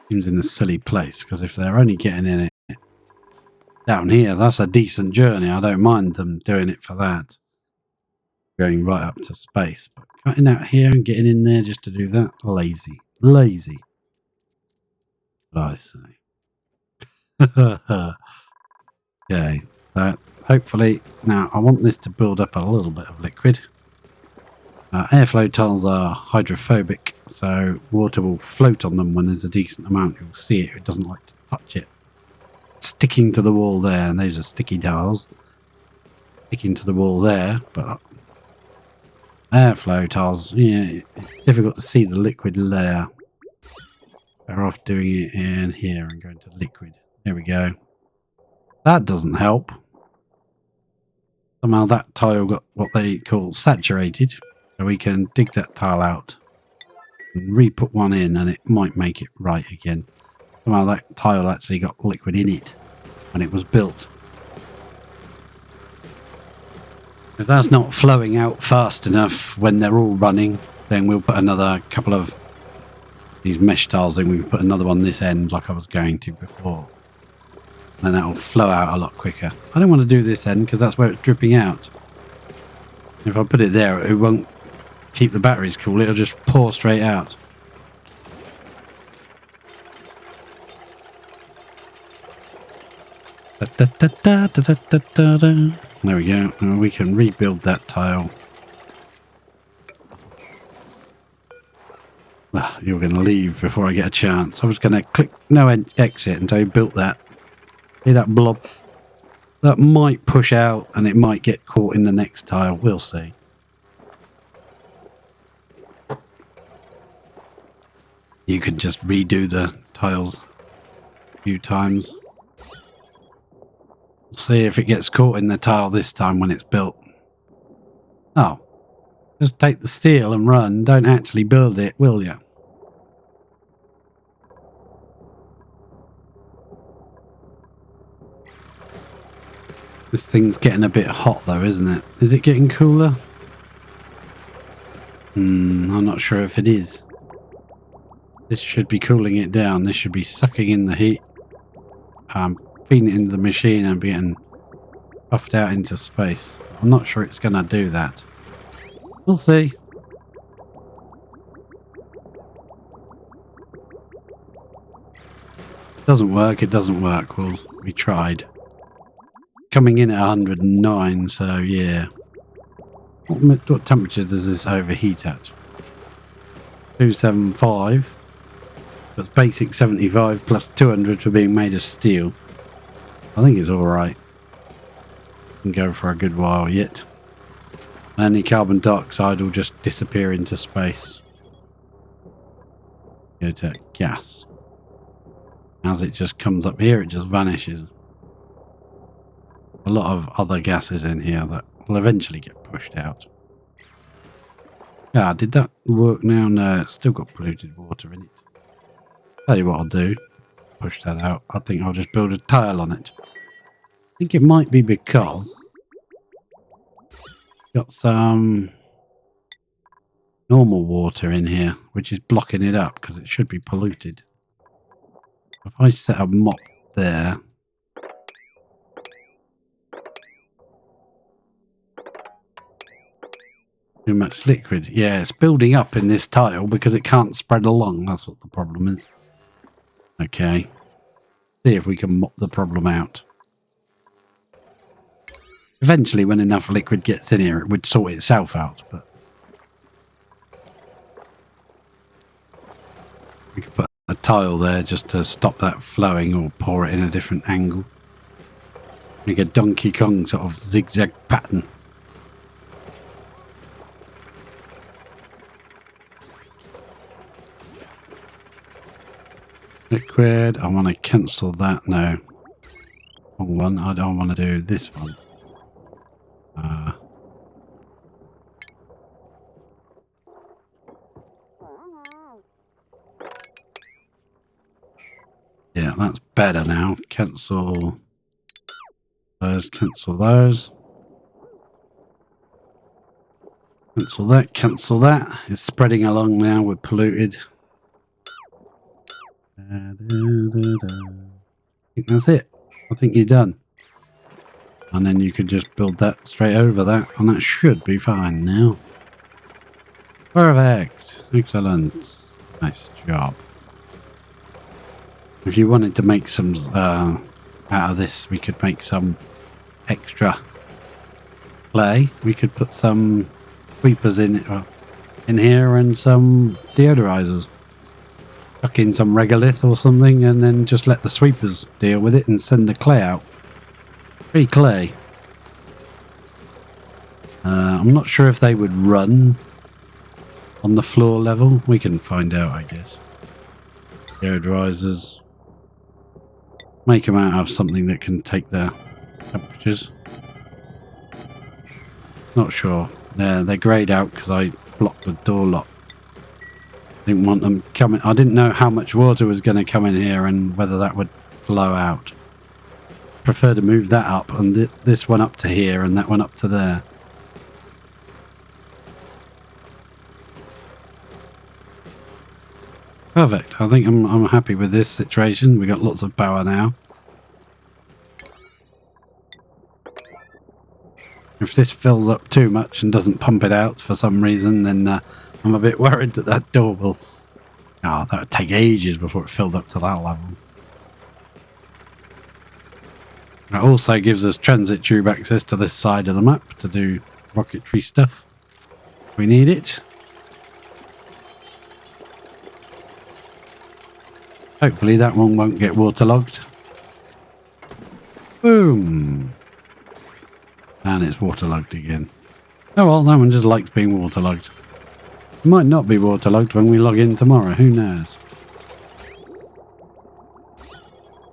Seems in a silly place, because if they're only getting in it down here, that's a decent journey. I don't mind them doing it for that. Going right up to space. But cutting out here and getting in there just to do that, lazy. Lazy. What I say. Okay, so hopefully, now I want this to build up a little bit of liquid. Airflow tiles are hydrophobic, so water will float on them when there's a decent amount. You'll see it, it doesn't like to touch it. It's sticking to the wall there, and those are sticky tiles. Sticking to the wall there, but airflow tiles, yeah, it's difficult to see the liquid layer. Better off doing it in here and going to liquid. There we go. That doesn't help. Somehow that tile got what they call saturated. So we can dig that tile out and re-put one in and it might make it right again. Somehow that tile actually got liquid in it when it was built. If that's not flowing out fast enough when they're all running, then we'll put another couple of these mesh tiles in. We can put another one this end like I was going to before. And that'll flow out a lot quicker. I don't want to do this end because that's where it's dripping out. If I put it there, it won't keep the batteries cool. It'll just pour straight out. There we go. And we can rebuild that tile. You're going to leave before I get a chance. I was going to click no exit until you built that. See that blob? That might push out and it might get caught in the next tile. We'll see. You can just redo the tiles a few times. See if it gets caught in the tile this time when it's built. Oh. Just take the steel and run. Don't actually build it, will you? This thing's getting a bit hot though, isn't it? Is it getting cooler? I'm not sure if it is. This should be cooling it down. This should be sucking in the heat. Feeding it into the machine and being puffed out into space. I'm not sure it's going to do that. We'll see. Doesn't work, it doesn't work. Well, we tried. Coming in at 109, so yeah. What temperature does this overheat at? 275. But basic 75 plus 200 for being made of steel. I think it's alright. Can go for a good while yet. Any carbon dioxide will just disappear into space. Go to gas. As it just comes up here, it just vanishes. A lot of other gases in here that will eventually get pushed out. Yeah, did that work now? No, it's still got polluted water in it. Tell you what I'll do. Push that out. I think I'll just build a tile on it. I think it might be because got some normal water in here, which is blocking it up because it should be polluted. If I set a mop there, too much liquid. Yeah, it's building up in this tile because it can't spread along. That's what the problem is. Okay. See if we can mop the problem out. Eventually, when enough liquid gets in here, it would sort itself out, but we could put a tile there just to stop that flowing or pour it in a different angle. Make a Donkey Kong sort of zigzag pattern. Liquid, I want to cancel that. No. Wrong one. I don't want to do this one. Yeah, that's better now. Cancel those, cancel those. Cancel that, cancel that. It's spreading along now. We're polluted. I think that's it. I think you're done. And then you can just build that straight over that, and that should be fine now. Perfect. Excellent. Nice job. If you wanted to make some out of this, we could make some extra clay. We could put some sweepers in here and some deodorizers. Chuck in some regolith or something, and then just let the sweepers deal with it and send the clay out. Free clay. I'm not sure if they would run on the floor level. We can find out, I guess. Deodorizers. Make them out of something that can take their temperatures. Not sure. They're greyed out because I blocked the door lock. Didn't want them coming. I didn't know how much water was going to come in here and whether that would flow out. Prefer to move that up and this one up to here and that one up to there. Perfect. I think I'm happy with this situation. We got lots of power now. If this fills up too much and doesn't pump it out for some reason, then I'm a bit worried that that door will... Oh, that would take ages before it filled up to that level. It also gives us transit tube access to this side of the map to do rocketry stuff. We need it. Hopefully that one won't get waterlogged. Boom. And it's waterlogged again. Oh well, that one just likes being waterlogged. It might not be waterlogged when we log in tomorrow, who knows?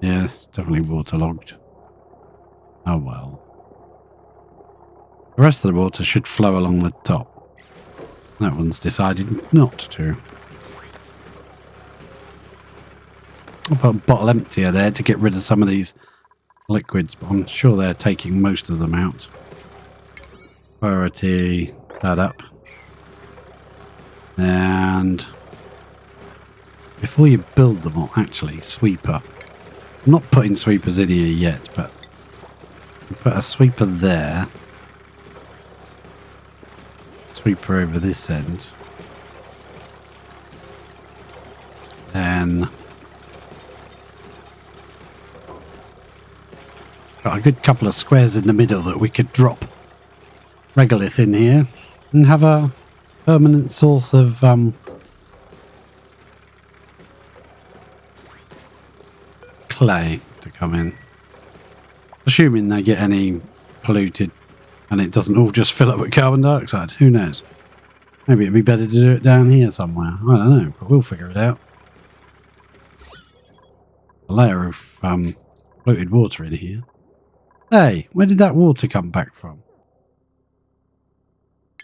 Yeah, it's definitely waterlogged. Oh well. The rest of the water should flow along the top. That one's decided not to. I'll put a bottle emptier there to get rid of some of these liquids, but I'm sure they're taking most of them out. Priority that up. And before you build them all, actually, sweeper. I'm not putting sweepers in here yet, but put a sweeper there. Sweeper over this end. Then got a good couple of squares in the middle that we could drop regolith in here and have a permanent source of clay to come in. Assuming they get any polluted and it doesn't all just fill up with carbon dioxide. Who knows? Maybe it'd be better to do it down here somewhere. I don't know, but we'll figure it out. A layer of polluted water in here. Hey, where did that water come back from?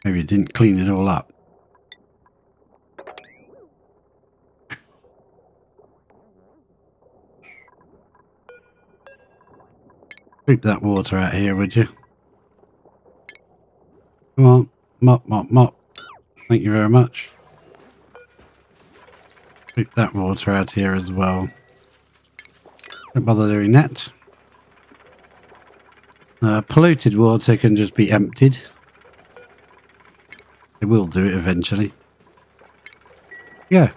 Maybe it didn't clean it all up. Sweep that water out here, would you? Come on. Mop, mop, mop. Thank you very much. Sweep that water out here as well. Don't bother doing that. Polluted water can just be emptied. It will do it eventually. Yeah.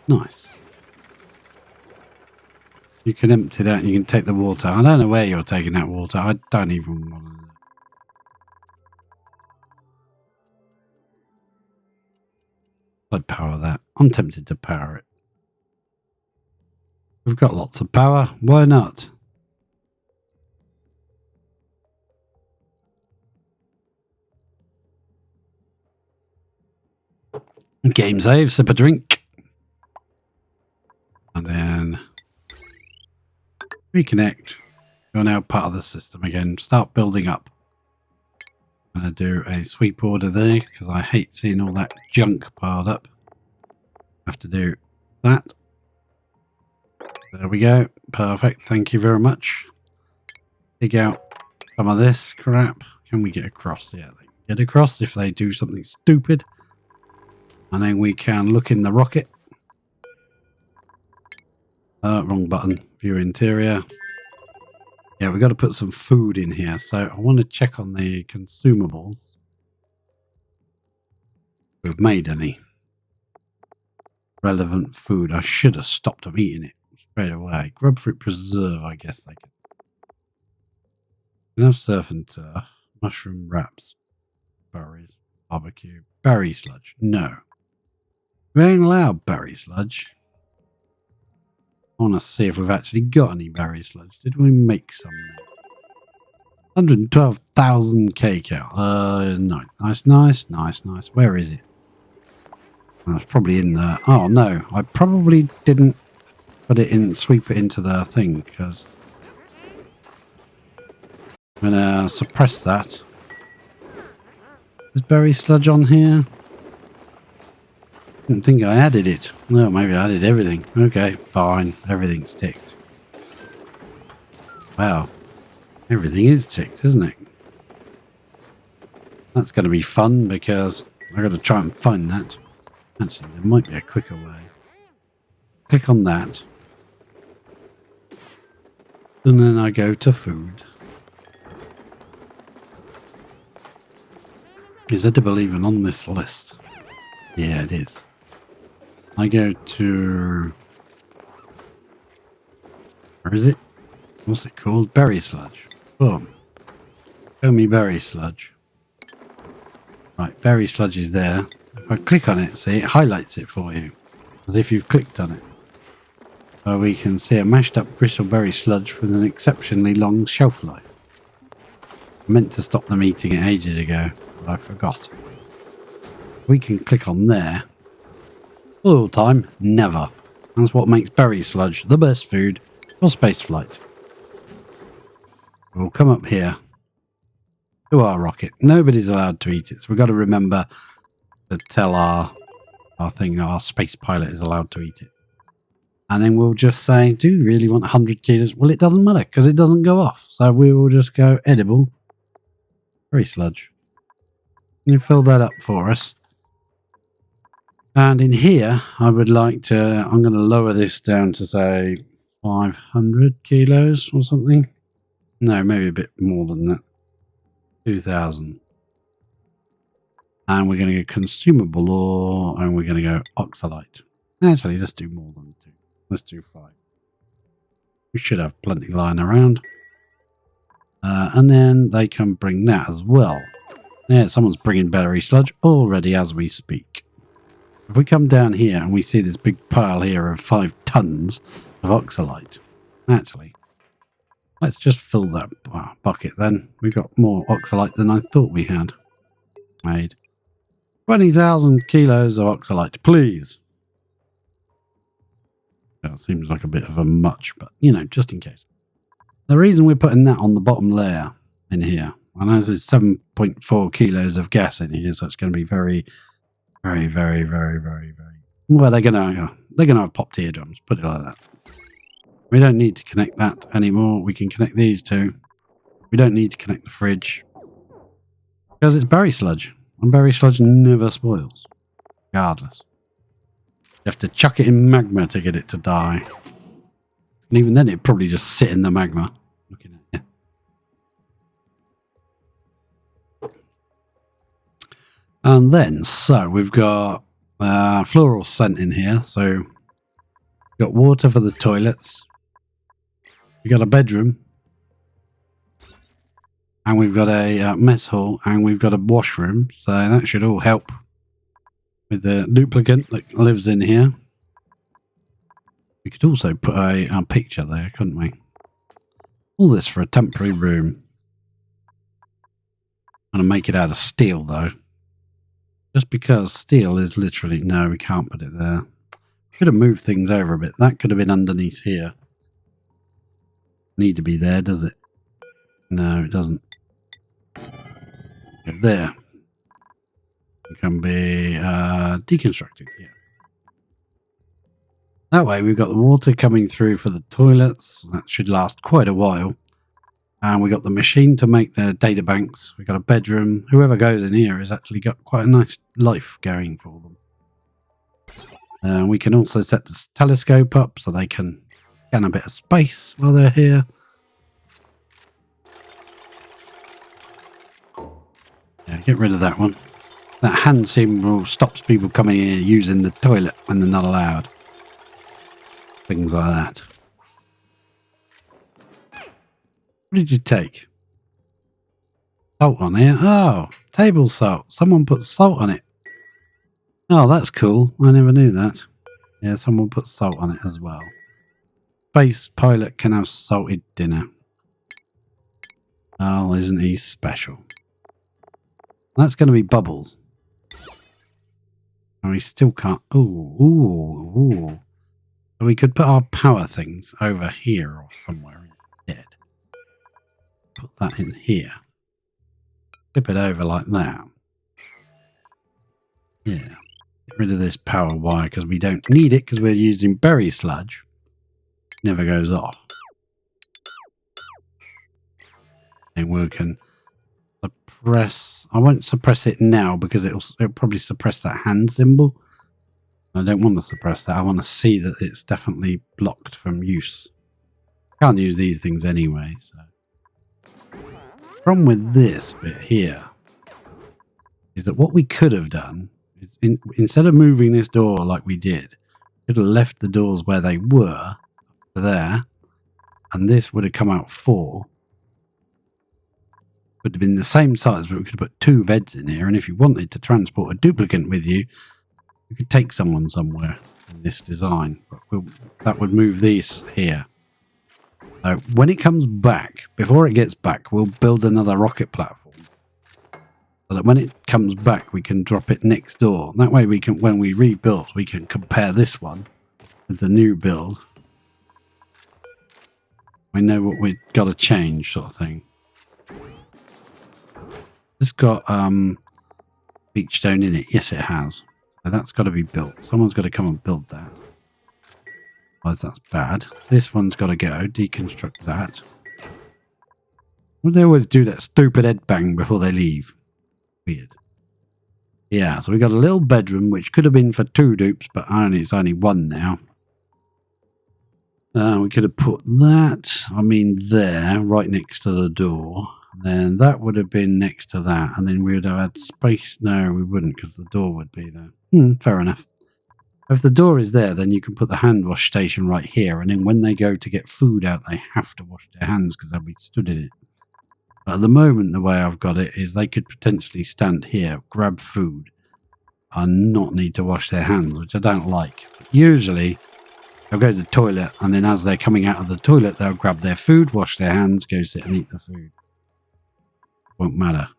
Nice. You can empty that and you can take the water. I don't know where you're taking that water. I don't even want to know. I'd power that. I'm tempted to power it. We've got lots of power. Why not? Game save, sip a drink. And then reconnect. You're now part of the system again. Start building up. I'm going to do a sweep order there because I hate seeing all that junk piled up. Have to do that. There we go. Perfect. Thank you very much. Dig out some of this crap. Can we get across? Yeah, they can get across if they do something stupid. And then we can look in the rocket. Wrong button. View interior. Yeah, we've got to put some food in here. So I want to check on the consumables. We've made any relevant food. I should have stopped them eating it straight away. Grub fruit preserve, I guess they can have surf and turf. Mushroom wraps. Berries. Barbecue. Berry sludge. No. We ain't allowed berry sludge. I want to see if we've actually got any berry sludge. Did we make some? 112,000 kcal. Nice. Where is it? That's probably in there. Oh no, I probably didn't put it in, sweep it into the thing because I'm going to suppress that. Is berry sludge on here? Didn't think I added it. No, maybe I added everything. Okay, fine. Everything's ticked. Wow. Everything is ticked, isn't it? That's going to be fun because I've got to try and find that. Actually, there might be a quicker way. Click on that. And then I go to food. Is edible even on this list? Yeah, it is. I go to... Where is it? What's it called? Berry sludge. Boom. Show me berry sludge. Right, berry sludge is there. If I click on it, see, it highlights it for you. As if you've clicked on it. So we can see a mashed up bristleberry sludge with an exceptionally long shelf life. I meant to stop them eating it ages ago, but I forgot. We can click on there. All the time, never. That's what makes berry sludge the best food for spaceflight. We'll come up here to our rocket. Nobody's allowed to eat it, so we've got to remember to tell our space pilot is allowed to eat it. And then we'll just say, do you really want 100 kilos? Well, it doesn't matter because it doesn't go off. So we will just go edible berry sludge. Can you fill that up for us? And in here, I would like to, I'm going to lower this down to say 500 kilos or something. No, maybe a bit more than that. 2,000. And we're going to go consumable ore, and we're going to go oxalite. Actually, let's do more than 2. Let's do 5. We should have plenty lying around. And then they can bring that as well. Yeah, someone's bringing berry sludge already as we speak. If we come down here and we see this big pile here of 5 tons, of oxalite. Actually, let's just fill that bucket then. We got more oxalite than I thought we had made. 20,000 kilos of oxalite, please. That seems like a bit of a much, but you know, just in case. The reason we're putting that on the bottom layer in here, I know there's 7.4 kilos of gas in here, so it's going to be very, very, very, very, very, very. Well, they're gonna have popped eardrums. Put it like that. We don't need to connect that anymore. We can connect these two. We don't need to connect the fridge because it's berry sludge, and berry sludge never spoils, regardless. You have to chuck it in magma to get it to die, and even then, it'd probably just sit in the magma. Looking at you. And then, so we've got floral scent in here. So we've got water for the toilets. We got a bedroom, and we've got a mess hall, and we've got a washroom. So that should all help with the duplicate that lives in here. We could also put a picture there, couldn't we? All this for a temporary room. I'm going to make it out of steel, though. Just because steel is literally... No, we can't put it there. Could have moved things over a bit. That could have been underneath here. Need to be there, does it? No, it doesn't. There. It can be deconstructed, yeah. That way we've got the water coming through for the toilets. That should last quite a while. And we got the machine to make the data banks. We've got a bedroom. Whoever goes in here has actually got quite a nice life going for them. We can also set the telescope up so they can scan a bit of space while they're here. Yeah, get rid of that one. That hand symbol stops people coming in here using the toilet when they're not allowed. Things like that. What did you take? Salt on here? Oh, table salt. Someone put salt on it. Oh, that's cool. I never knew that. Yeah, someone put salt on it as well. Space pilot can have salted dinner. Oh, isn't he special? That's going to be bubbles. And we still can't... Ooh. So we could put our power things over here or somewhere instead. Put that in here. Flip it over like that. Yeah. Get rid of this power wire because we don't need it because we're using berry sludge. Never goes off. And we can suppress... I won't suppress it now because it'll probably suppress that hand symbol. I don't want to suppress that. I want to see that it's definitely blocked from use. Can't use these things anyway. So, problem with this bit here is that what we could have done is instead of moving this door like we did, we could have left the doors where they were there, and this would have come out 4. Would have been the same size, but we could have put 2 beds in here. And if you wanted to transport a duplicate with you, you could take someone somewhere in this design. But that would move these here. So when it comes back, before it gets back, we'll build another rocket platform. So that when it comes back, we can drop it next door. That way we can, when we rebuild, we can compare this one with the new build. We know what we've got to change, sort of thing. It's got beach stone in it. Yes, it has. So that's got to be built. Someone's got to come and build that. Otherwise, that's bad. This one's got to go. Deconstruct that. Well, they always do that stupid head bang before they leave. Weird. Yeah, so we got a little bedroom, which could have been for 2 dupes, but it's only 1 now. We could have put that, there, right next to the door. Then that would have been next to that. And then we would have had space. No, we wouldn't, because the door would be there. Fair enough. If the door is there, then you can put the hand wash station right here. And then when they go to get food out, they have to wash their hands because they'll be stood in it. But at the moment, the way I've got it is they could potentially stand here, grab food, and not need to wash their hands, which I don't like. But usually, They'll go to the toilet, and then as they're coming out of the toilet, they'll grab their food, wash their hands, go sit and eat the food. Won't matter.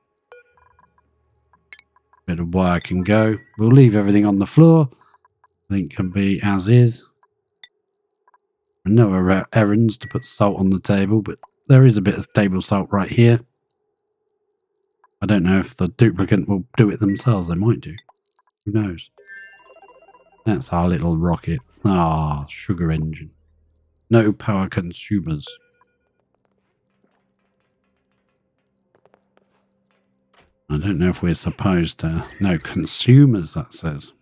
Bit of wire can go. We'll leave everything on the floor. I think can be as is. No errands to put salt on the table, but there is a bit of table salt right here. I don't know if the duplicant will do it themselves. They might do. Who knows? That's our little rocket. Ah, sugar engine. No power consumers. I don't know if we're supposed to... No, consumers, that says.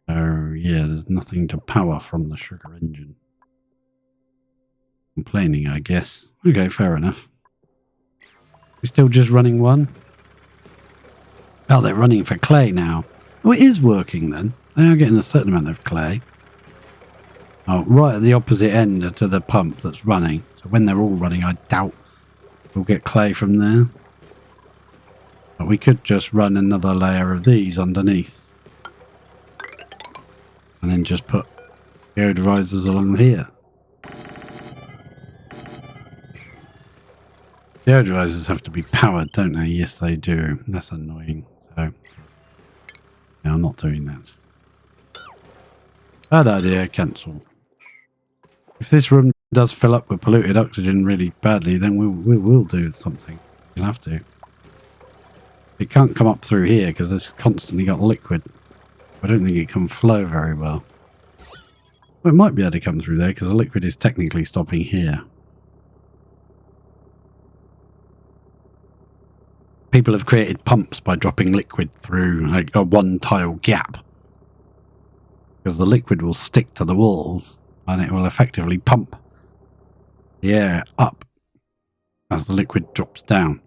So, yeah, there's nothing to power from the sugar engine. Complaining, I guess. Okay, fair enough. We're still just running one? Oh, they're running for clay now. Oh, it is working then. They are getting a certain amount of clay. Oh, right at the opposite end to the pump that's running. So when they're all running, I doubt we'll get clay from there. But we could just run another layer of these underneath. And then just put deodorizers along here. Deodorizers have to be powered, don't they? Yes, they do. That's annoying. So, yeah, I'm not doing that. Bad idea, cancel. If this room does fill up with polluted oxygen really badly, then we will do something. We'll have to. It can't come up through here because it's constantly got liquid. I don't think it can flow very well. Well, it might be able to come through there because the liquid is technically stopping here. People have created pumps by dropping liquid through like a one tile gap. Because the liquid will stick to the walls and it will effectively pump the air up as the liquid drops down.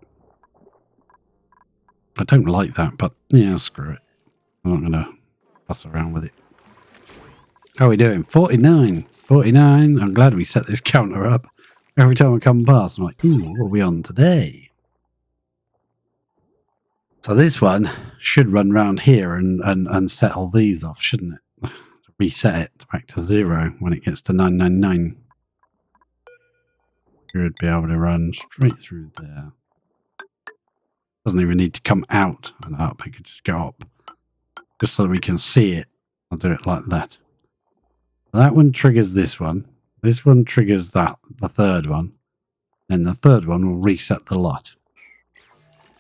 I don't like that, but yeah, screw it. I'm not going to fuss around with it. How are we doing? 49. 49. I'm glad we set this counter up. Every time I come past, I'm like, ooh, what are we on today? So this one should run round here and settle these off, shouldn't it? Reset it back to 0 when it gets to 999. Should be able to run straight through there. Doesn't even need to come out and up. It could just go up. Just so that we can see it. I'll do it like that. That one triggers this one. This one triggers that, the third one. Then the third one will reset the lot.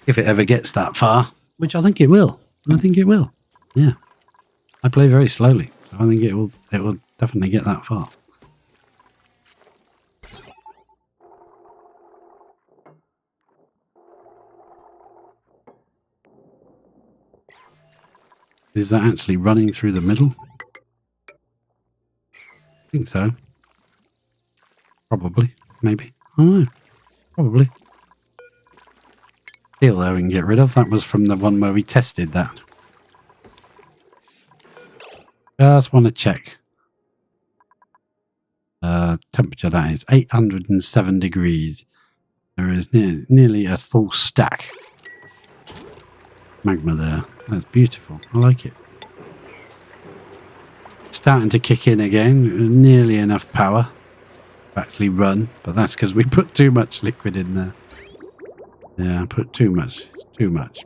If it ever gets that far, which I think it will. I think it will. Yeah. I play very slowly, so I think it will definitely get that far. Is that actually running through the middle? I think so. Probably. Maybe. I don't know. Probably. Steel there we can get rid of. That was from the one where we tested that. Just want to check. Temperature, that is 807 degrees. There is nearly a full stack. Magma there. That's beautiful. I like it. Starting to kick in again. Nearly enough power to actually run, but that's because we put too much liquid in there. Yeah, I put too much. Too much.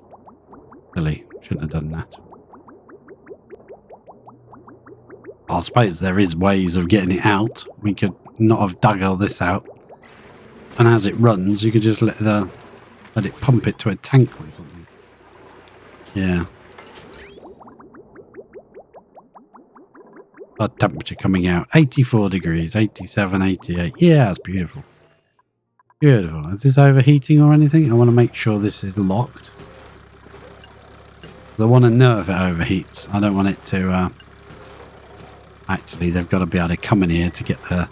Silly. Shouldn't have done that. I suppose there is ways of getting it out. We could not have dug all this out. And as it runs, you could just let it pump it to a tank or something. Yeah. Our temperature coming out. 84 degrees, 87, 88. Yeah, that's beautiful. Beautiful. Is this overheating or anything? I want to make sure this is locked. I want to know if it overheats. I don't want it to... Actually, they've got to be able to come in here to get the...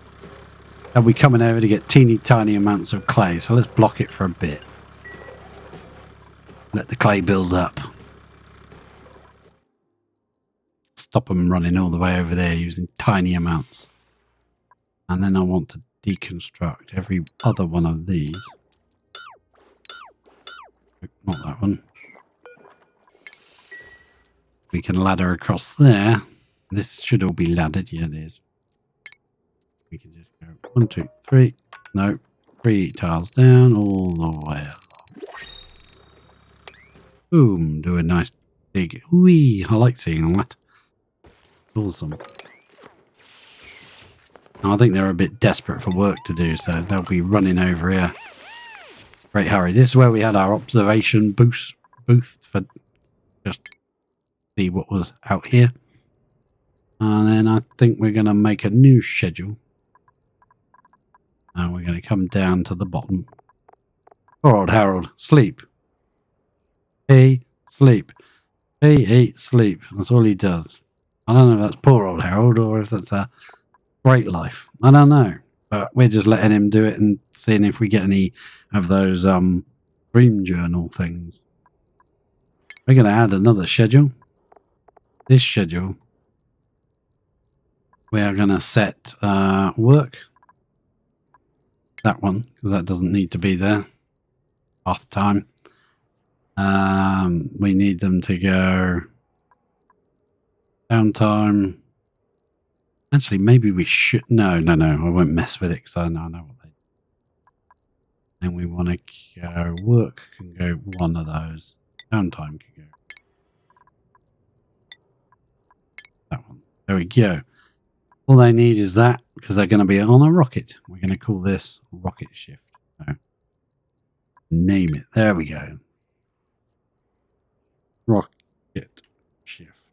They'll be coming over to get teeny tiny amounts of clay. So let's block it for a bit. Let the clay build up. Stop them running all the way over there using tiny amounts. And then I want to deconstruct every other one of these. Not that one. We can ladder across there. This should all be laddered. Yeah, it is. 1, 2, 3. No, 3 tiles down all the way along. Boom, do a nice dig. Whee, I like seeing that. Awesome. I think they're a bit desperate for work to do, so they'll be running over here. Great hurry. This is where we had our observation booth for just see what was out here. And then I think we're going to make a new schedule. And we're going to come down to the bottom. Poor old Harold. Sleep. He sleep. He eat sleep. That's all he does. I don't know if that's poor old Harold or if that's a great life. I don't know. But we're just letting him do it and seeing if we get any of those dream journal things. We're going to add another schedule. This schedule, we are going to set work. That one, because that doesn't need to be there half the time. We need them to go downtime. Actually, maybe we should. No, I won't mess with it because I know what they do. And we want to go work can go one of those. Downtime can go that one. There we go. All they need is that because they're going to be on a rocket. We're going to call this rocket shift. So, name it. There we go. Rocket shift.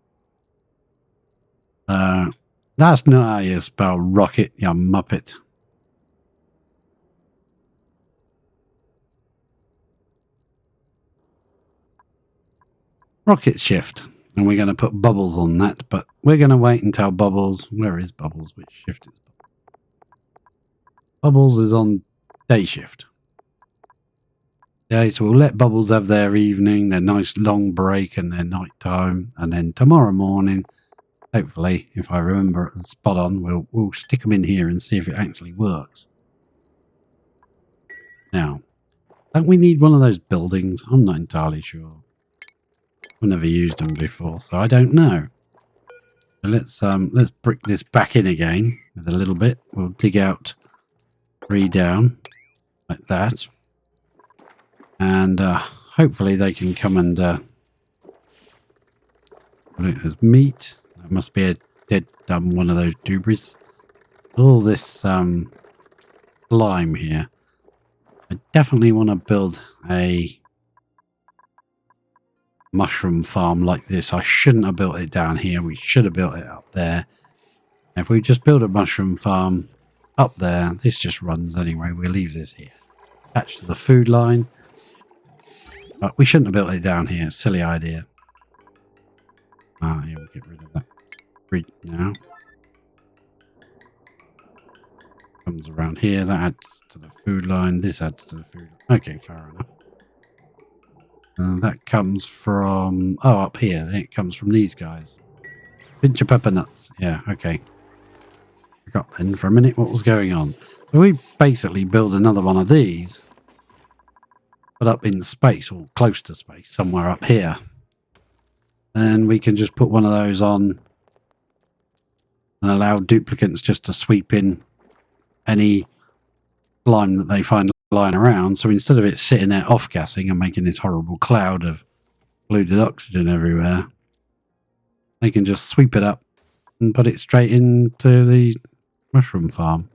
That's not how you spell rocket, you muppet. Rocket shift. And we're going to put bubbles on that, but we're going to wait until bubbles. Where is bubbles? Which shift is bubbles? Bubbles is on day shift. Yeah, so we'll let bubbles have their evening, their nice long break and their night time. And then tomorrow morning, hopefully, if I remember it spot on, we'll stick them in here and see if it actually works. Now, don't we need one of those buildings? I'm not entirely sure. I've never used them before, so I don't know. So let's brick this back in again with a little bit. We'll dig out 3 down like that, and hopefully they can come and there's meat. There must be a dead one of those dubris. All this slime here. I definitely want to build a mushroom farm like this. I shouldn't have built it down here. We should have built it up there. If we just build a mushroom farm up there, this just runs anyway. We'll leave this here. Attached to the food line. But we shouldn't have built it down here. Silly idea. Yeah, we'll get rid of that bridge now. Comes around here. That adds to the food line. This adds to the food line. Okay, fair enough. That comes from... Oh, up here. It comes from these guys. Pinch of pepper nuts. Yeah, okay. Forgot then for a minute what was going on. So we basically build another one of these. But up in space, or close to space, somewhere up here. And we can just put one of those on and allow duplicates just to sweep in any slime that they find lying around. So instead of it sitting there off-gassing and making this horrible cloud of polluted oxygen everywhere, they can just sweep it up and put it straight into the mushroom farm.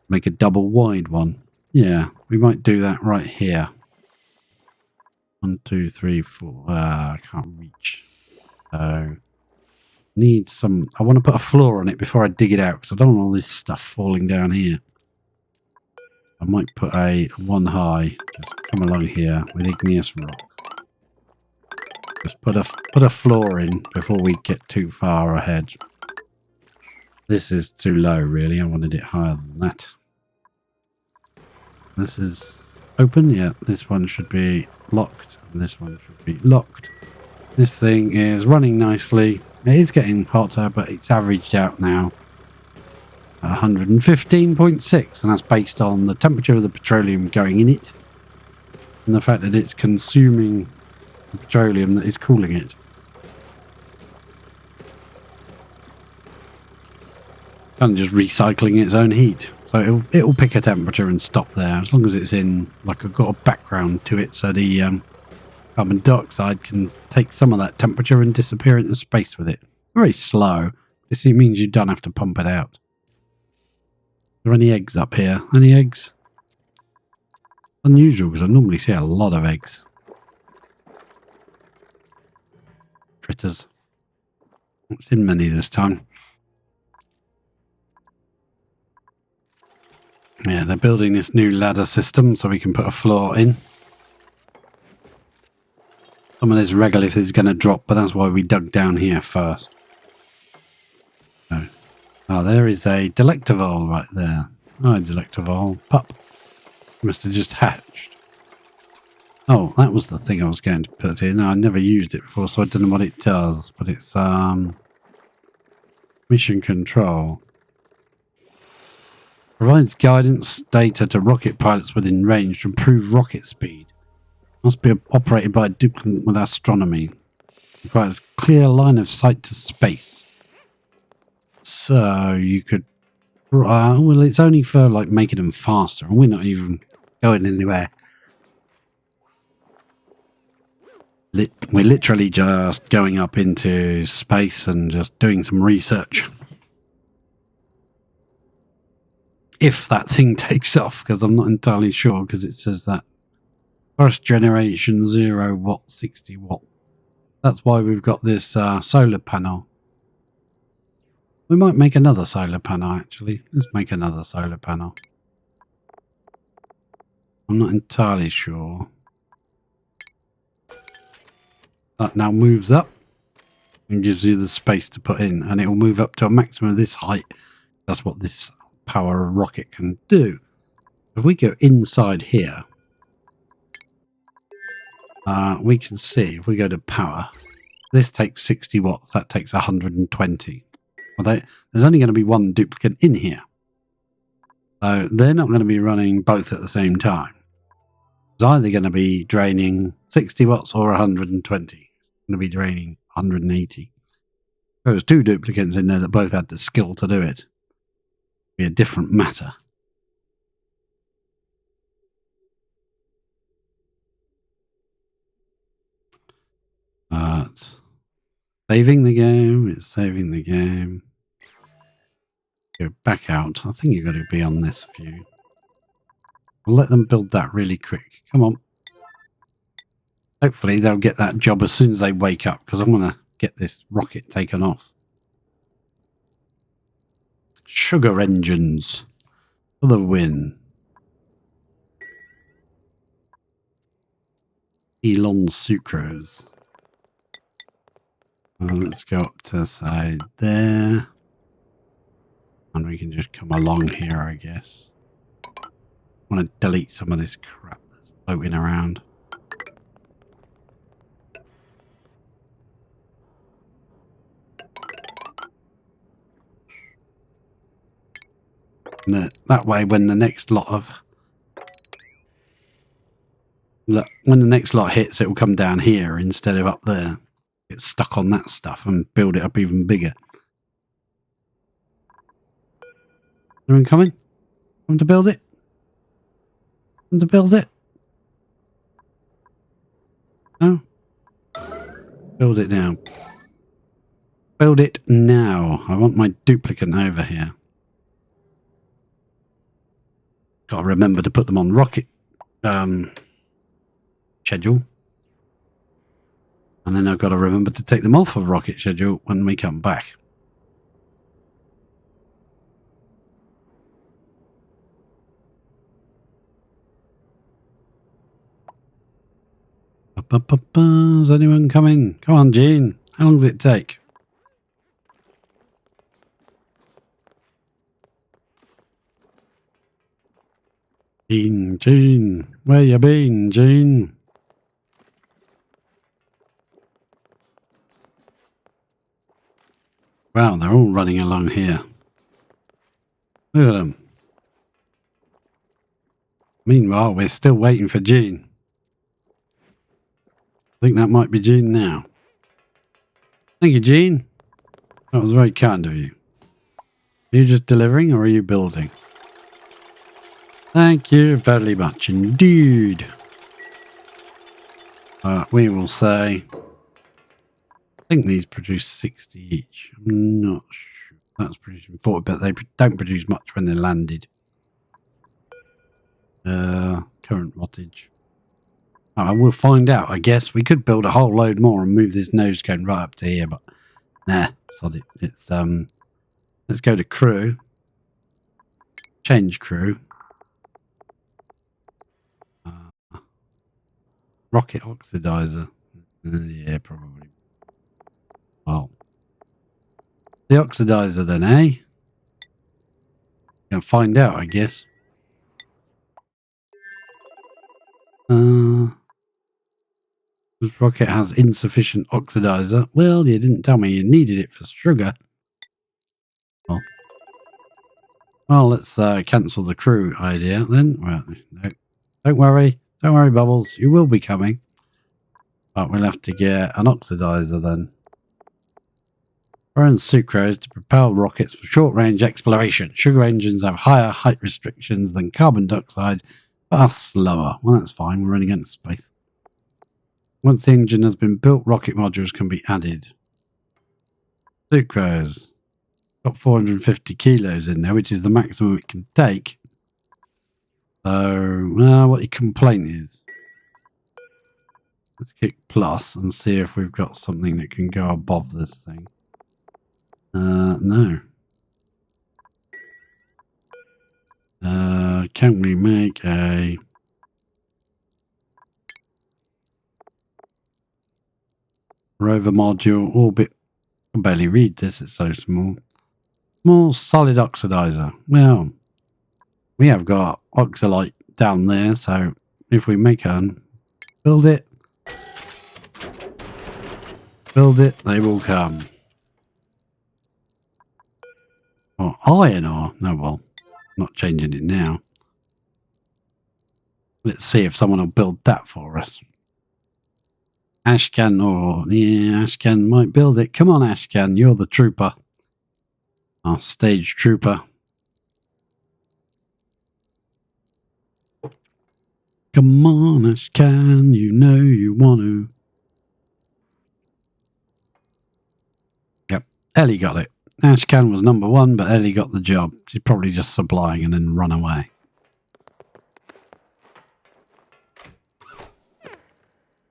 Make a double wide one. Yeah, we might do that right here. 1, 2, 3, 4. I can't reach. So need some. I want to put a floor on it before I dig it out because I don't want all this stuff falling down here. I might put a 1 high. Just come along here with igneous rock. Just put a floor in before we get too far ahead. This is too low, really. I wanted it higher than that. This is open. Yeah, this one should be locked. And this one should be locked. This thing is running nicely. It is getting hotter, but it's averaged out now. 115.6, and that's based on the temperature of the petroleum going in it and the fact that it's consuming the petroleum that is cooling it. kind of just recycling its own heat. So it'll pick a temperature and stop there as long as it's in like a got a background to it. So the carbon dioxide can take some of that temperature and disappear into space with it. Very slow. This means you don't have to pump it out. Are there any eggs up here? Any eggs? Unusual because I normally see a lot of eggs. Critters. Not seen many this time. Yeah, they're building this new ladder system so we can put a floor in. Some of this regolith is going to drop, but that's why we dug down here first. Oh, there is a delectavole right there. Hi, delectavole. Pup. Must have just hatched. Oh, that was the thing I was going to put in. I never used it before, so I don't know what it does. But it's mission control. Provides guidance data to rocket pilots within range to improve rocket speed. Must be operated by a duplicate with astronomy. Requires clear line of sight to space. So you could... well, it's only for like making them faster, and we're not even going anywhere. We're literally just going up into space and just doing some research. If that thing takes off, because I'm not entirely sure, because it says that first generation 0 watt, 60 watt. That's why we've got this solar panel. We might make another solar panel, actually. Let's make another solar panel. I'm not entirely sure. That now moves up and gives you the space to put in, and it will move up to a maximum of this height. That's what this power rocket can do. If we go inside here, we can see if we go to power, this takes 60 watts, that takes 120. Well, there's only going to be one duplicate in here. So they're not going to be running both at the same time. It's either going to be draining 60 watts or 120. It's going to be draining 180. There was two duplicates in there that both had the skill to do it. It'd be a different matter. It's saving the game. It's saving the game. Go back out. I think you've got to be on this view. We'll let them build that really quick. Come on. Hopefully they'll get that job as soon as they wake up, because I want to get this rocket taken off. Sugar engines for the win. Elon sucrose. Let's go up to the side there. And we can just come along here, I guess. I want to delete some of this crap that's floating around. And that way, when the next lot hits, it will come down here instead of up there. Get stuck on that stuff and build it up even bigger. Anyone coming? Want to build it? Want to build it? No? Build it now. Build it now. I want my duplicate over here. Got to remember to put them on rocket schedule. And then I've got to remember to take them off of rocket schedule when we come back. Is anyone coming? Come on, Gene. How long does it take? Gene. Where you been, Gene? Wow, they're all running along here. Look at them. Meanwhile, we're still waiting for Gene. I think that might be Gene now. Thank you, Gene. That was very kind of you. Are you just delivering or are you building? Thank you very much indeed. We will say, I think these produce 60 each. I'm not sure. That's producing 40, but they don't produce much when they're landed. Current wattage. We'll find out, I guess. We could build a whole load more and move this nose cone right up to here, but nah, sod it. It's, let's go to crew. Change crew. Rocket oxidizer. Yeah, probably. Well, the oxidizer then, eh? Gonna find out, I guess. This rocket has insufficient oxidizer. Well, you didn't tell me you needed it for sugar. Well, let's cancel the crew idea then. Well, no. Don't worry, Bubbles. You will be coming. But we'll have to get an oxidizer then. Burn sucrose to propel rockets for short-range exploration. Sugar engines have higher height restrictions than carbon dioxide, but are slower. Well, that's fine. We're running into space. Once the engine has been built, rocket modules can be added. Sucrose. Got 450 kilos in there, which is the maximum it can take. So, what your complaint is. Let's kick plus and see if we've got something that can go above this thing. No. Can we make a rover module orbit? I can barely read this, it's so small. Small solid oxidizer. Well, we have got oxalite down there, so if we make one, build it, they will come. Or iron ore. No, well, not changing it now. Let's see if someone will build that for us. Ashcan, yeah, Ashcan might build it. Come on, Ashcan, you're the trooper. Our stage trooper. Come on, Ashcan, you know you want to. Yep, Ellie got it. Ashcan was number one, but Ellie got the job. She's probably just supplying and then run away.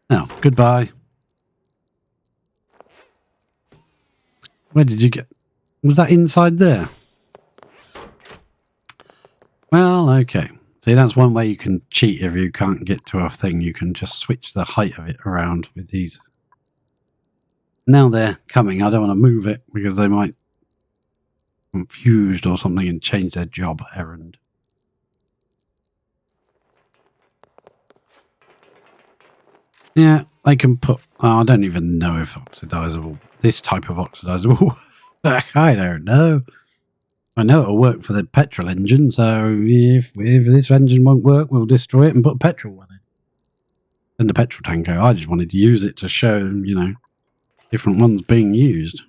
Oh, goodbye. Where did you get? Was that inside there? Well, okay. See, that's one way you can cheat if you can't get to a thing. You can just switch the height of it around with these. Now they're coming. I don't want to move it because they might be confused or something and change their job errand. Yeah, they can put... I don't even know if this type of oxidizer will work. I don't know. I know it'll work for the petrol engine, so if this engine won't work, we'll destroy it and put petrol on it. And the petrol tanker. I just wanted to use it to show, different ones being used.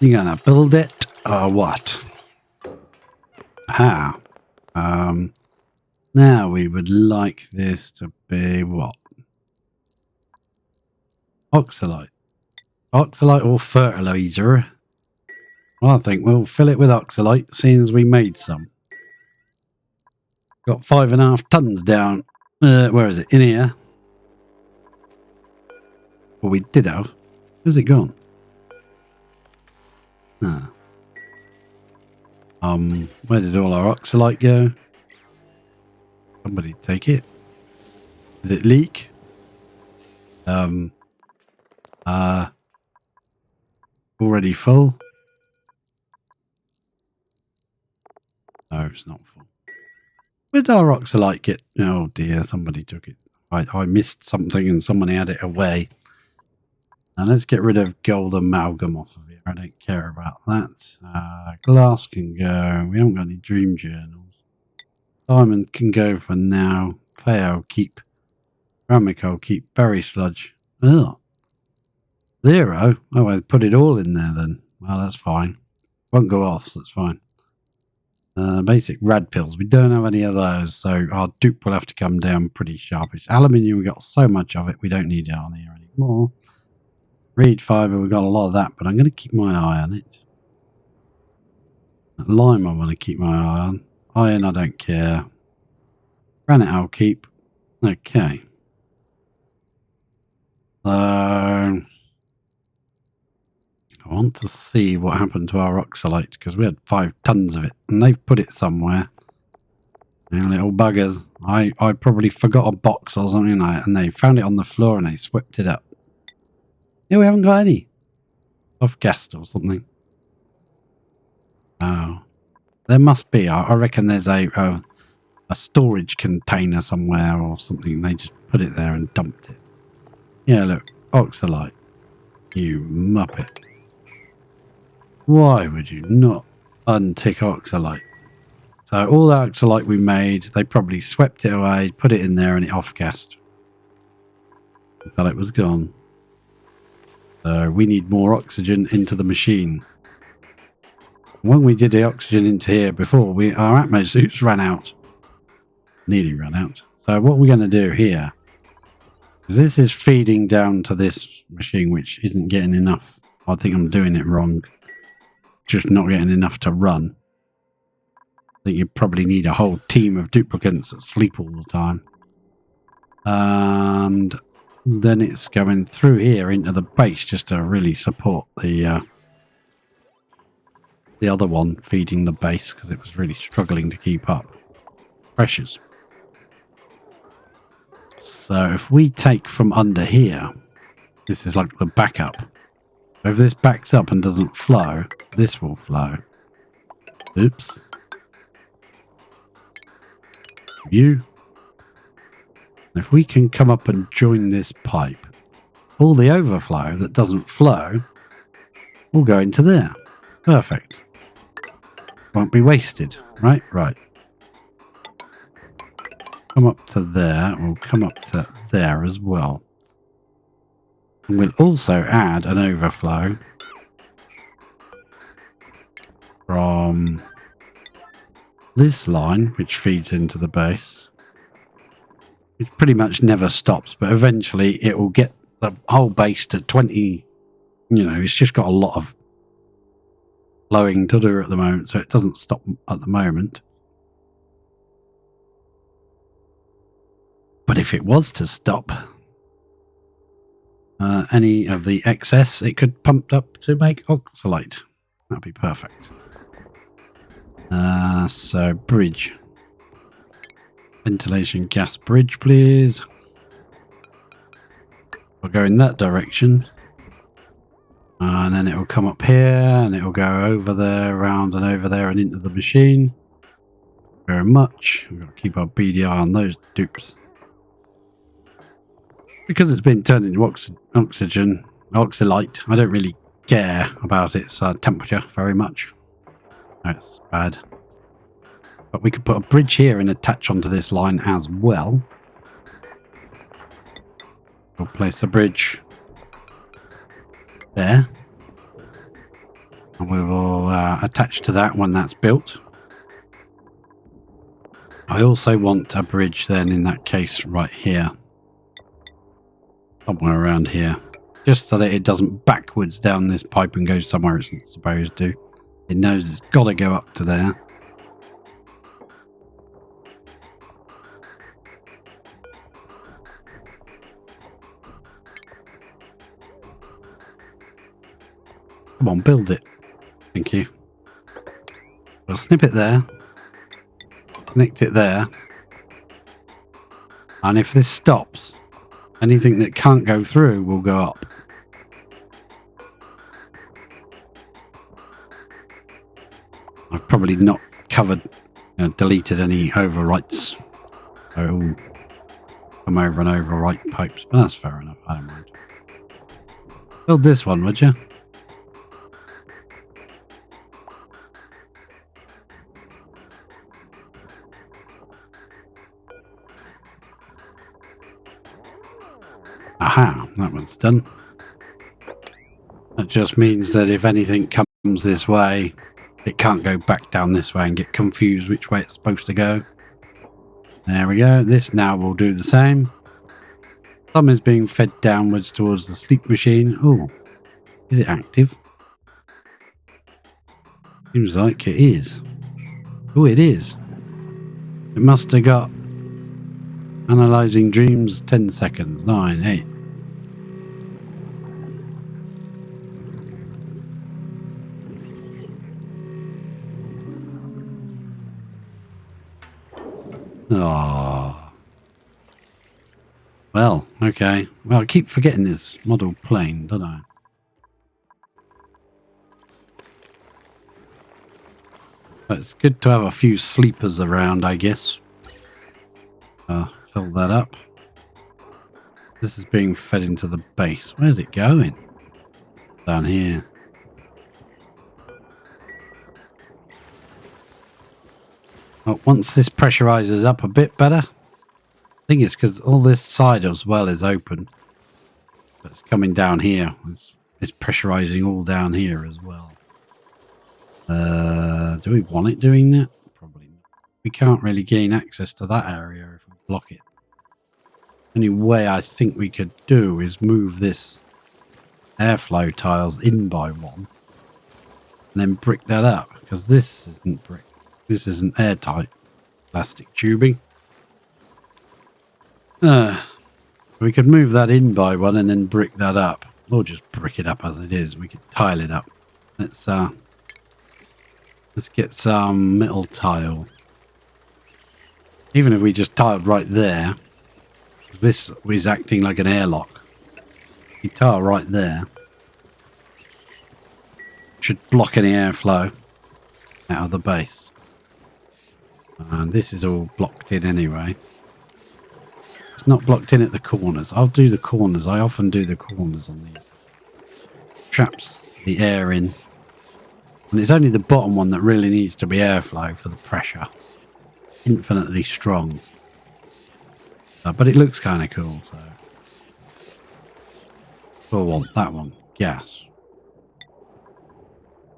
You gonna build it or what? Aha. Now we would like this to be what? Oxalite. Oxalite or fertilizer? Well, I think we'll fill it with oxalite, seeing as we made some. Got 5.5 tons down. Where is it? In here. Well, we did have. Where's it gone? Ah. Where did all our oxalite go? Somebody take it. Did it leak? Already full? No, it's not full. Where did our oxalite get? Oh dear, somebody took it. I missed something and someone had it away. Now let's get rid of gold amalgam off of here. I don't care about that. Glass can go. We haven't got any dream journals. Diamond can go for now. Clay I'll keep. Ceramic I'll keep. Berry sludge. Oh. 0. Oh, I put it all in there then. Well, that's fine. Won't go off, so that's fine. Basic rad pills. We don't have any of those, so our dupe will have to come down pretty sharpish. Aluminium, we got so much of it, we don't need it on here anymore. Reed fiber, we got a lot of that, but I'm going to keep my eye on it. Lime, I want to keep my eye on. Iron, I don't care. Granite, I'll keep. Okay. I want to see what happened to our oxalate, because we had 5 tons of it, and they've put it somewhere. And little buggers. I probably forgot a box or something like that, and they found it on the floor and they swept it up. Yeah, we haven't got any. Off-gassed or something. Oh. There must be. I reckon there's a storage container somewhere or something. They just put it there and dumped it. Yeah, look. Oxalate. You muppet. Why would you not untick oxalate? So all the oxalate we made, they probably swept it away, put it in there, and it off-gassed until it was gone. So we need more oxygen into the machine. When we did the oxygen into here before, our atmospheres ran out. Nearly ran out. So what we're going to do here is this is feeding down to this machine, which isn't getting enough. I think I'm doing it wrong. Just not getting enough to run. I think you probably need a whole team of duplicates that sleep all the time. And then it's going through here into the base just to really support the other one feeding the base, because it was really struggling to keep up pressures. So if we take from under here, this is like the backup. So if this backs up and doesn't flow, this will flow. Oops. You. If we can come up and join this pipe, all the overflow that doesn't flow will go into there. Perfect. Won't be wasted, right? Right. Come up to there. We'll come up to there as well. And we'll also add an overflow from this line, which feeds into the base. It pretty much never stops, but eventually it will get the whole base to 20. You know, it's just got a lot of flowing to do at the moment, so it doesn't stop at the moment. But if it was to stop any of the excess, it could pump up to make oxalate. That'd be perfect. So bridge. Ventilation gas bridge, please. We'll go in that direction. And then it will come up here, and it will go over there, around and over there, and into the machine. Very much. We've got to keep our beady eye on those dupes. Because it's been turned into oxygen, oxalate, I don't really care about its temperature very much. That's bad. But we could put a bridge here and attach onto this line as well. We'll place a bridge there. And we will attach to that when that's built. I also want a bridge then in that case right here. Somewhere around here. Just so that it doesn't backwards down this pipe and go somewhere it's not supposed to. It knows it's got to go up to there. Come on, build it. Thank you. We'll snip it there. Connect it there. And if this stops, anything that can't go through will go up. I've probably not deleted any overwrites. So it will come over and overwrite pipes. But that's fair enough. I don't mind. Build this one, would you? Aha, that one's done. That just means that if anything comes this way, it can't go back down this way and get confused which way it's supposed to go. There we go. This now will do the same. Some is being fed downwards towards the sleep machine. Oh, is it active? Seems like it is. Oh, it is. It must have got analyzing dreams 10 seconds. 9, 8. Oh. Well, okay. Well, I keep forgetting this model plane, don't I? But it's good to have a few sleepers around, I guess. Fill that up. This is being fed into the base. Where's it going? Down here. Oh, once this pressurizes up a bit better. I think it's because all this side as well is open. But it's coming down here. It's pressurizing all down here as well. Do we want it doing that? Probably not. We can't really gain access to that area if we block it. Only way I think we could do is move this airflow tiles in by one and then brick that up, because this isn't brick. This isn't airtight plastic tubing. We could move that in by one and then brick that up, or just brick it up as it is. We could tile it up. Let's get some metal tile. Even if we just tiled right there, this is acting like an airlock. You tile right there. Should block any airflow out of the base. And this is all blocked in anyway. It's not blocked in at the corners. I'll do the corners. I often do the corners on these. Traps the air in. And it's only the bottom one that really needs to be airflow for the pressure. Infinitely strong. But it looks kind of cool, so. We'll want that one. Gas.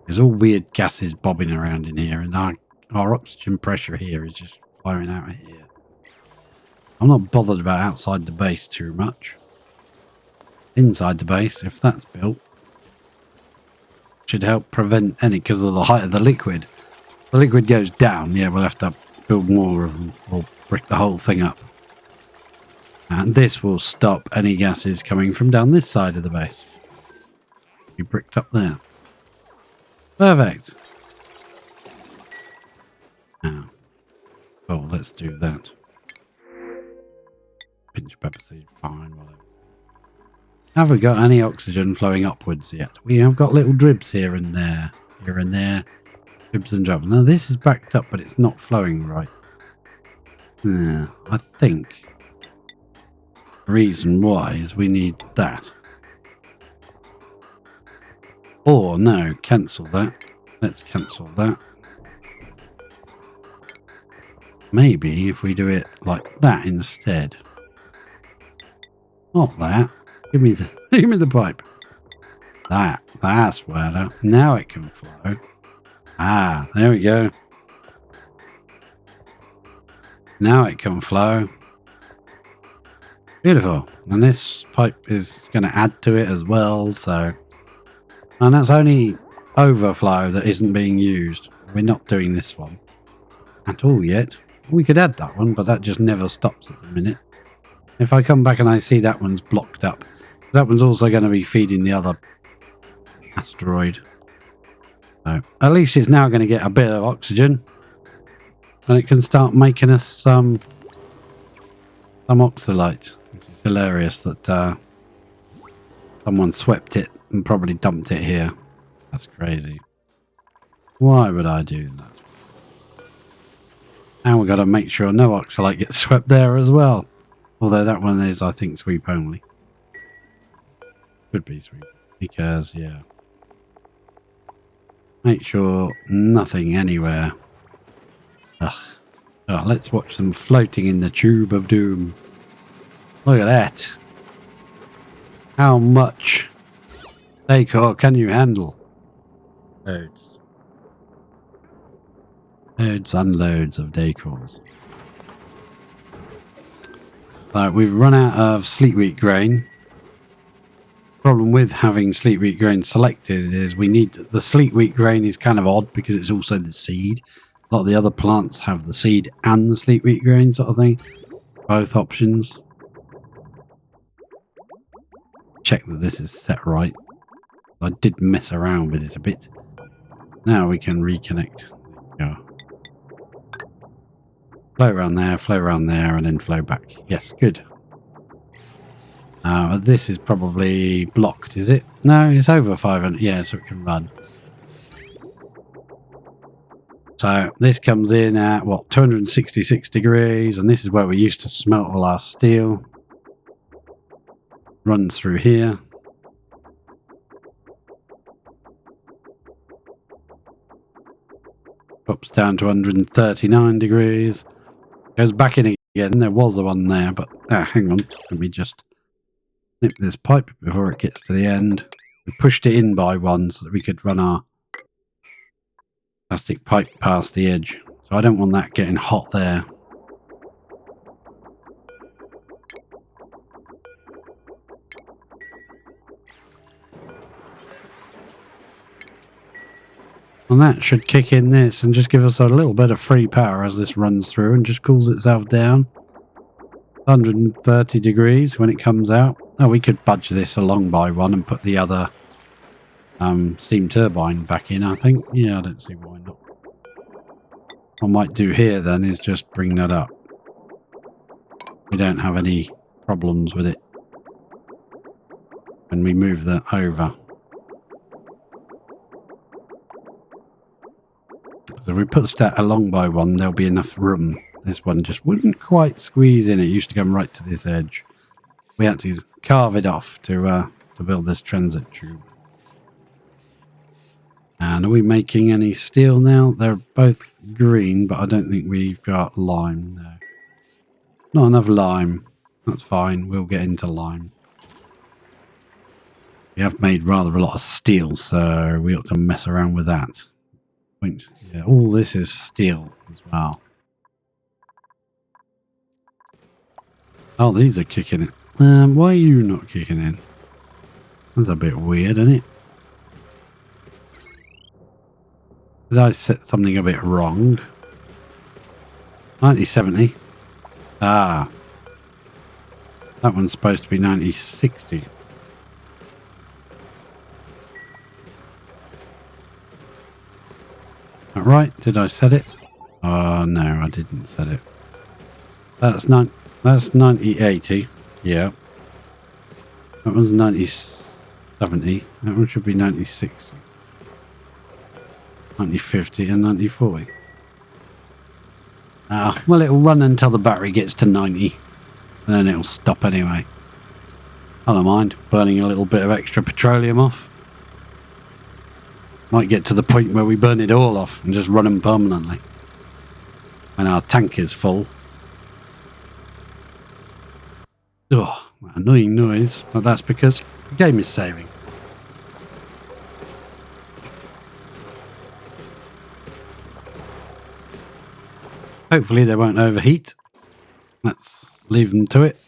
There's all weird gases bobbing around in here, and our oxygen pressure here is just flowing out of here. I'm not bothered about outside the base too much. Inside the base, if that's built, should help prevent any, because of the height of the liquid. If the liquid goes down, yeah, we'll have to build more of them, or brick the whole thing up. And this will stop any gases coming from down this side of the base. Be bricked up there. Perfect. Now, oh, let's do that. Pinch of pepper seed, fine, whatever. Have we got any oxygen flowing upwards yet? We have got little dribs here and there, dribs and drabs. Now this is backed up, but it's not flowing right. I think the reason why is we need that. Or no, cancel that. Let's cancel that. Maybe if we do it like that instead. Not that. Give me the pipe. That's wetter. Now it can flow. Ah, there we go. Now it can flow. Beautiful. And this pipe is going to add to it as well, so. And that's only overflow that isn't being used. We're not doing this one at all yet. We could add that one, but that just never stops at the minute. If I come back and I see that one's blocked up, that one's also going to be feeding the other asteroid. So at least it's now going to get a bit of oxygen, and it can start making us some oxalate, which is hilarious that someone swept it and probably dumped it here. That's crazy. Why would I do that? And we've got to make sure no oxalate gets swept there as well. Although that one is, I think, sweep only. Could be sweep. Because, yeah. Make sure nothing anywhere. Ugh. Oh, let's watch them floating in the tube of doom. Look at that. How much decor can you handle? Loads. Loads and loads of decors. So we've run out of sleet wheat grain. Problem with having sleet wheat grain selected is we need the sleet wheat grain is kind of odd because it's also the seed. A lot of the other plants have the seed and the sleet wheat grain sort of thing. Both options. Check that this is set right. I did mess around with it a bit. Now we can reconnect. There we go. Flow around there, and then flow back. Yes, good. This is probably blocked, is it? No, it's over 500. Yeah, so it can run. So this comes in at, what, 266 degrees, and this is where we used to smelt all our steel. Runs through here. Drops down to 139 degrees. Goes back in again. There was the one there, but hang on. Let me just snip this pipe before it gets to the end. We pushed it in by one so that we could run our plastic pipe past the edge. So I don't want that getting hot there. And that should kick in this and just give us a little bit of free power as this runs through and just cools itself down. 130 degrees when it comes out. Oh, we could budge this along by one and put the other steam turbine back in, I think. Yeah, I don't see why not. What I might do here then is just bring that up. We don't have any problems with it when we move that over. So if we put that along by one, there'll be enough room. This one just wouldn't quite squeeze in. It used to come right to this edge. We had to carve it off to build this transit tube. And are we making any steel now? They're both green, but I don't think we've got lime. No. Not enough lime. That's fine. We'll get into lime. We have made rather a lot of steel, so we ought to mess around with that. Yeah, all this is steel as well. Oh, these are kicking it. Why are you not kicking in? That's a bit weird, isn't it? Did I set something a bit wrong? 9070. Ah. That one's supposed to be 9060. Right? Did I set it? Oh no, I didn't set it. That's 9080. Yeah. That one's 9070. That one should be 9060. 9050 and 9040. Well, it'll run until the battery gets to 90. And then it'll stop anyway. I don't mind burning a little bit of extra petroleum off. Might get to the point where we burn it all off and just run them permanently. When our tank is full. Oh, annoying noise. But that's because the game is saving. Hopefully they won't overheat. Let's leave them to it.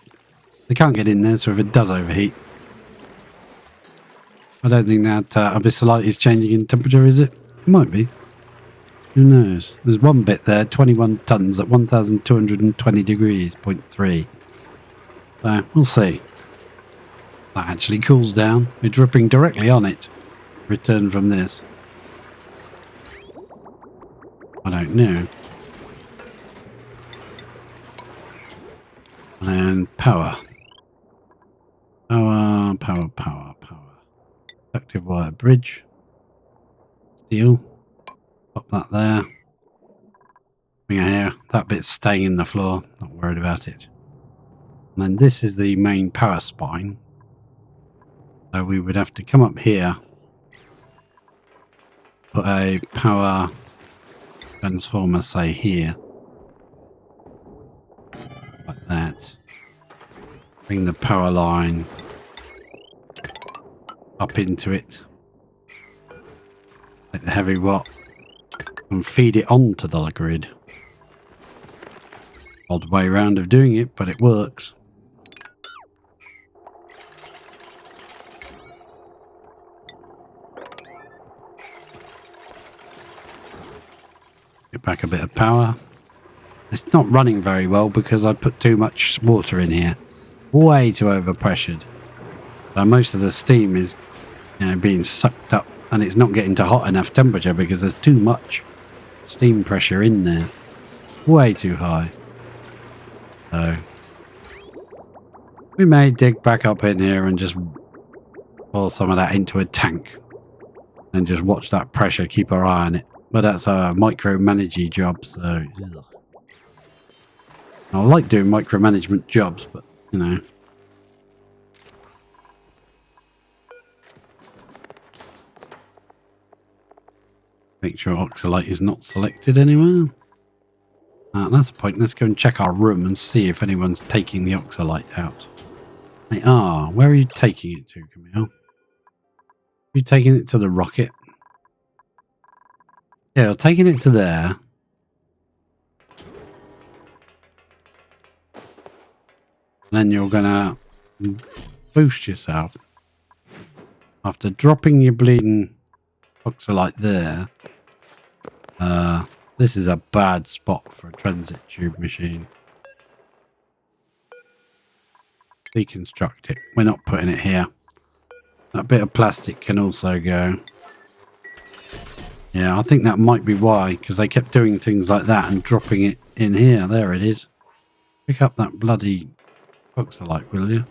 They can't get in there, so if it does overheat, I don't think that abyssalite is changing in temperature, is it? It might be. Who knows? There's one bit there, 21 tons at 1,220 degrees, 0.3. So, we'll see. That actually cools down. We're dripping directly on it. Return from this. I don't know. And power. Power. Active wire bridge. Steel. Pop that there. Bring it here. That bit's staying in the floor. Not worried about it. And then this is the main power spine. So we would have to come up here. Put a power transformer, say here. Like that. Bring the power line up into it. Take the heavy watt and feed it onto the grid. Odd way round of doing it, but it works. Get back a bit of power. It's not running very well because I put too much water in here. Way too overpressured. So most of the steam is, being sucked up, and it's not getting to hot enough temperature because there's too much steam pressure in there. Way too high. So we may dig back up in here and just pour some of that into a tank and just watch that pressure, keep our eye on it. But that's a micromanagey job, so ugh. I like doing micromanagement jobs, but make sure oxalate is not selected anywhere. That's the point. Let's go and check our room and see if anyone's taking the oxalate out. They are. Where are you taking it to, Camille? Are you taking it to the rocket? Yeah, taking it to there. Then you're gonna boost yourself after dropping your bleeding oxalate there. This is a bad spot for a transit tube machine. Deconstruct it. We're not putting it here. That bit of plastic can also go. Yeah, I think that might be why, because they kept doing things like that and dropping it in here. There it is. Pick up that bloody oxalate, will you?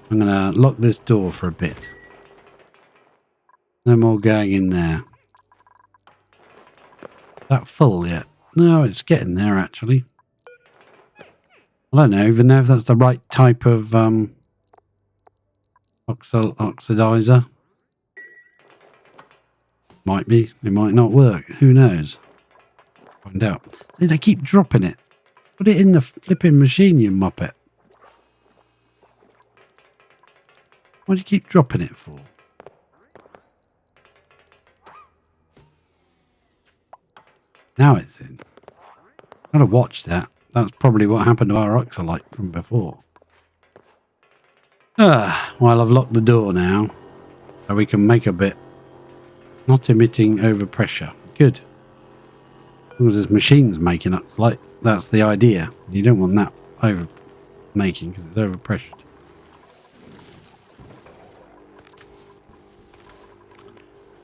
I'm going to lock this door for a bit. No more going in there. That full yet? No, it's getting there actually. I don't even know if that's the right type of oxidizer. Might be. It might not work. Who knows? Find out. See, they keep dropping it. Put it in the flipping machine, you muppet. What do you keep dropping it for? Now it's in. Gotta watch that. That's probably what happened to our oxalate from before. Well, I've locked the door now, so we can make a bit. Not emitting overpressure. Good. As long as there's machines making oxalate, that's the idea. You don't want that over making because it's overpressured.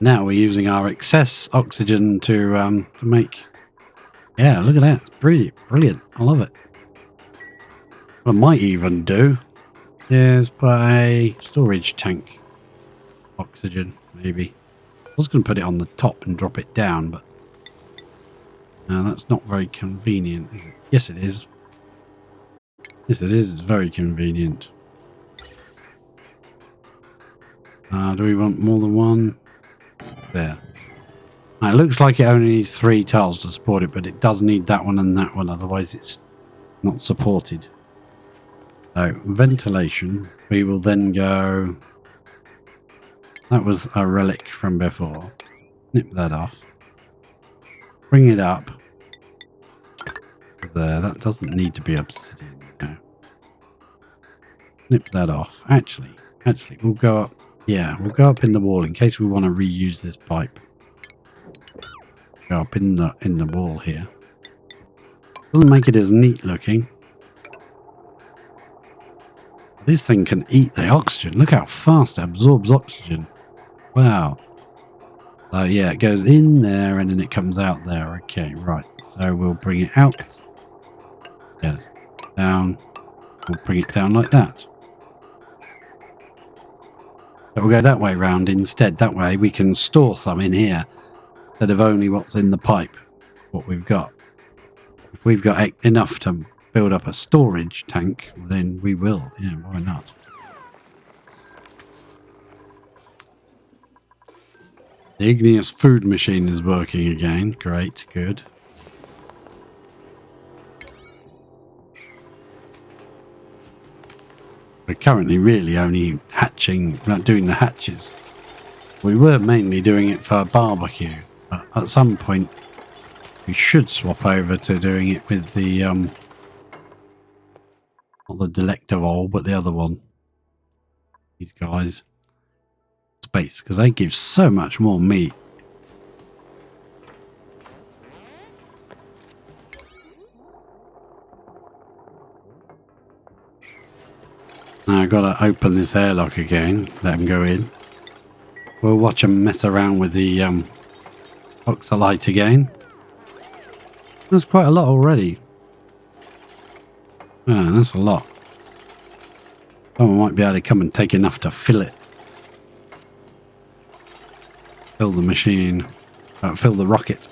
Now we're using our excess oxygen to make. Yeah, look at that. It's brilliant. I love it. What I might even do is put a storage tank oxygen, maybe. I was going to put it on the top and drop it down, but no, that's not very convenient, is it? Yes, it is. Yes, it is. It's very convenient. Do we want more than one? There. Now, it looks like it only needs 3 tiles to support it, but it does need that one and that one, otherwise it's not supported. So, ventilation, we will then go... That was a relic from before. Nip that off. Bring it up. There, that doesn't need to be obsidian. No. Nip that off. Actually, we'll go up. Yeah, we'll go up in the wall in case we want to reuse this pipe. Go up in the wall here. Doesn't make it as neat looking. This thing can eat the oxygen. Look how fast it absorbs oxygen. Wow. So yeah, it goes in there and then it comes out there. Okay, right. So we'll bring it out. Yeah, down. We'll bring it down like that. But we'll go that way round instead. That way we can store some in here instead of only what's in the pipe, what we've got. If we've got enough to build up a storage tank, then we will. Yeah, why not? The igneous food machine is working again. Great, good. We're currently really only doing the hatches. We were mainly doing it for barbecue, but at some point we should swap over to doing it with the not the delectable, but the other one. These guys, space, because they give so much more meat. Now I've got to open this airlock again, let them go in. We'll watch them mess around with the oxalite again. That's quite a lot already. Yeah, that's a lot. Someone might be able to come and take enough to fill it. Fill the machine. Fill the rocket.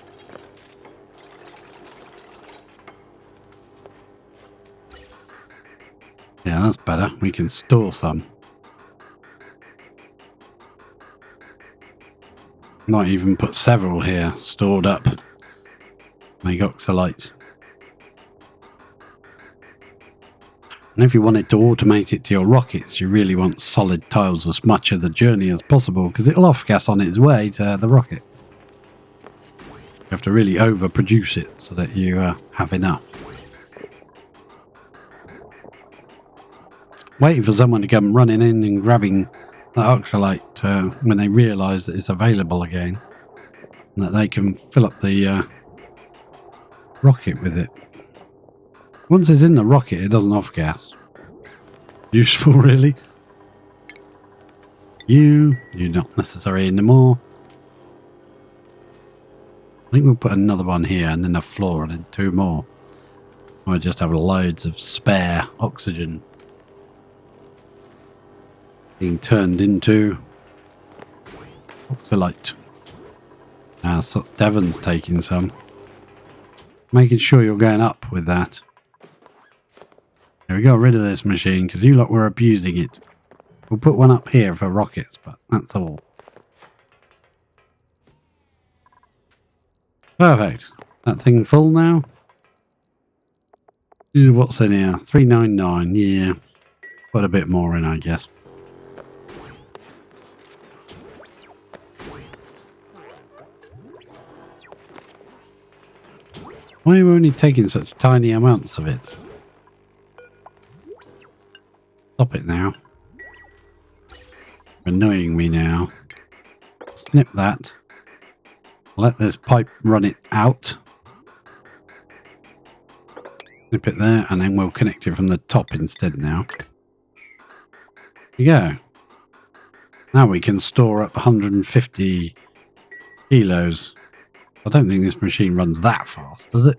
Yeah, that's better. We can store some. Might even put several here, stored up. Make oxalite. And if you wanted to automate it to your rockets, you really want solid tiles as much of the journey as possible, because it'll off-gas on its way to the rocket. You have to really overproduce it so that you have enough. Waiting for someone to come running in and grabbing that oxalite when they realise that it's available again, and that they can fill up the rocket with it. Once it's in the rocket, it doesn't off-gas. Useful, really. You're not necessary anymore. I think we'll put another one here, and then a floor, and then 2 more. We'll just have loads of spare oxygen being turned into oxalite. So Devon's taking some. Making sure you're going up with that. Yeah, we got rid of this machine because you lot were abusing it. We'll put one up here for rockets, but that's all. Perfect. That thing full now? What's in here? 399. Yeah. Put a bit more in, I guess. Why are we only taking such tiny amounts of it? Stop it now. You're annoying me now. Snip that. Let this pipe run it out. Snip it there, and then we'll connect it from the top instead now. There you go. Now we can store up 150 kilos. I don't think this machine runs that fast, does it?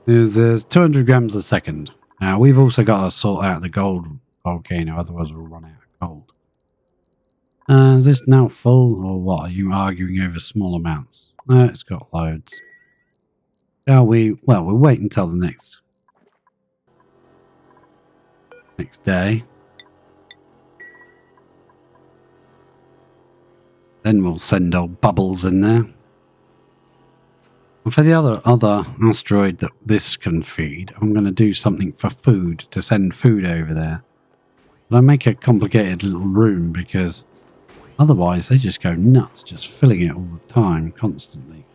There's 200 grams a second. Now, we've also got to sort out the gold volcano, otherwise we'll run out of gold. Is this now full, or what? Are you arguing over small amounts? No, it's got loads. Shall we? Well, we'll wait until the next day. Then we'll send old Bubbles in there. And for the other asteroid that this can feed, I'm going to do something for food, to send food over there. But I make a complicated little room because otherwise they just go nuts, just filling it all the time, constantly.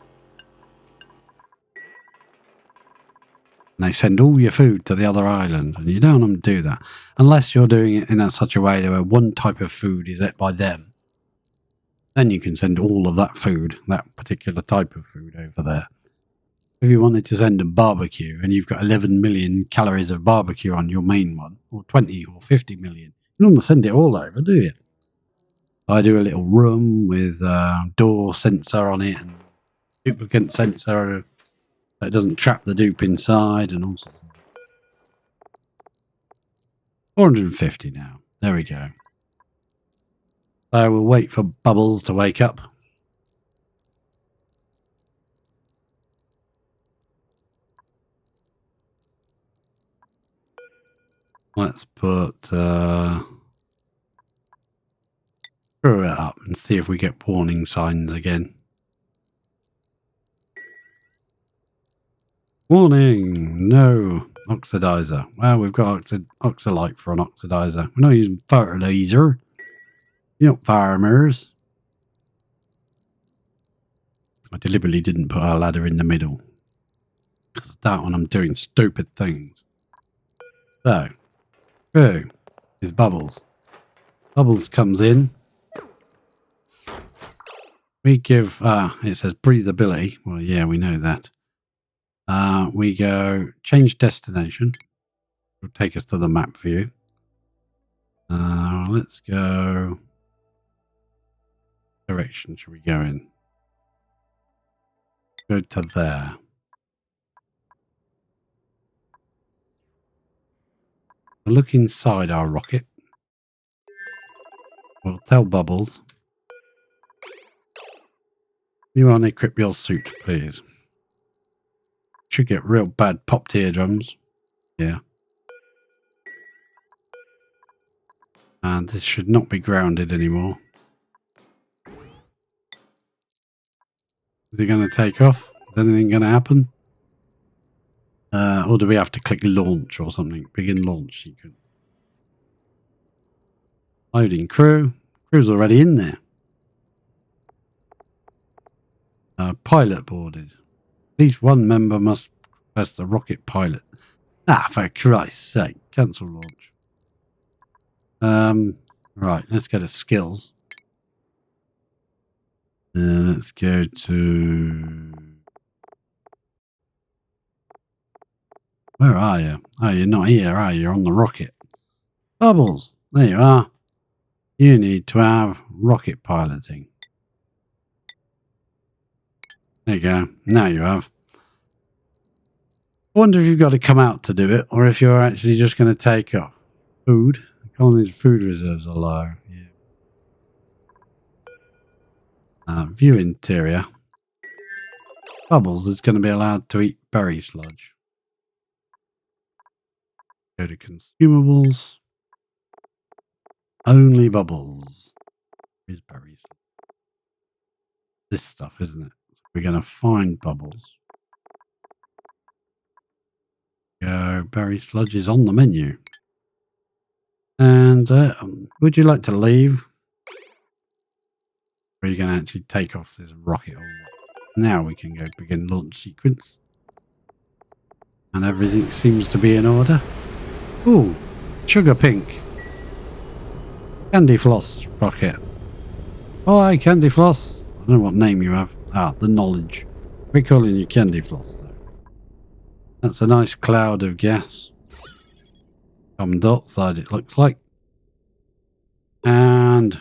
And they send all your food to the other island, and you don't want them to do that. Unless you're doing it in such a way where one type of food is ate by them. Then you can send all of that food, that particular type of food, over there. If you wanted to send a barbecue and you've got 11 million calories of barbecue on your main one, or 20 or 50 million, you don't want to send it all over, do you? I do a little room with a door sensor on it and duplicate sensor that doesn't trap the dupe inside and all sorts of things. 450 now. There we go. So we'll wait for Bubbles to wake up. Let's put screw it up and see if we get warning signs again. Warning! No. Oxidizer. Well, we've got oxalite for an oxidizer. We're not using fertilizer. You're not farmers. I deliberately didn't put our ladder in the middle. Because that one I'm doing stupid things. So, through is Bubbles. Bubbles comes in. We give, it says breathability. Well, yeah, we know that. We go change destination. It'll take us to the map view. Let's go. Direction should we go in? Go to there. We'll look inside our rocket. We'll tell Bubbles. You unequip your suit, please. Should get real bad popped eardrums. Yeah. And this should not be grounded anymore. Is it going to take off? Is anything going to happen? Or do we have to click launch or something? Begin launch sequence. Loading crew. Crew's already in there. Pilot boarded. At least one member must press the rocket pilot. Ah, for Christ's sake. Cancel launch. Right, let's go to skills. Let's go to... Where are you? Oh, you're not here, are you? You're on the rocket. Bubbles, there you are. You need to have rocket piloting. There you go. Now you have. I wonder if you've got to come out to do it, or if you're actually just going to take off. Food. The colony's food reserves are low. Yeah. View interior. Bubbles is going to be allowed to eat berry sludge. Go to consumables. Only Bubbles. Here's berries. This stuff, isn't it? We're going to find Bubbles. Go. Berry sludge is on the menu. And would you like to leave? Or are you going to actually take off this rocket? Now we can go begin launch sequence. And everything seems to be in order. Ooh, sugar pink. Candy Floss rocket. Oh, hi, Candy Floss. I don't know what name you have. Ah, the knowledge. We're calling you Candy Floss, though. That's a nice cloud of gas. Carbon dioxide, it looks like. And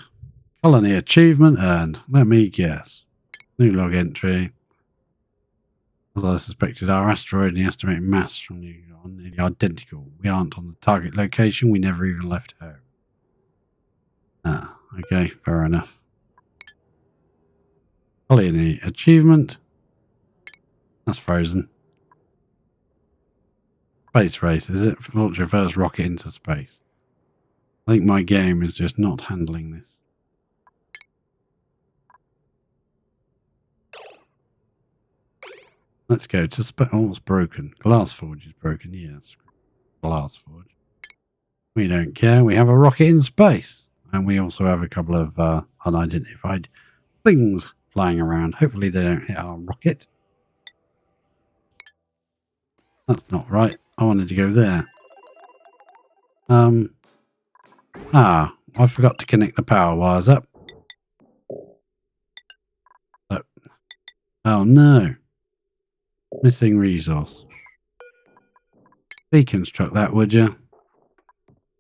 colony achievement earned. Let me guess. New log entry. As I suspected, our asteroid and the estimated mass from the are nearly identical. We aren't on the target location. We never even left home. Ah, okay, fair enough. Colony achievement. That's frozen. Space race, is it? Launch your first rocket into space. I think my game is just not handling this. Let's go to space. Oh, it's broken. Glass forge is broken. Yes. Glass forge. We don't care. We have a rocket in space. And we also have a couple of unidentified things flying around. Hopefully they don't hit our rocket. That's not right. I wanted to go there. I forgot to connect the power wires up. Oh no. Missing resource. Deconstruct that, would you?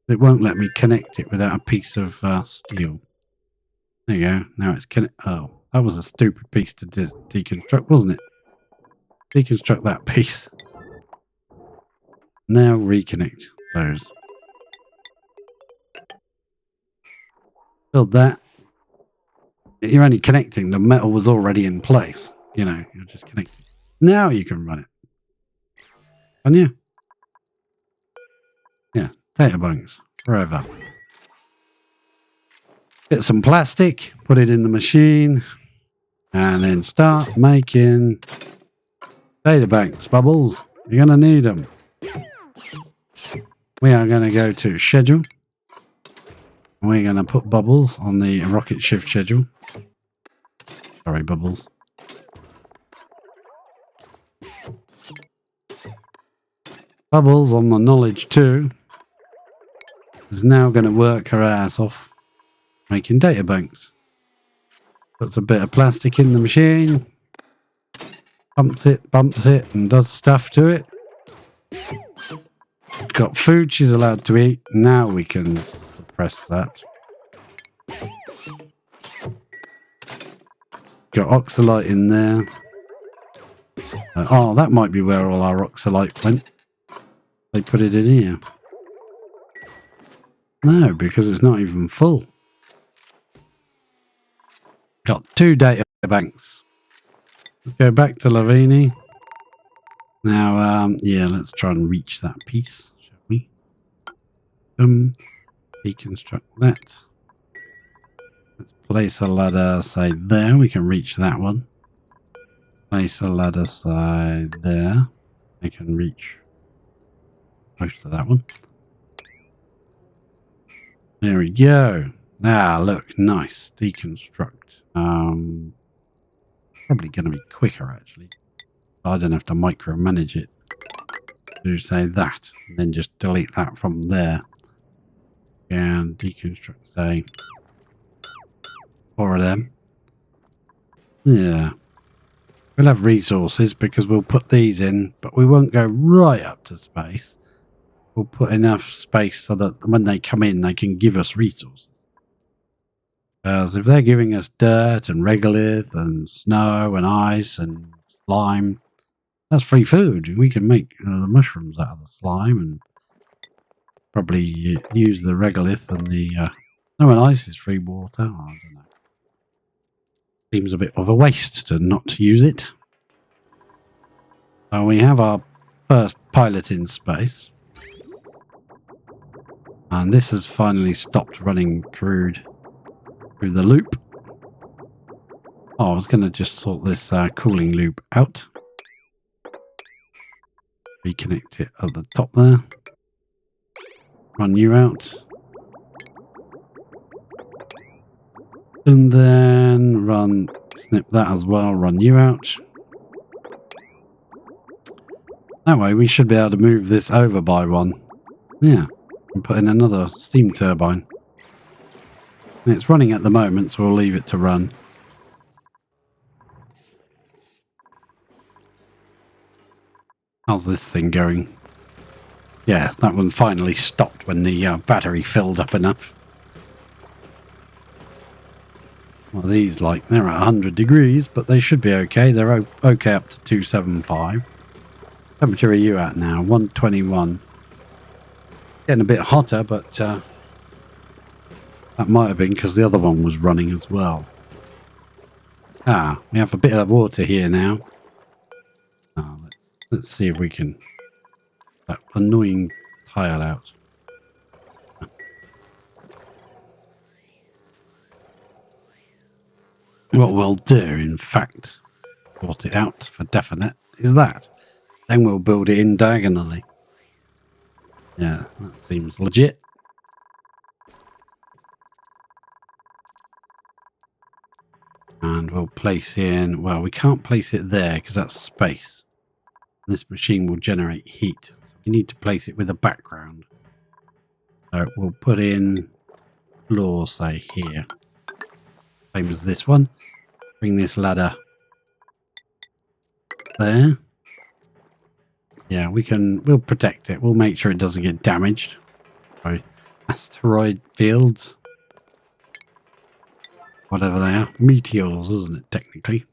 It won't let me connect it without a piece of steel. There you go. Now it's oh, that was a stupid piece to deconstruct, wasn't it? Deconstruct that piece. Now reconnect those. Build that. You're only connecting. The metal was already in place. You know, you're just connecting. Now you can run it. Can you? Yeah, data bunks. Forever. Get some plastic, put it in the machine, and then start making data banks, Bubbles. You're going to need them. we are going to go to schedule. We're going to put Bubbles on the rocket shift schedule. Sorry, Bubbles. Bubbles on the knowledge 2 is now going to work her ass off making data banks. Puts a bit of plastic in the machine, bumps it, and does stuff to it. Got food she's allowed to eat. Now we can suppress that. Got oxalite in there. Oh, that might be where all our oxalite went. They put it in here. No, because it's not even full. Got 2 data banks. Let's go back to Lavini. Now, yeah, let's try and reach that piece, shall we? Deconstruct that. Let's place a ladder, say there. We can reach that one. Place a ladder, say there. I can reach most of that one. There we go. Ah, look, nice. Deconstruct. Probably going to be quicker, actually. I don't have to micromanage it. Do say that, and then just delete that from there. And deconstruct, say, 4 of them. Yeah. We'll have resources because we'll put these in, but we won't go right up to space. We'll put enough space so that when they come in, they can give us resources. Because if they're giving us dirt and regolith and snow and ice and slime, that's free food. We can make the mushrooms out of the slime and probably use the regolith and the snow and ice is free water. Oh, I don't know. Seems a bit of a waste to not use it. So we have our first pilot in space. And this has finally stopped running crude through the loop. Oh, I was going to just sort this cooling loop out. Reconnect it at the top there. Run you out. And then snip that as well, run you out. That way we should be able to move this over by 1. Yeah, and put in another steam turbine. It's running at the moment, so we'll leave it to run. How's this thing going? Yeah, that one finally stopped when the battery filled up enough. Well, these, like, they're at 100 degrees, but they should be okay. They're okay up to 275. Temperature are you at now? 121. Getting a bit hotter, but that might have been because the other one was running as well. Ah, we have a bit of water here now. Oh, let's see if we can that annoying tile out. What we'll do, in fact, sort it out for definite, is that. Then we'll build it in diagonally. Yeah, that seems legit. And we'll place in, well, we can't place it there because that's space. This machine will generate heat. So we need to place it with a background. So we'll put in floor, say, here. Same as this one. Bring this ladder there. Yeah, we'll protect it. We'll make sure it doesn't get damaged by asteroid fields. Whatever they are. Meteors, isn't it, technically?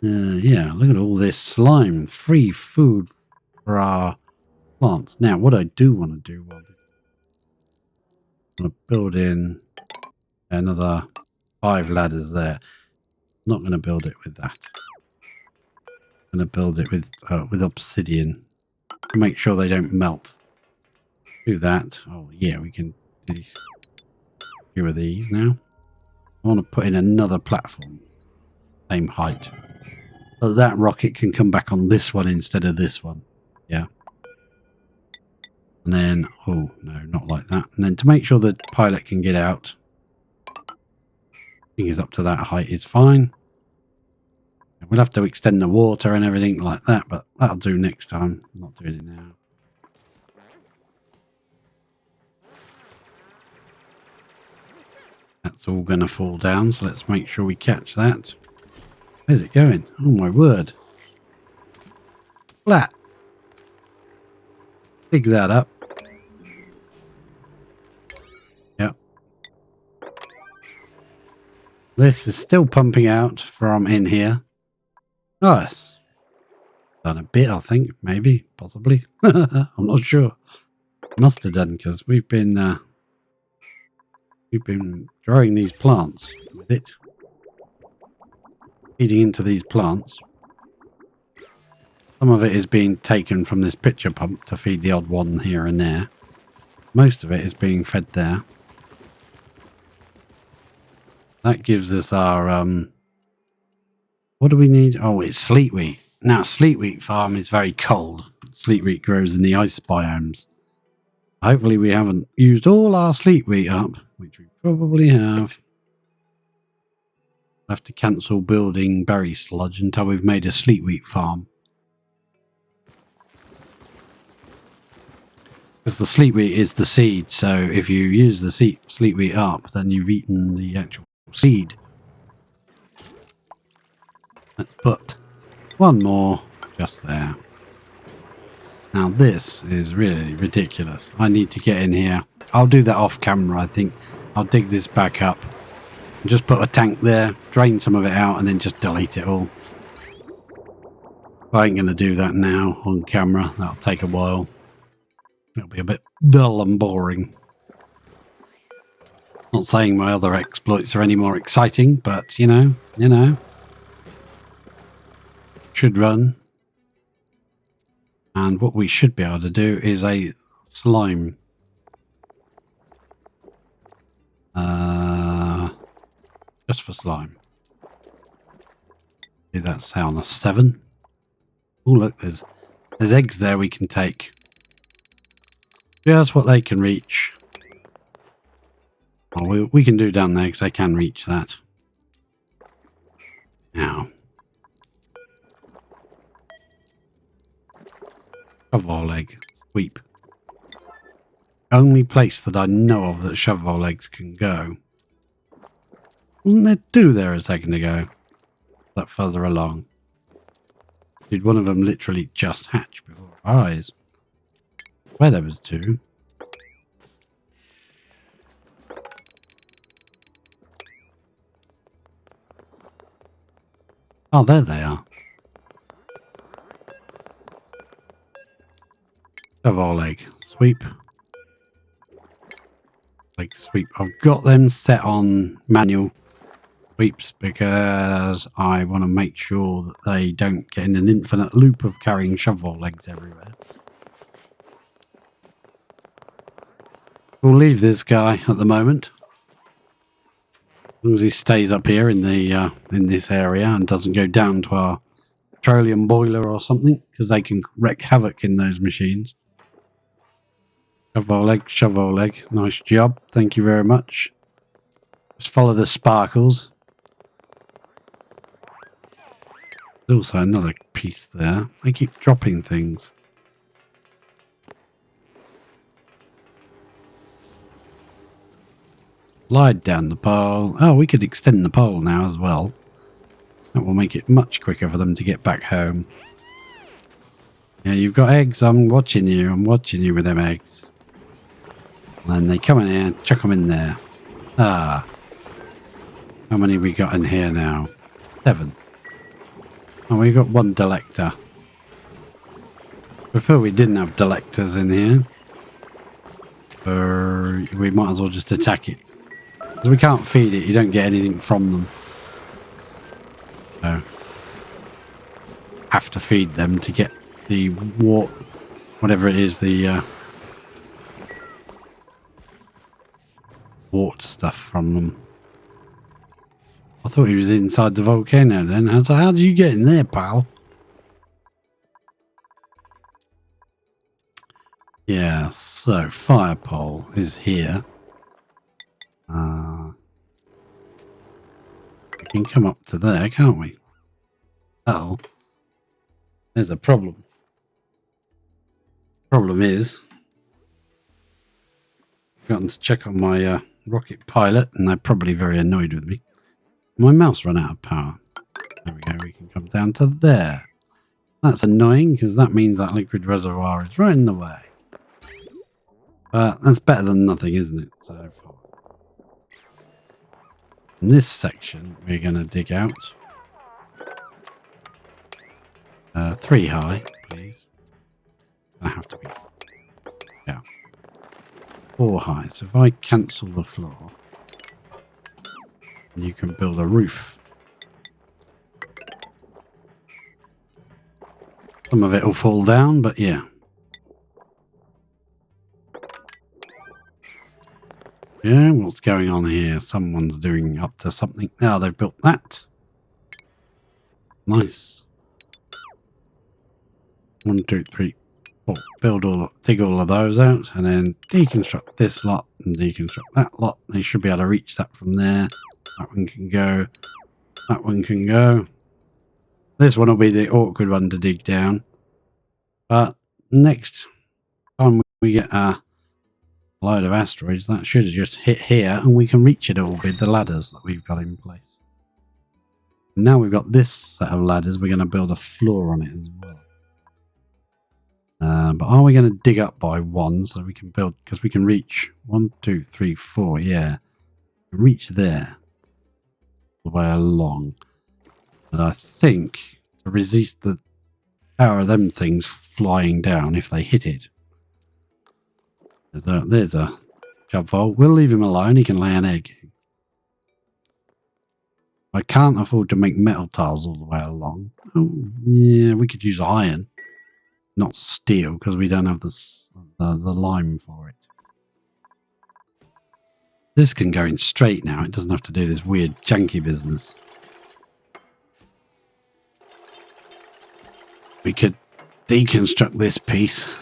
Yeah, look at all this slime. Free food for our plants. Now, what I do want to do, I want to build in another 5 ladders there. Not going to build it with that. I'm going to build it with obsidian to make sure they don't melt. Do that. Oh, yeah, we can do a few of these now. I want to put in another platform. Same height. So that rocket can come back on this one instead of this one. Yeah. And then, oh no, not like that. And then to make sure the pilot can get out, I think he's up to that height is fine. We'll have to extend the water and everything like that, but that'll do next time. I'm not doing it now. That's all going to fall down, so let's make sure we catch that. Where's it going? Oh my word. Flat. Dig that up. Yep. This is still pumping out from in here. Oh, it's done a bit, I think. Maybe. Possibly. I'm not sure. Must have done, because we've been growing these plants with it. Feeding into these plants. Some of it is being taken from this pitcher pump to feed the odd one here and there. Most of it is being fed there. That gives us our, what do we need? Oh, it's sleet wheat. Now, sleet wheat farm is very cold. Sleet wheat grows in the ice biomes. Hopefully we haven't used all our sleet wheat up, which we probably have. We'll have to cancel building berry sludge until we've made a sleet wheat farm. Because the sleet wheat is the seed, so if you use the sleet wheat up, then you've eaten the actual seed. Let's put one more just there. Now this is really ridiculous. I need to get in here. I'll do that off camera, I think. I'll dig this back up. And just put a tank there, drain some of it out, and then just delete it all. I ain't going to do that now on camera. That'll take a while. It'll be a bit dull and boring. Not saying my other exploits are any more exciting, but you know. Should run. And what we should be able to do is a slime. Just for slime. Do that say on a 7. Oh look, there's eggs there we can take. Just what they can reach. Oh, we can do down there because they can reach that. Now. Shovel egg. Sweep. Only place that I know of that shovel eggs can go. Wasn't there 2 there a second ago? That further along. Did one of them literally just hatch before our eyes? Where there was 2. Oh, there they are. Shovel egg. Sweep. Like sweep. I've got them set on manual sweeps because I want to make sure that they don't get in an infinite loop of carrying shovel legs everywhere. We'll leave this guy at the moment. As long as he stays up here in the in this area and doesn't go down to our petroleum boiler or something, because they can wreak havoc in those machines. Shovel leg. Nice job. Thank you very much. Just follow the sparkles. There's also another piece there. They keep dropping things. Slide down the pole. Oh, we could extend the pole now as well. That will make it much quicker for them to get back home. Yeah, you've got eggs. I'm watching you. I'm watching you with them eggs. And they come in here, chuck them in there. Ah. How many we got in here now? 7. Oh, we got 1 delector. Before we didn't have delectors in here. So we might as well just attack it. Because we can't feed it, you don't get anything from them. So have to feed them to get the whatever it is, the wart stuff from them. I thought he was inside the volcano then. I was like, how did you get in there, pal? Yeah, so fire pole is here. We can come up to there, can't we? Oh, there's a problem. Problem is, I've gotten to check on my rocket pilot, and they're probably very annoyed with me. My mouse ran out of power. There we go. We can come down to there. That's annoying because that means that liquid reservoir is right in the way. But that's better than nothing, isn't it? So far. In this section, we're going to dig out 3 high, please. I have to be 4 high. So if I cancel the floor, you can build a roof. Some of it will fall down, but yeah. Yeah, what's going on here? Someone's doing up to something. Now they've built that. Nice. 1, 2, 3, 4. Dig all of those out, and then deconstruct this lot and deconstruct that lot. They should be able to reach that from there. That one can go. That one can go. This one will be the awkward one to dig down. But next time we get a load of asteroids, that should just hit here, and we can reach it all with the ladders that we've got in place. Now we've got this set of ladders, we're going to build a floor on it as well. But are we going to dig up by 1 so we can build, because we can reach 1, 2, 3, 4, yeah. Reach there all the way along. And I think to resist the power of them things flying down if they hit it. There's a job hole. We'll leave him alone, he can lay an egg. I can't afford to make metal tiles all the way along. Oh, yeah, we could use iron. Not steel, because we don't have the lime for it. This can go in straight now. It doesn't have to do this weird janky business. We could deconstruct this piece.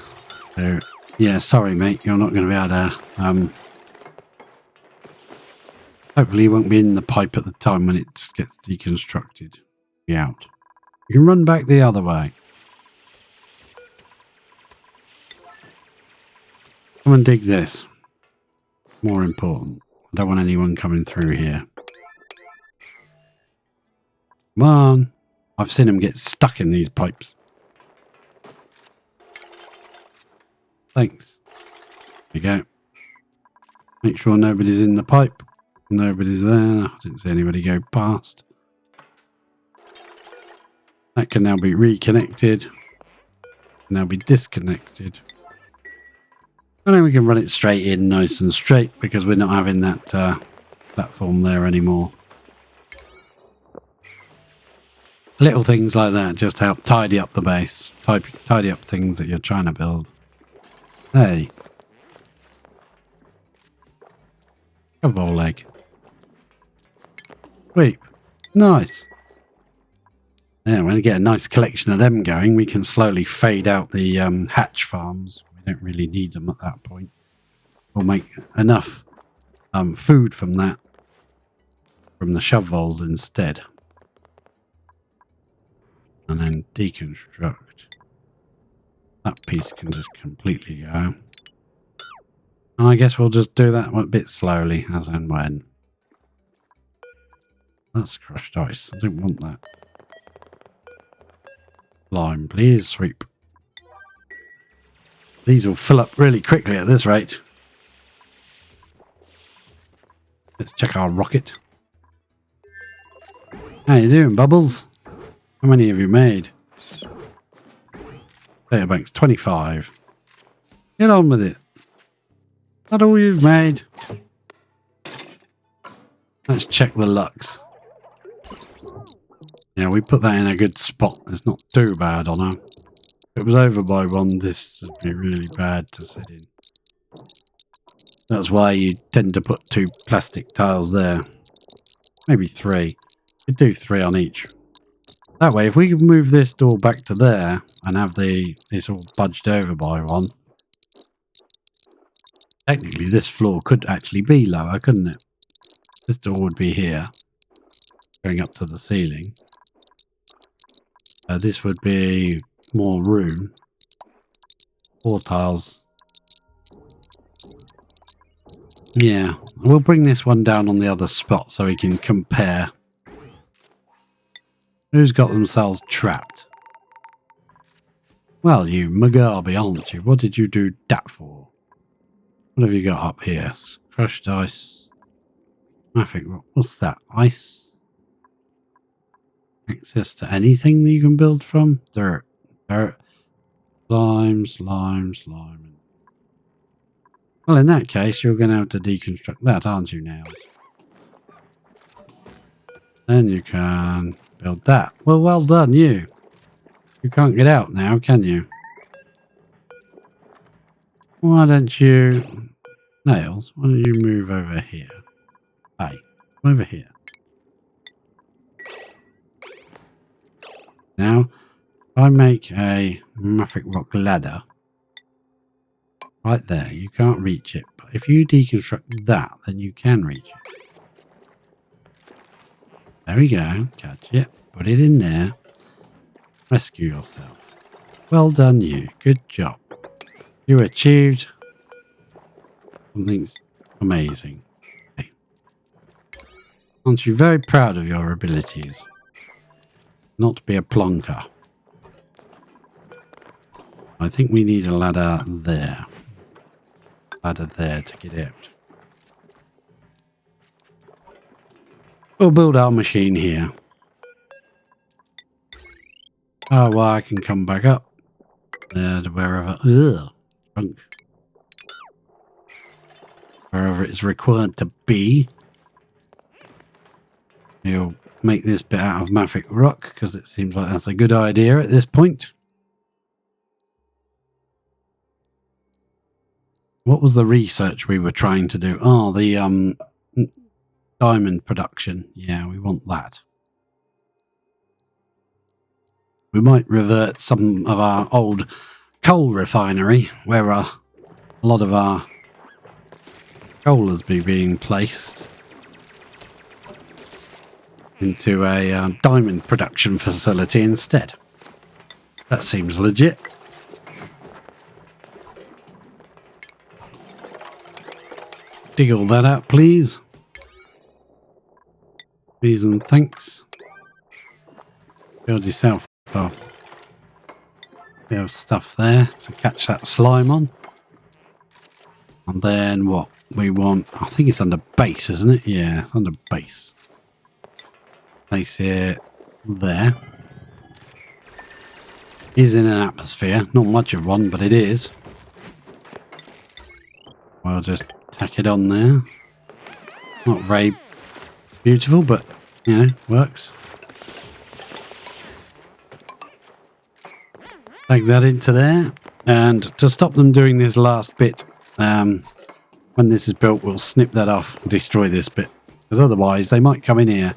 So, yeah, sorry, mate. You're not going to be able to... hopefully you won't be in the pipe at the time when it gets deconstructed. Be out. You can run back the other way. Come and dig this. More important. I don't want anyone coming through here. Come on. I've seen them get stuck in these pipes. Thanks. There you go. Make sure nobody's in the pipe. Nobody's there. I didn't see anybody go past. That can now be reconnected. Now be disconnected. And then we can run it straight in nice and straight because we're not having that platform there anymore. Little things like that just help tidy up the base. Tidy up things that you're trying to build. Hey. A ball leg. Sweep. Nice. Yeah, when we get a nice collection of them going, we can slowly fade out the hatch farms. We don't really need them at that point. We'll make enough food from that, from the shovels instead. And then deconstruct. That piece can just completely go. And I guess we'll just do that a bit slowly, as and when. That's crushed ice. I don't want that. Lime, please. Sweep. These will fill up really quickly at this rate. Let's check our rocket. How you doing, Bubbles? How many have you made? Data banks 25. Get on with it. That all you've made? Let's check the lux. Yeah, we put that in a good spot. It's not too bad on her. If it was over by 1, this would be really bad to sit in. That's why you tend to put 2 plastic tiles there. Maybe 3. We'd do 3 on each. That way, if we can move this door back to there and have this all budged over by 1, Technically, this floor could actually be lower, couldn't it? This door would be here, going up to the ceiling. This would be more room. 4 tiles. Yeah, we'll bring this one down on the other spot so we can compare. Who's got themselves trapped? Well, you Mugabe, aren't you? What did you do that for? What have you got up here? Crushed ice. Traffic. What's that? Ice? Access to anything that you can build from? Dirt. Dirt. Slime, slime, slime. Well, in that case, you're going to have to deconstruct that, aren't you now? Then you can build that. Well done, you. You can't get out now, can you? Why don't you... Nails, why don't you move over here? Hey, over here. Now, if I make a mafic rock ladder right there, you can't reach it. But if you deconstruct that, then you can reach it. There we go. Catch it. Put it in there. Rescue yourself. Well done, you. Good job. You achieved something amazing. Okay. Aren't you very proud of your abilities? Not to be a plonker. I think we need a ladder there. Ladder there to get out. We'll build our machine here. Oh, well, I can come back up. There to wherever. Ugh. Drunk. Wherever it's required to be. We'll make this bit out of mafic rock because it seems like that's a good idea at this point. What was the research we were trying to do? Oh, the diamond production. Yeah, we want that. We might revert some of our old coal refinery where a lot of our coal has been being placed into a diamond production facility instead. That seems legit. Dig all that out, please. Please and thanks. Build yourself a bit of stuff there to catch that slime on. And then what we want, I think it's under base, isn't it? Yeah, it's under base. Place it there. Is in an atmosphere. Not much of one, but it is. We'll just tack it on there. Not very beautiful, but, you know, works. Take that into there. And to stop them doing this last bit, when this is built, we'll snip that off and destroy this bit. Because otherwise, they might come in here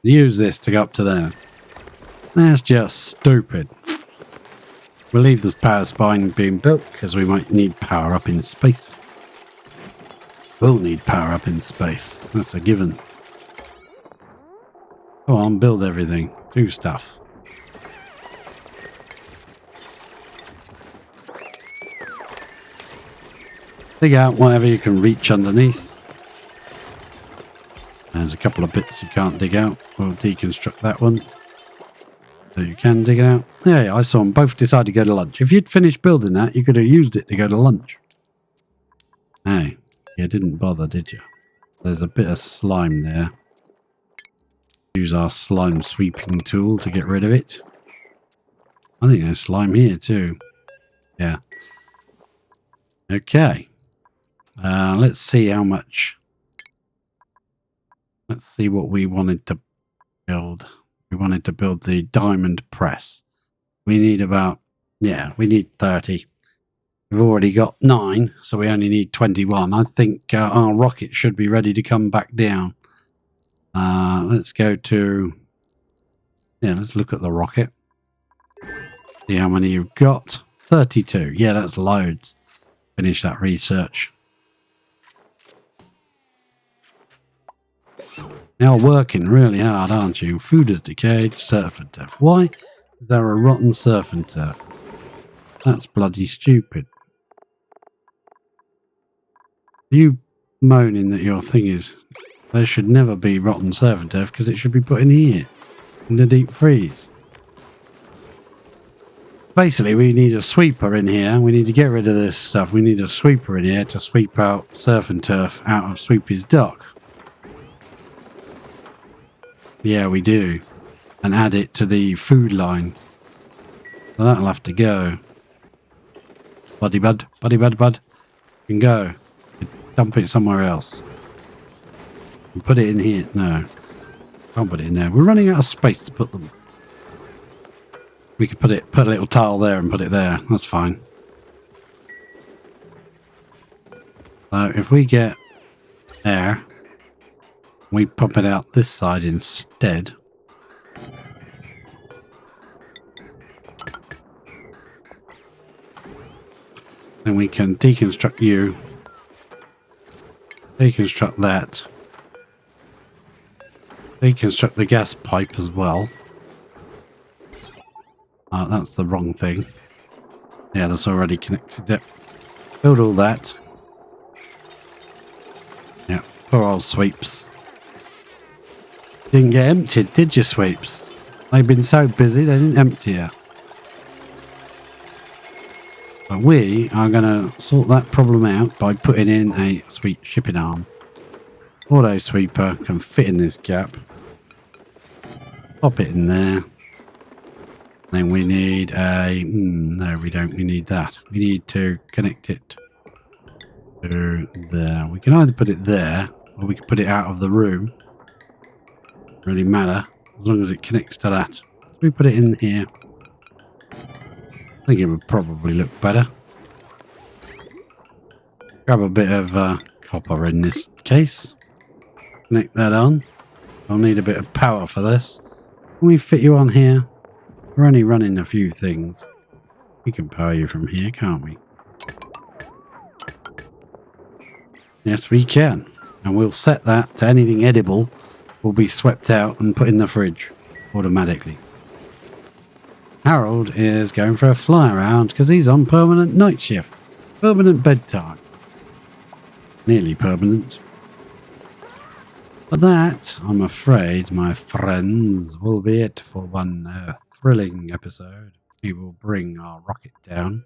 and use this to go up to there. That's just stupid. We'll leave this power spine being built because we might need power up in space. We'll need power up in space. That's a given. Go on, build everything. Do stuff. Dig out whatever you can reach underneath. There's a couple of bits you can't dig out. We'll deconstruct that one. So you can dig it out. Yeah, I saw them both decide to go to lunch. If you'd finished building that, you could have used it to go to lunch. Hey, you didn't bother, did you? There's a bit of slime there. Use our slime sweeping tool to get rid of it. I think there's slime here too. Yeah. Okay. Let's see how much. Let's see what we wanted to build. We wanted to build the diamond press. We need about, yeah, we need 30. We've already got 9, so we only need 21. I think our rocket should be ready to come back down. Let's go to, yeah, let's look at the rocket. See how many you've got. 32. Yeah, that's loads. Finish that research. You're working really hard, aren't you? Food has decayed, surf and turf. Why is there a rotten surf and turf? That's bloody stupid. You moaning that your thing is... There should never be rotten surf and turf because it should be put in here, in the deep freeze. Basically, we need a sweeper in here. We need to get rid of this stuff. We need a sweeper in here to sweep out surf and turf out of Sweepy's dock. Yeah, we do. And add it to the food line. So that'll have to go. Buddy bud, buddy bud bud. You can go. Dump it somewhere else. And put it in here. No. Can't put it in there. We're running out of space to put them. We could put a little tile there and put it there. That's fine. So if we get there, we pop it out this side instead. Then we can deconstruct you. Deconstruct that. Deconstruct the gas pipe as well. That's the wrong thing. Yeah, that's already connected it. Build all that. Yeah, poor old sweeps. Didn't get emptied, did you, sweeps? They've been so busy they didn't empty it. But we are going to sort that problem out by putting in a sweet shipping arm. Auto sweeper can fit in this gap. Pop it in there. Then we need a... no, we don't. We need that. We need to connect it to there. We can either put it there, or we can put it out of the room. Doesn't really matter, as long as it connects to that. If we put it in here, I think it would probably look better. Grab a bit of copper in this case. Connect that on. I'll need a bit of power for this. Can we fit you on here? We're only running a few things. We can power you from here, can't we? Yes, we can. And we'll set that to anything edible will be swept out and put in the fridge automatically. Harold is going for a fly around because he's on permanent night shift. Permanent bedtime. Nearly permanent. But that, I'm afraid, my friends, will be it for one thrilling episode. We will bring our rocket down.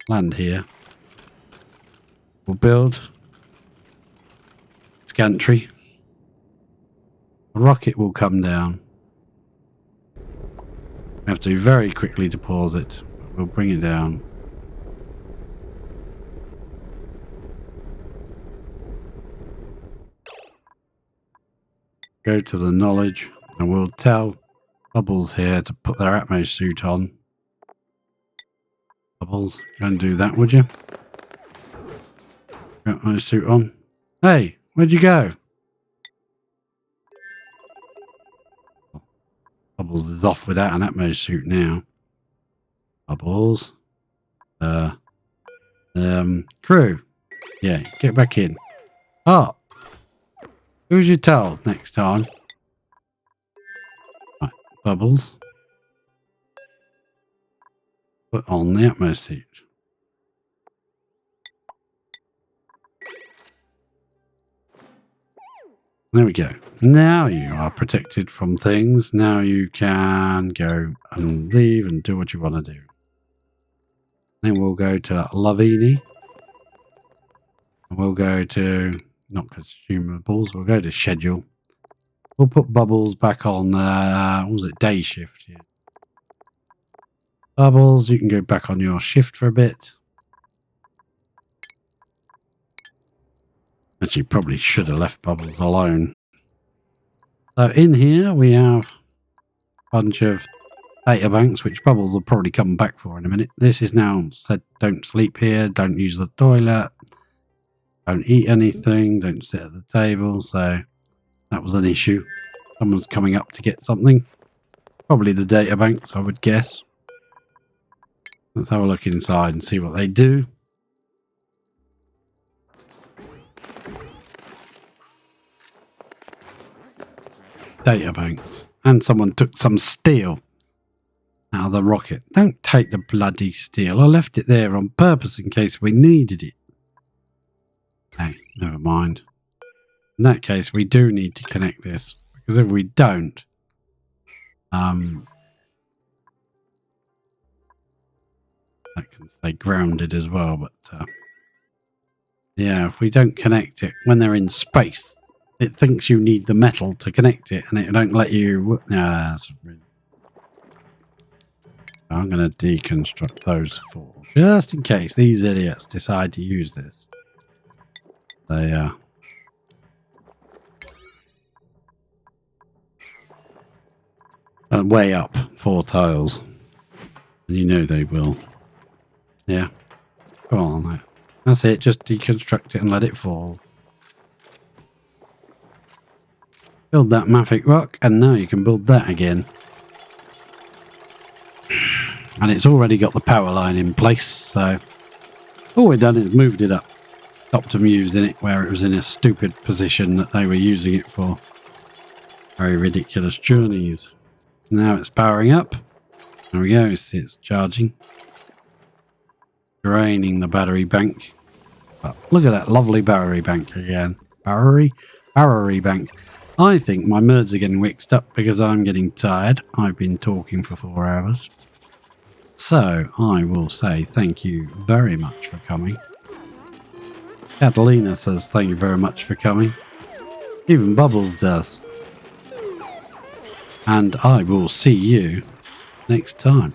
Land here. We'll build Scantry. The rocket will come down. We have to very quickly depause it. We'll bring it down. Go to the knowledge and we'll tell Bubbles here to put their Atmos suit on. Bubbles, go and do that, would you? Atmos suit on. Hey, where'd you go? Bubbles is off without an Atmos suit now. Bubbles. Crew. Yeah, get back in. Oh. Who should you tell next time? Right, Bubbles. Put on the Atmos suit. There we go. Now you are protected from things. Now you can go and leave and do what you want to do. Then we'll go to Lavini. We'll go to, not consumables, we'll go to schedule. We'll put Bubbles back on, what was it, day shift. Yeah. Bubbles, you can go back on your shift for a bit. Actually, probably should have left Bubbles alone. So in here we have a bunch of data banks, which Bubbles will probably come back for in a minute. This is now said don't sleep here, don't use the toilet, don't eat anything, don't sit at the table. So that was an issue. Someone's coming up to get something. Probably the data banks, I would guess. Let's have a look inside and see what they do. data banks. And someone took some steel out of the rocket. Don't take the bloody steel. I left it there on purpose in case we needed it. Hey, never mind. In that case, we do need to connect this. Because if we don't, I can stay grounded as well, but yeah, if we don't connect it when they're in space, it thinks you need the metal to connect it, and it don't let you. I'm going to deconstruct those four just in case these idiots decide to use this. They way up 4 tiles, and you know they will. Yeah, come on. That's it. Just deconstruct it and let it fall. Build that mafic rock, and now you can build that again. And it's already got the power line in place, so all we've done is moved it up. Stopped them using it where it was in a stupid position that they were using it for. Very ridiculous journeys. Now it's powering up. There we go, see it's charging. Draining the battery bank. But look at that lovely battery bank again. Battery bank. I think my merds are getting mixed up because I'm getting tired. I've been talking for 4 hours. So I will say thank you very much for coming. Catalina says thank you very much for coming. Even Bubbles does. And I will see you next time.